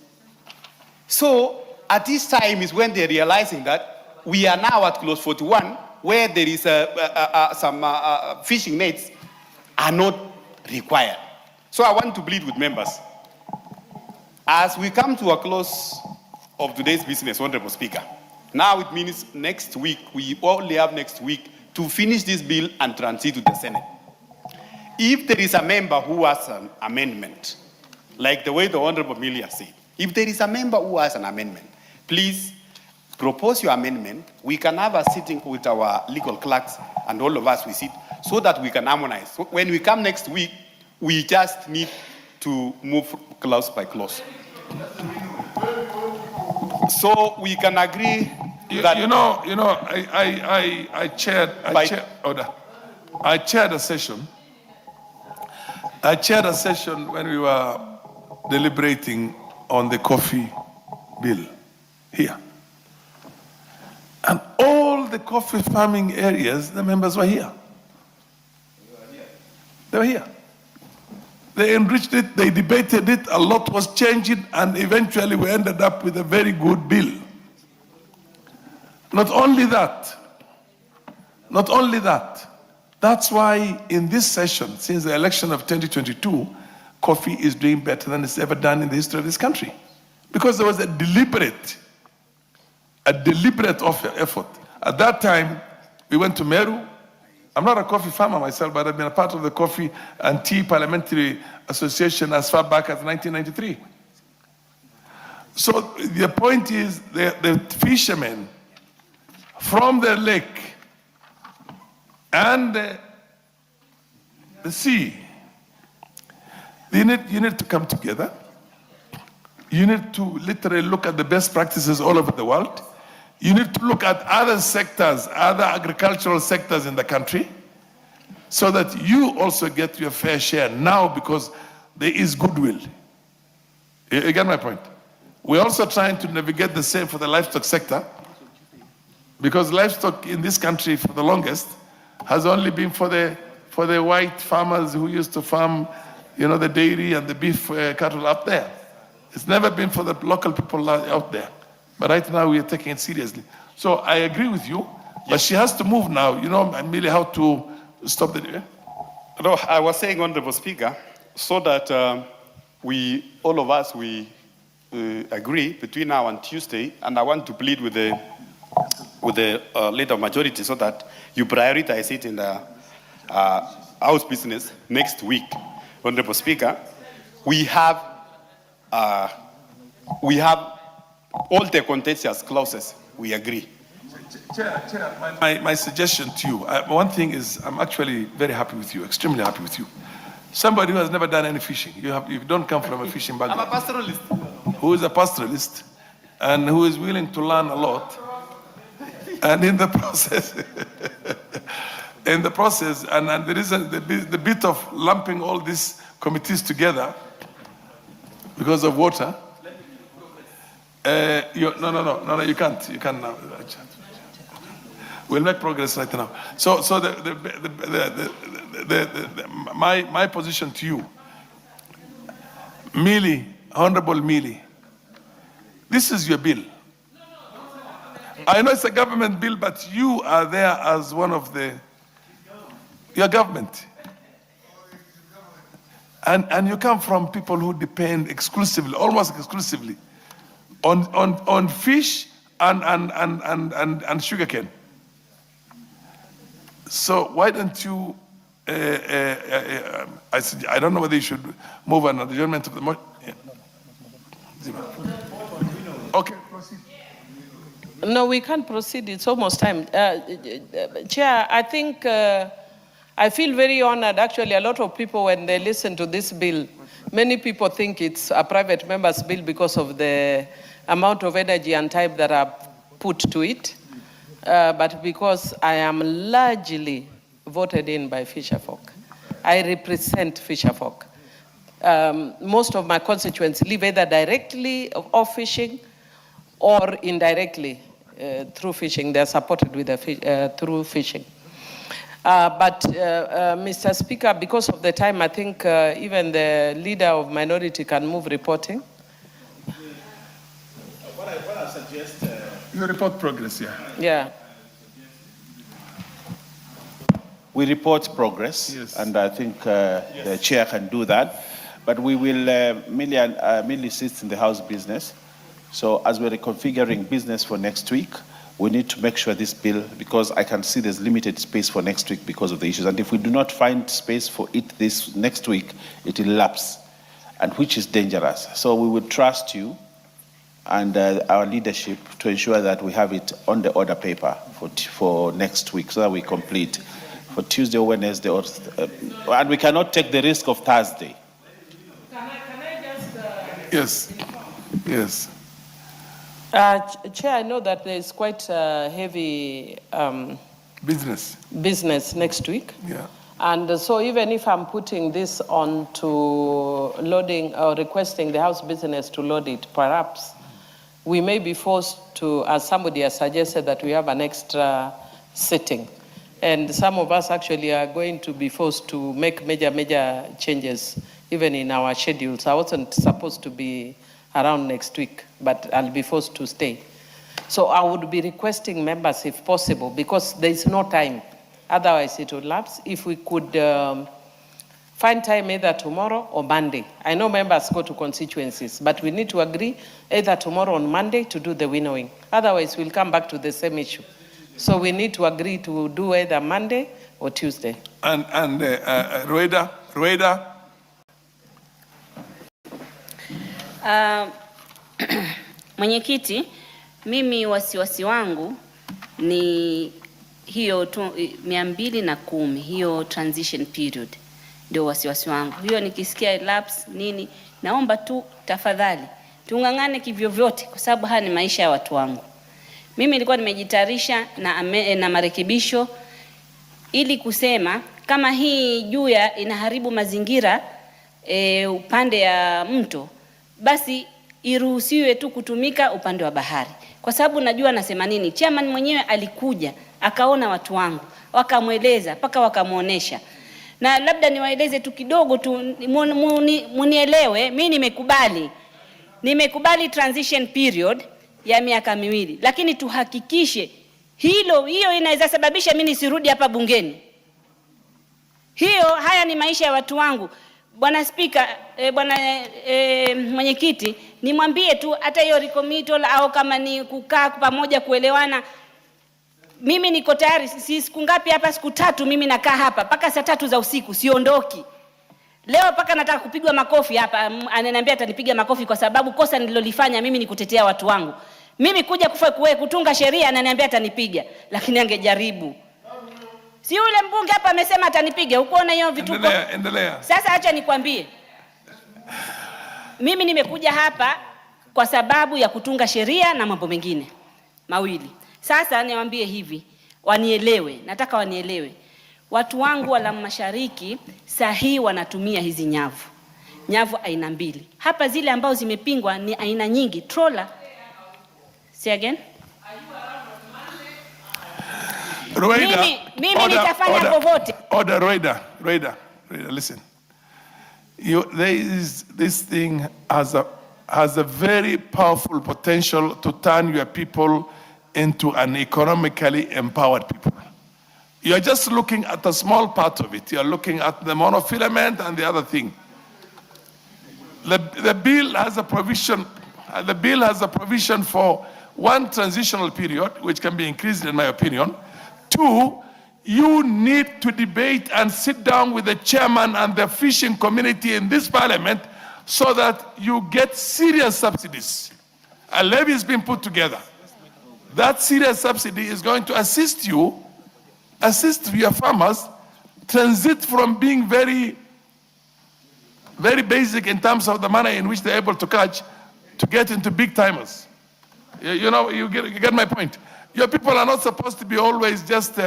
So at this time is when they're realizing that we are now at clause 41, where there is some fishing nets are not required. So I want to plead with members. As we come to a close of today's business, Honorable Speaker, now it means next week, we only have next week to finish this bill and transit to the Senate. If there is a member who has an amendment, like the way the Honorable Milia said, if there is a member who has an amendment, please propose your amendment. We can have a sitting with our legal clerks and all of us we sit so that we can harmonize. So when we come next week, we just need to move clause by clause. So we can agree that I chaired a session. I chaired a session when we were deliberating on the coffee bill here. And all the coffee farming areas, the members were here. They were here. They enriched it, they debated it, a lot was changing, and eventually we ended up with a very good bill. Not only that, that's why in this session, since the election of 2022, coffee is doing better than it's ever done in the history of this country. Because there was a deliberate effort. At that time, we went to Meru. I'm not a coffee farmer myself, but I've been a part of the Coffee and Tea Parliamentary Association as far back as 1993. So the point is, the fishermen from the lake and the sea, you need to come together. You need to literally look at the best practices all over the world. You need to look at other sectors, other agricultural sectors in the country, so that you also get your fair share now, because there is goodwill. You get my point? We're also trying to navigate the same for the livestock sector, because livestock in this country for the longest has only been for the white farmers who used to farm, the dairy and the beef cattle up there. It's never been for the local people out there. But right now we are taking it seriously. So I agree with you, but she has to move now. And really how to stop the... No, I was saying, Honorable Speaker, so that all of us agree between now and Tuesday, and I want to plead with the leader of majority so that you prioritize it in the House business next week. Honorable Speaker, we have all the contentious clauses, we agree. Chair, my suggestion to you, one thing is, I'm actually very happy with you, extremely happy with you. Somebody who has never done any fishing, you don't come from a fishing background. I'm a pastoralist. Who is a pastoralist and who is willing to learn a lot. And in the process, and there is the bit of lumping all these committees together because of water. No, you can't. You can't now. We'll make progress right now. So my position to you, Mealy, Honorable Mealy, this is your bill. I know it's a government bill, but you are there as one of your government. And you come from people who depend exclusively, almost exclusively, on fish and sugarcane. So why don't you, I don't know whether you should move an adjournment of the motion. Okay, proceed. No, we can't proceed. It's almost time. Chair, I think I feel very honored. Actually, a lot of people, when they listen to this bill, many people think it's a private member's bill because of the amount of energy and time that are put to it. But because I am largely voted in by fisherfolk. I represent fisherfolk. Most of my constituents live either directly off fishing or indirectly through fishing. They're supported with through fishing. Mr. Speaker, because of the time, I think even the leader of minority can move reporting. What I suggest, you report progress, yeah. Yeah. We report progress, Yes. and I think the chair can do that. But we will merely sit in the House business. So as we're reconfiguring business for next week, we need to make sure this bill, because I can see there's limited space for next week because of the issues. And if we do not find space for it this next week, it will lapse, and which is dangerous. So we will trust you and our leadership to ensure that we have it on the order paper for next week, so that we complete for Tuesday or Wednesday, and we cannot take the risk of Thursday. Yes, yes. Chair, I know that there is quite heavy business next week. Yeah. And so even if I'm putting this on to loading or requesting the House business to load it, perhaps we may be forced to, as somebody has suggested, that we have an extra sitting. And some of us actually are going to be forced to make major changes, even in our schedules. I wasn't supposed to be around next week, but I'll be forced to stay. So I would be requesting members, if possible, because there is no time. Otherwise, it would lapse. If we could find time either tomorrow or Monday. I know members go to constituencies, but we need to agree either tomorrow or Monday to do the winnowing. Otherwise, we'll come back to the same issue. So we need to agree to do either Monday or Tuesday. And Rueda. Mwenyekiti, mimi wasiwasi wangu ni hiyo 210, hiyo transition period. Ndio wasiwasi wangu. Hiyo nikisikia lapse nini, naomba tu tafadhali tungangane kivyo vyote, kwa sababu haya ni maisha ya watu wangu. Mimi nilikuwa nimejitayarisha na marekebisho ili kusema kama hii juya inaharibu mazingira upande ya mto, basi iruhusiwe tu kutumika upande wa bahari. Kwa sababu najua nasema nini. Chairman mwenyewe alikuja, akaona watu wangu, wakamweleza, paka wakamuonesha. Na labda niwaeleze tu kidogo tu munielewe, mimi nimekubali transition period ya miaka 2, lakini tuhakikishe hiyo inaweza sababisha mimi nisirudi hapa bungeni. Haya ni maisha ya watu wangu. Bwana Speaker, bwana mwenyekiti, nimwambie tu hata hiyo recommittal au kama ni kukaa pamoja kuelewana, mimi niko tayari. Siku ngapi hapa? Siku 3 mimi nakaa hapa mpaka saa 3 za usiku, siondoki. Leo paka nataka kupigwa makofi hapa, ananiambia atanipiga makofi kwa sababu kosa nililolifanya mimi ni kutetea watu wangu. Mimi kuja kutunga sheria ananiambia atanipiga, lakini angejaribu. Si yule mbunge hapa amesema atanipiga, ukoona hiyo vituko. Endelea. Sasa acha nikwambie. Mimi nimekuja hapa kwa sababu ya kutunga sheria na mambo mengine mawili. Sasa niwaambie hivi, wanielewe, nataka wanielewe. Watu wangu wa Lamu Mashariki sahihi wanatumia hizi nyavu aina 2. Hapa zile ambao zimepingwa ni aina nyingi, troller. Say again? Rueda, mimi nitafanya popote. Order, Rueda, listen. This thing has a very powerful potential to turn your people into an economically empowered people. You're just looking at a small part of it. You're looking at the monofilament and the other thing. The bill has a provision. The bill has a provision for 1 transitional period, which can be increased, in my opinion. 2, you need to debate and sit down with the chairman and the fishing community in this parliament so that you get serious subsidies. A levy has been put together. That serious subsidy is going to assist your farmers transit from being very, very basic in terms of the manner in which they're able to catch to get into big timers. You get my point. Your people are not supposed to be always just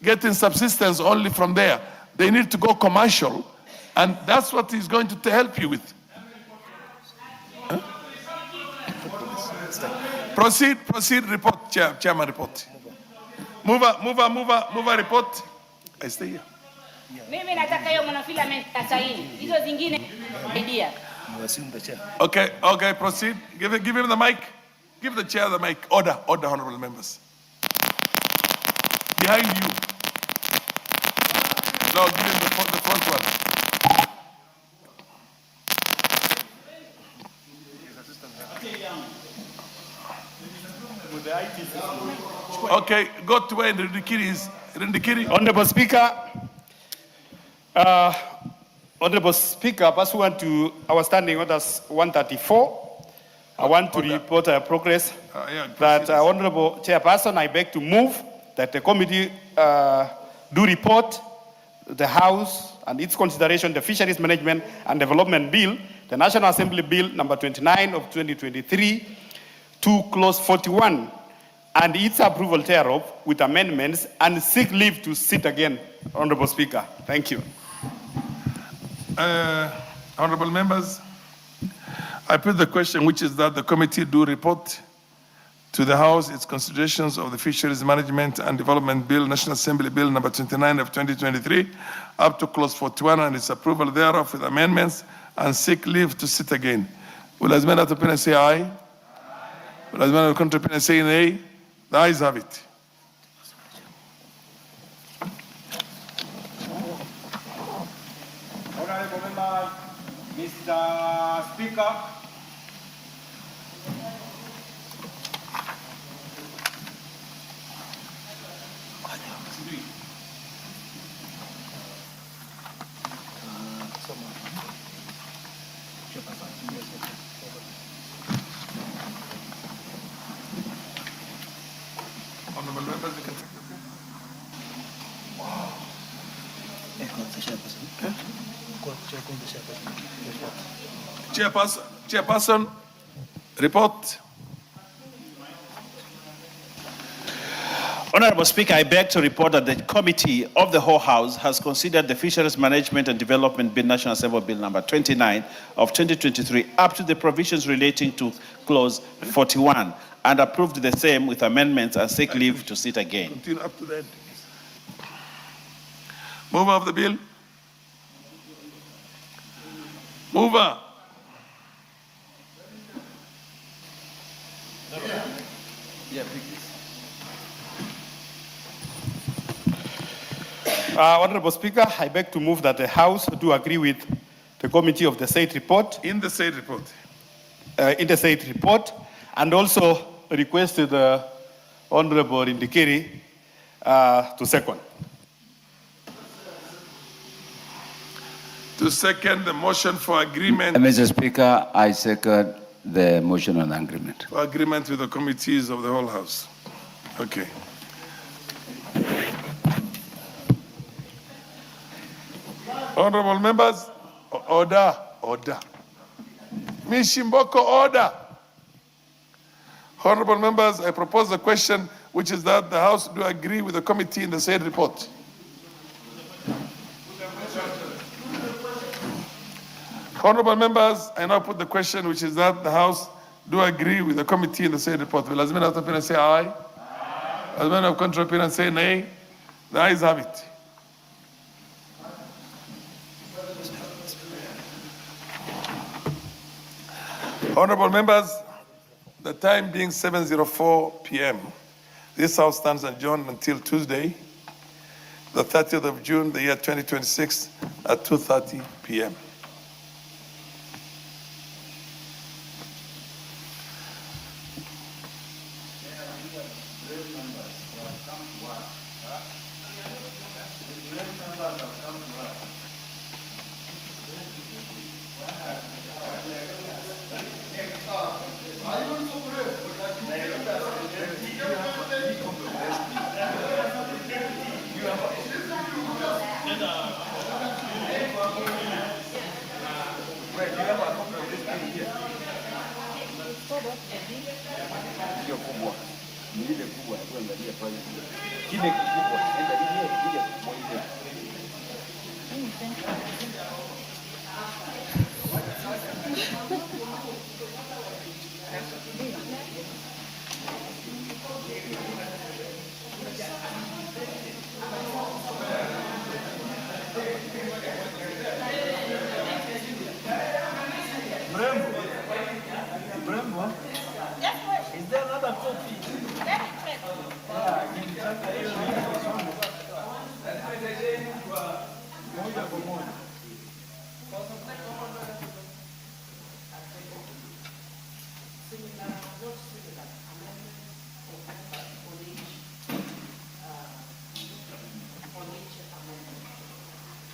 getting subsistence only from there. They need to go commercial, and that's what he's going to help you with. Huh? Proceed, report, Chairman report. Move a report. I stay here. Mimi nataka hiyo monofilament asaini. Hizo zingine idea. Okay, proceed. Give him the mic. Give the chair the mic. Order, honorable members. Behind you. No, give him the front one. Okay, go to where Rindikiri is. Rindikiri. Honorable Speaker, pursuant to our standing orders 134, I want to report a progress that Honorable Chairperson, I beg to move that the committee do report the House and its consideration the Fisheries Management and Development Bill, the National Assembly Bill number 29 of 2023 to clause 41 and its approval thereof with amendments and seek leave to sit again, Honorable Speaker. Thank you. Honorable members, I put the question, which is that the committee do report to the House its considerations of the Fisheries Management and Development Bill, National Assembly Bill number 29 of 2023, up to clause 41 and its approval thereof with amendments and seek leave to sit again. Will as many of the opinion say aye? Will as many of the contrary opinion say nay? The ayes have it. Honorable members, Mr. Speaker. Honorable members, you can take Chairperson, report. Honorable Speaker, I beg to report that the Committee of the whole House has considered the Fisheries Management and Development Bill, National Assembly Bill number 29 of 2023 up to the provisions relating to clause 41 and approved the same with amendments and seek leave to sit again. Continue up to the end. Mover of the bill. Mover. Honorable Speaker, I beg to move that the House do agree with the committee of the said report. In the said report. In the said report, and also requested the Honorable Rindikiri to second. To second the motion for agreement. Mr. Speaker, I second the motion on agreement. For agreement with the committees of the whole House. Okay. Honorable members, order. Mishimboko, order. Honorable members, I propose the question, which is that the House do agree with the committee in the said report. Honorable members, I now put the question, which is that the House do agree with the committee in the said report. Will as many of the opinion say aye? As many of contrary opinion say nay? The ayes have it. Honorable members, the time being 7:04 p.m., this House stands adjourned until Tuesday, the 30th of June, the year 2026, at 2:30 p.m.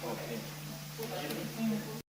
Okay.